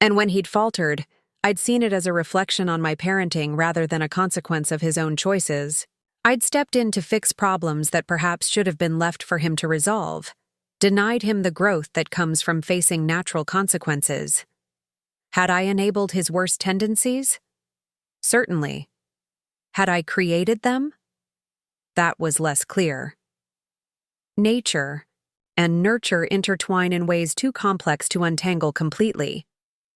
Speaker 1: And when he'd faltered, I'd seen it as a reflection on my parenting rather than a consequence of his own choices. I'd stepped in to fix problems that perhaps should have been left for him to resolve, denied him the growth that comes from facing natural consequences. Had I enabled his worst tendencies? Certainly. Had I created them? That was less clear. Nature and nurture intertwine in ways too complex to untangle completely.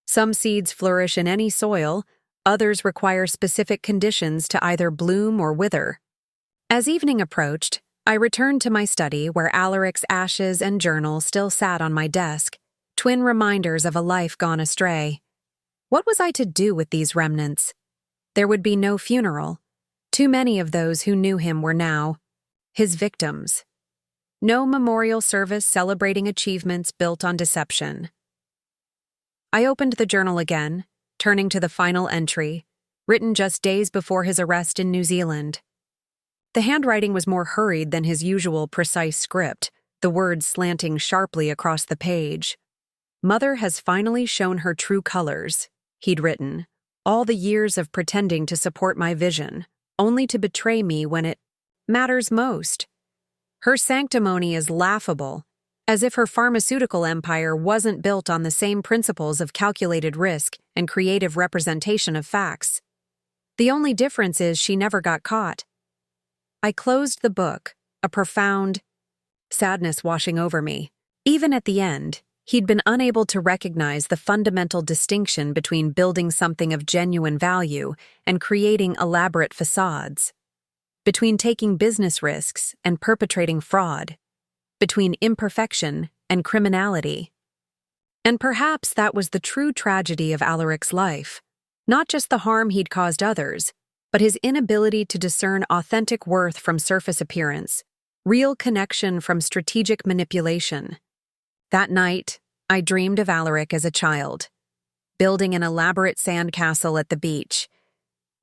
Speaker 1: Some seeds flourish in any soil, others require specific conditions to either bloom or wither. As evening approached, I returned to my study where Alaric's ashes and journal still sat on my desk, twin reminders of a life gone astray. What was I to do with these remnants? There would be no funeral. Too many of those who knew him were now his victims. No memorial service celebrating achievements built on deception. I opened the journal again, turning to the final entry, written just days before his arrest in New Zealand. The handwriting was more hurried than his usual precise script, the words slanting sharply across the page. "Mother has finally shown her true colors," he'd written. "All the years of pretending to support my vision, only to betray me when it matters most." Her sanctimony is laughable, as if her pharmaceutical empire wasn't built on the same principles of calculated risk and creative representation of facts. The only difference is she never got caught. I closed the book, a profound sadness washing over me. Even at the end, he'd been unable to recognize the fundamental distinction between building something of genuine value and creating elaborate facades, between taking business risks and perpetrating fraud, between imperfection and criminality. And perhaps that was the true tragedy of Alaric's life, not just the harm he'd caused others, but his inability to discern authentic worth from surface appearance, real connection from strategic manipulation. That night, I dreamed of Alaric as a child, building an elaborate sandcastle at the beach.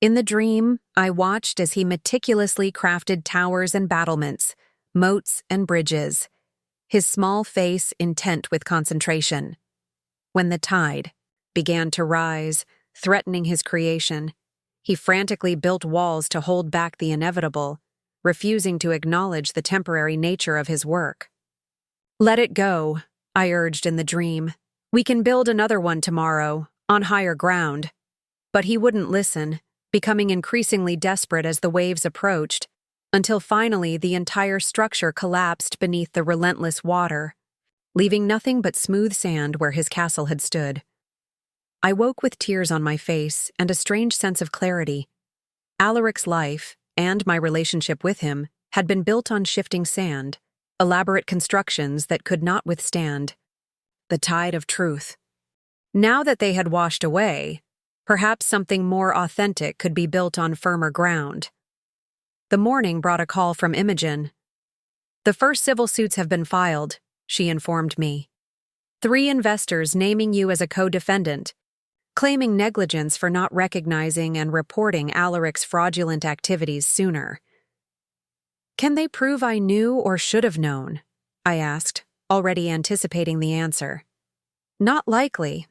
Speaker 1: In the dream, I watched as he meticulously crafted towers and battlements, moats and bridges, his small face intent with concentration. When the tide began to rise, threatening his creation, he frantically built walls to hold back the inevitable, refusing to acknowledge the temporary nature of his work. "Let it go," I urged in the dream. "We can build another one tomorrow, on higher ground." But he wouldn't listen, becoming increasingly desperate as the waves approached, until finally the entire structure collapsed beneath the relentless water, leaving nothing but smooth sand where his castle had stood. I woke with tears on my face and a strange sense of clarity. Alaric's life, and my relationship with him, had been built on shifting sand, elaborate constructions that could not withstand the tide of truth. Now that they had washed away, perhaps something more authentic could be built on firmer ground. The morning brought a call from Imogen. "The first civil suits have been filed," she informed me. "3 investors naming you as a co-defendant, claiming negligence for not recognizing and reporting Alaric's fraudulent activities sooner." "Can they prove I knew or should have known?" I asked, already anticipating the answer. "Not likely,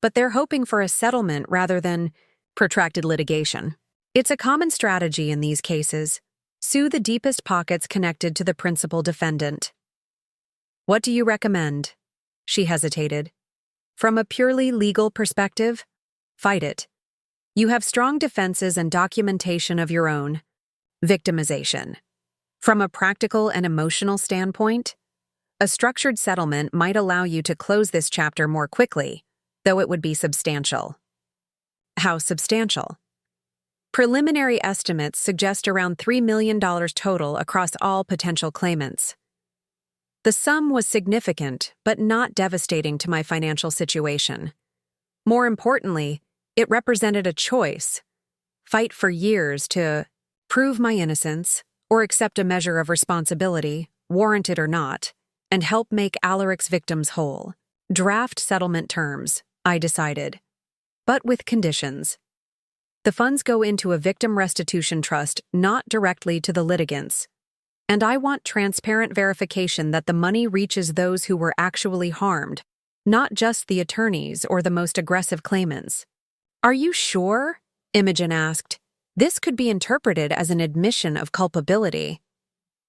Speaker 1: but they're hoping for a settlement rather than protracted litigation. It's a common strategy in these cases. Sue the deepest pockets connected to the principal defendant." "What do you recommend?" She hesitated. "From a purely legal perspective, fight it. You have strong defenses and documentation of your own. Victimization. From a practical and emotional standpoint, a structured settlement might allow you to close this chapter more quickly, though it would be substantial." "How substantial?" "Preliminary estimates suggest around $3 million total across all potential claimants." The sum was significant, but not devastating to my financial situation. More importantly, it represented a choice: fight for years to prove my innocence, or accept a measure of responsibility, warranted or not, and help make Alaric's victims whole. Draft settlement terms, I decided, but with conditions. The funds go into a victim restitution trust, not directly to the litigants. And I want transparent verification that the money reaches those who were actually harmed, not just the attorneys or the most aggressive claimants. "Are you sure?" Imogen asked. "This could be interpreted as an admission of culpability."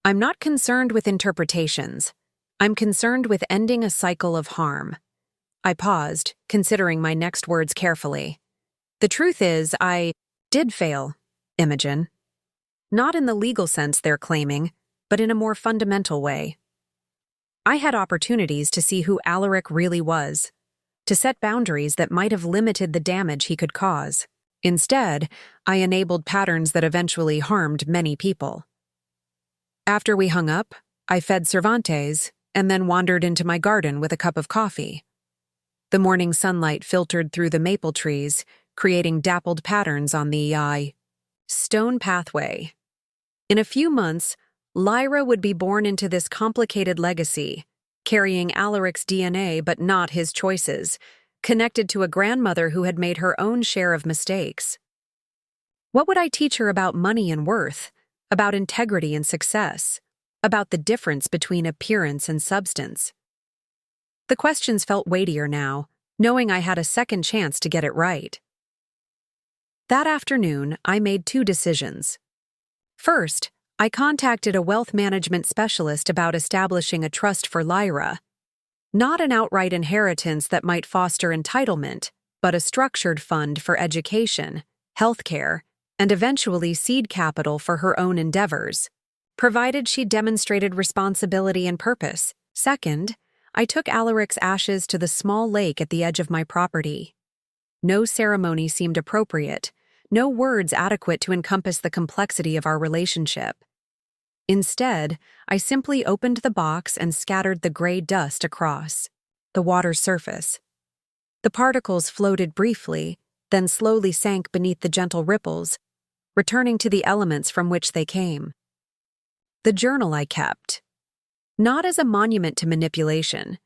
Speaker 1: "I'm not concerned with interpretations. I'm concerned with ending a cycle of harm." I paused, considering my next words carefully. "The truth is, I did fail, Imogen. Not in the legal sense they're claiming, but in a more fundamental way. I had opportunities to see who Alaric really was, to set boundaries that might have limited the damage he could cause. Instead, I enabled patterns that eventually harmed many people." After we hung up, I fed Cervantes and then wandered into my garden with a cup of coffee. The morning sunlight filtered through the maple trees, creating dappled patterns on the stone pathway. In a few months, Lyra would be born into this complicated legacy, carrying Alaric's DNA but not his choices, connected to a grandmother who had made her own share of mistakes. What would I teach her about money and worth, about integrity and success, about the difference between appearance and substance? The questions felt weightier now, knowing I had a second chance to get it right. That afternoon, I made 2 decisions. First, I contacted a wealth management specialist about establishing a trust for Lyra. Not an outright inheritance that might foster entitlement, but a structured fund for education, healthcare, and eventually seed capital for her own endeavors, provided she demonstrated responsibility and purpose. Second, I took Alaric's ashes to the small lake at the edge of my property. No ceremony seemed appropriate, no words adequate to encompass the complexity of our relationship. Instead, I simply opened the box and scattered the gray dust across the water's surface. The particles floated briefly, then slowly sank beneath the gentle ripples, returning to the elements from which they came. The journal I kept, not as a monument to manipulation,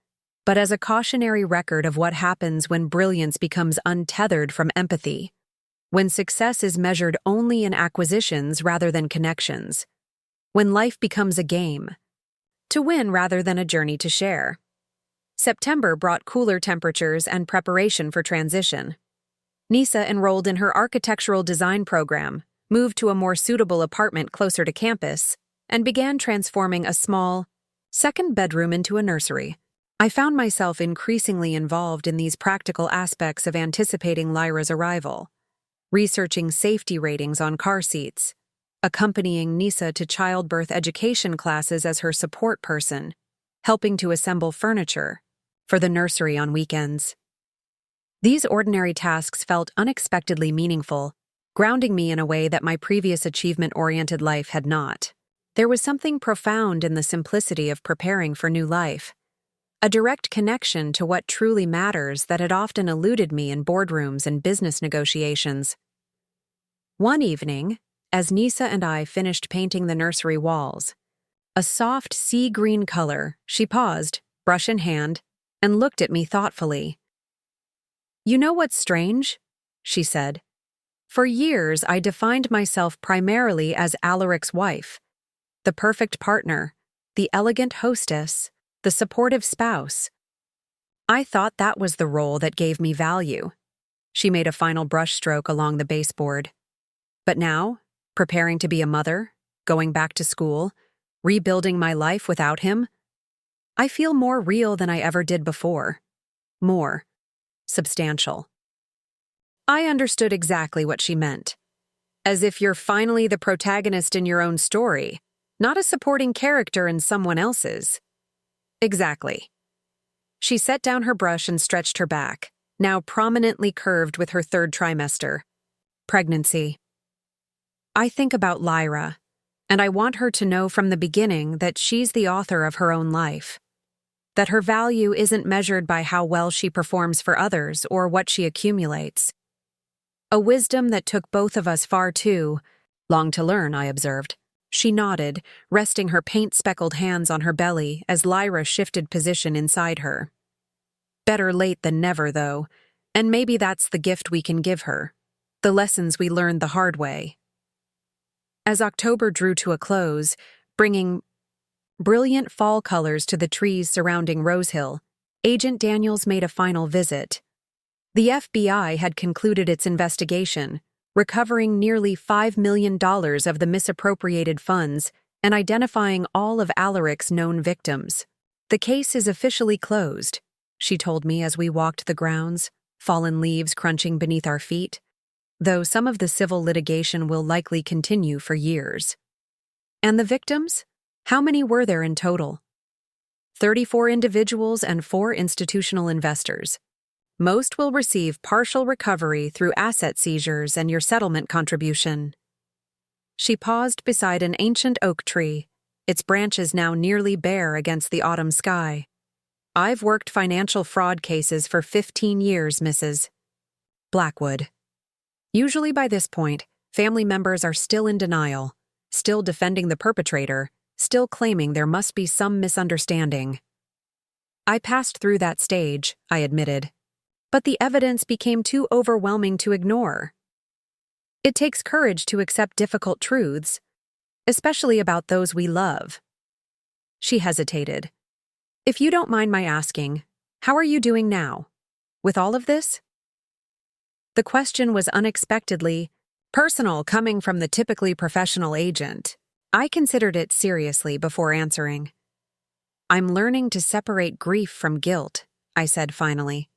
Speaker 1: but as a cautionary record of what happens when brilliance becomes untethered from empathy, when success is measured only in acquisitions rather than connections, when life becomes a game, to win rather than a journey to share. September brought cooler temperatures and preparation for transition. Nisa enrolled in her architectural design program, moved to a more suitable apartment closer to campus, and began transforming a small, second bedroom into a nursery. I found myself increasingly involved in these practical aspects of anticipating Lyra's arrival, researching safety ratings on car seats, accompanying Nisa to childbirth education classes as her support person, helping to assemble furniture for the nursery on weekends. These ordinary tasks felt unexpectedly meaningful, grounding me in a way that my previous achievement-oriented life had not. There was something profound in the simplicity of preparing for new life, a direct connection to what truly matters that had often eluded me in boardrooms and business negotiations. One evening, as Nisa and I finished painting the nursery walls, a soft sea green color, she paused, brush in hand, and looked at me thoughtfully. "You know what's strange?" she said. "For years, I defined myself primarily as Alaric's wife, the perfect partner, the elegant hostess, the supportive spouse. I thought that was the role that gave me value." She made a final brushstroke along the baseboard. "But now, preparing to be a mother, going back to school, rebuilding my life without him, I feel more real than I ever did before. More substantial." I understood exactly what she meant. As if you're finally the protagonist in your own story, not a supporting character in someone else's. Exactly. She set down her brush and stretched her back, now prominently curved with her third trimester. Pregnancy. I think about Lyra, and I want her to know from the beginning that she's the author of her own life. That her value isn't measured by how well she performs for others or what she accumulates. A wisdom that took both of us far too long to learn, I observed. She nodded, resting her paint-speckled hands on her belly as Lyra shifted position inside her. Better late than never, though, and maybe that's the gift we can give her, the lessons we learned the hard way. As October drew to a close, bringing brilliant fall colors to the trees surrounding Rose Hill, Agent Daniels made a final visit. The FBI had concluded its investigation, recovering nearly $5 million of the misappropriated funds and identifying all of Alaric's known victims. "The case is officially closed," she told me as we walked the grounds, fallen leaves crunching beneath our feet, though some of the civil litigation will likely continue for years. "And the victims? How many were there in total?" 34 individuals and 4 institutional investors. Most will receive partial recovery through asset seizures and your settlement contribution." She paused beside an ancient oak tree, its branches now nearly bare against the autumn sky. "I've worked financial fraud cases for 15 years, Mrs. Blackwood." Usually by this point, family members are still in denial, still defending the perpetrator, still claiming there must be some misunderstanding. "I passed through that stage," I admitted. "But the evidence became too overwhelming to ignore. It takes courage to accept difficult truths, especially about those we love." She hesitated. "If you don't mind my asking, how are you doing now, with all of this?" The question was unexpectedly personal coming from the typically professional agent. I considered it seriously before answering. I'm learning to separate grief from guilt, I said finally.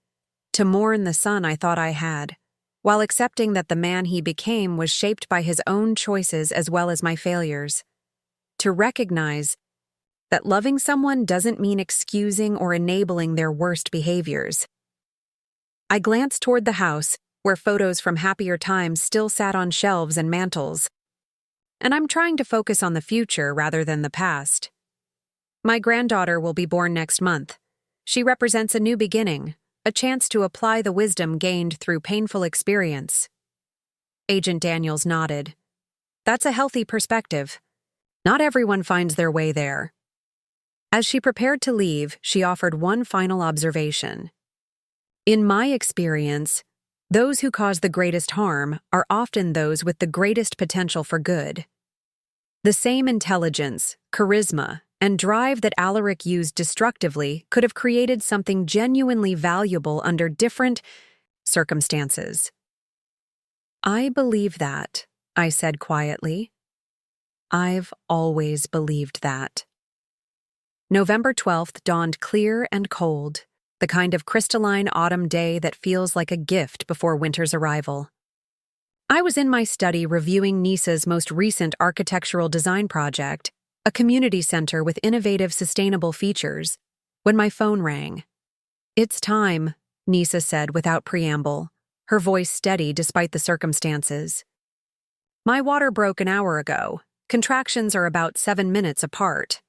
Speaker 1: To mourn the son I thought I had, while accepting that the man he became was shaped by his own choices as well as my failures. To recognize that loving someone doesn't mean excusing or enabling their worst behaviors. I glanced toward the house, where photos from happier times still sat on shelves and mantels. And I'm trying to focus on the future rather than the past. My granddaughter will be born next month. She represents a new beginning, a chance to apply the wisdom gained through painful experience. Agent Daniels nodded. That's a healthy perspective. Not everyone finds their way there. As she prepared to leave, she offered one final observation. In my experience, those who cause the greatest harm are often those with the greatest potential for good. The same intelligence, charisma, and drive that Alaric used destructively could have created something genuinely valuable under different circumstances. I believe that, I said quietly. I've always believed that. November 12th dawned clear and cold, the kind of crystalline autumn day that feels like a gift before winter's arrival. I was in my study reviewing Nisa's most recent architectural design project, a community center with innovative, sustainable features, when my phone rang. It's time, Nisa said without preamble, her voice steady despite the circumstances. My water broke an hour ago. Contractions are about 7 minutes apart.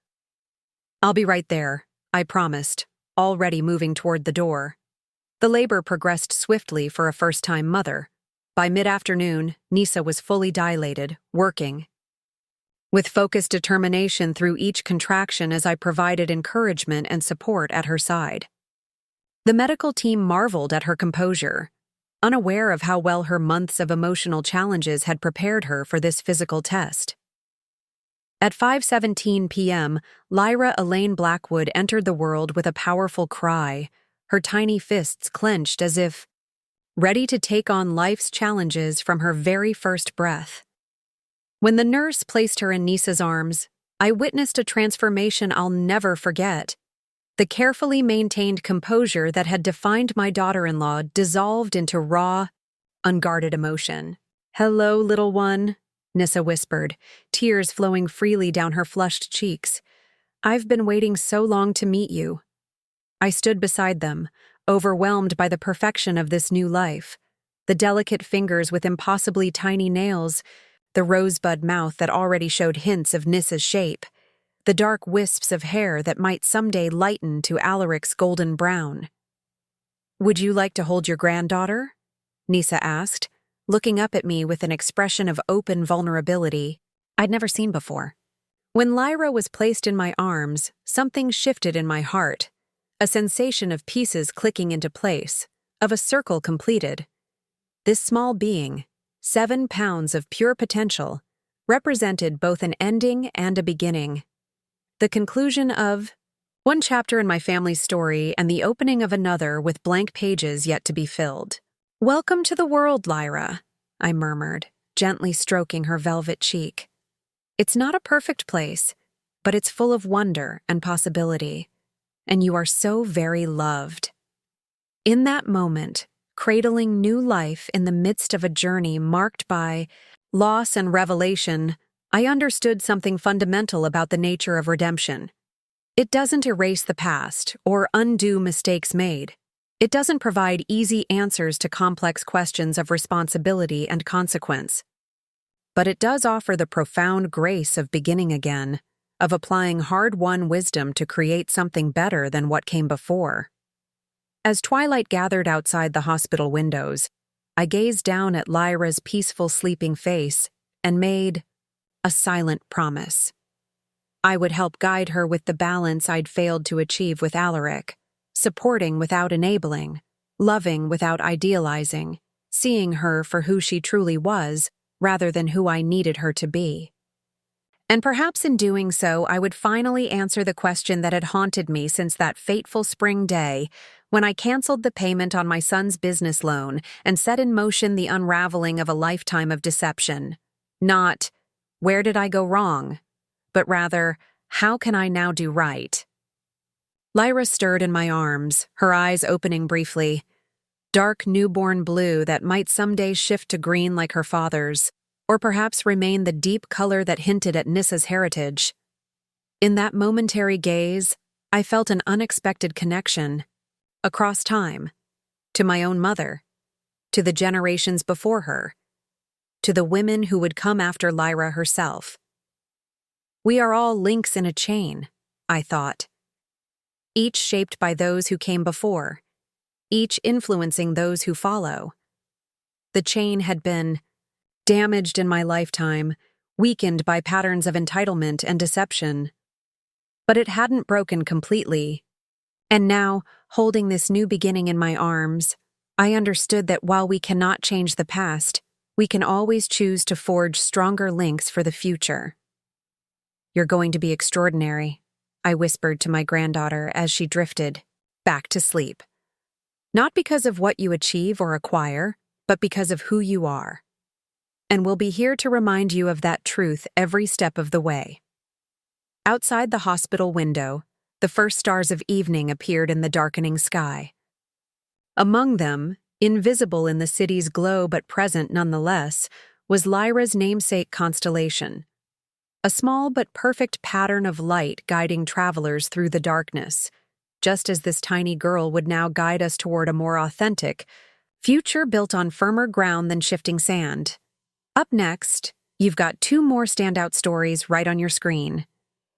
Speaker 1: I'll be right there, I promised, already moving toward the door. The labor progressed swiftly for a first-time mother. By mid-afternoon, Nisa was fully dilated, working. With focused determination through each contraction as I provided encouragement and support at her side. The medical team marveled at her composure, unaware of how well her months of emotional challenges had prepared her for this physical test. At 5:17 p.m., Elara Blackwood entered the world with a powerful cry, her tiny fists clenched as if ready to take on life's challenges from her very first breath. When the nurse placed her in Nisa's arms, I witnessed a transformation I'll never forget. The carefully maintained composure that had defined my daughter-in-law dissolved into raw, unguarded emotion. "Hello, little one," Nisa whispered, tears flowing freely down her flushed cheeks. "I've been waiting so long to meet you." I stood beside them, overwhelmed by the perfection of this new life. The delicate fingers with impossibly tiny nails, the rosebud mouth that already showed hints of Nisa's shape, the dark wisps of hair that might someday lighten to Alaric's golden brown. "Would you like to hold your granddaughter?" Nisa asked, looking up at me with an expression of open vulnerability I'd never seen before. When Elara was placed in my arms, something shifted in my heart, a sensation of pieces clicking into place, of a circle completed. This small being, 7 pounds of pure potential, represented both an ending and a beginning. The conclusion of one chapter in my family's story and the opening of another with blank pages yet to be filled. "Welcome to the world, Elara," I murmured, gently stroking her velvet cheek. "It's not a perfect place, but it's full of wonder and possibility, and you are so very loved." In that moment, cradling new life in the midst of a journey marked by loss and revelation, I understood something fundamental about the nature of redemption. It doesn't erase the past or undo mistakes made. It doesn't provide easy answers to complex questions of responsibility and consequence. But it does offer the profound grace of beginning again, of applying hard-won wisdom to create something better than what came before. As twilight gathered outside the hospital windows, I gazed down at Lyra's peaceful sleeping face and made a silent promise. I would help guide her with the balance I'd failed to achieve with Alaric, supporting without enabling, loving without idealizing, seeing her for who she truly was rather than who I needed her to be. And perhaps in doing so, I would finally answer the question that had haunted me since that fateful spring day when I canceled the payment on my son's business loan and set in motion the unraveling of a lifetime of deception. Not, "Where did I go wrong?" but rather, how can I now do right? Lyra stirred in my arms, her eyes opening briefly. Dark newborn blue that might someday shift to green like her father's, or perhaps remain the deep color that hinted at Nissa's heritage. In that momentary gaze, I felt an unexpected connection, across time, to my own mother, to the generations before her, to the women who would come after Lyra herself. We are all links in a chain, I thought, each shaped by those who came before, each influencing those who follow. The chain had been damaged in my lifetime, weakened by patterns of entitlement and deception. But it hadn't broken completely. And now, holding this new beginning in my arms, I understood that while we cannot change the past, we can always choose to forge stronger links for the future. "You're going to be extraordinary," I whispered to my granddaughter as she drifted back to sleep. "Not because of what you achieve or acquire, but because of who you are. And we'll be here to remind you of that truth every step of the way." Outside the hospital window, the first stars of evening appeared in the darkening sky. Among them, invisible in the city's glow but present nonetheless, was Lyra's namesake constellation, a small but perfect pattern of light guiding travelers through the darkness, just as this tiny girl would now guide us toward a more authentic future built on firmer ground than shifting sand. Up next, you've got 2 more standout stories right on your screen.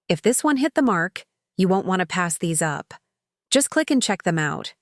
Speaker 1: If this one hit the mark, you won't want to pass these up. Just click and check them out.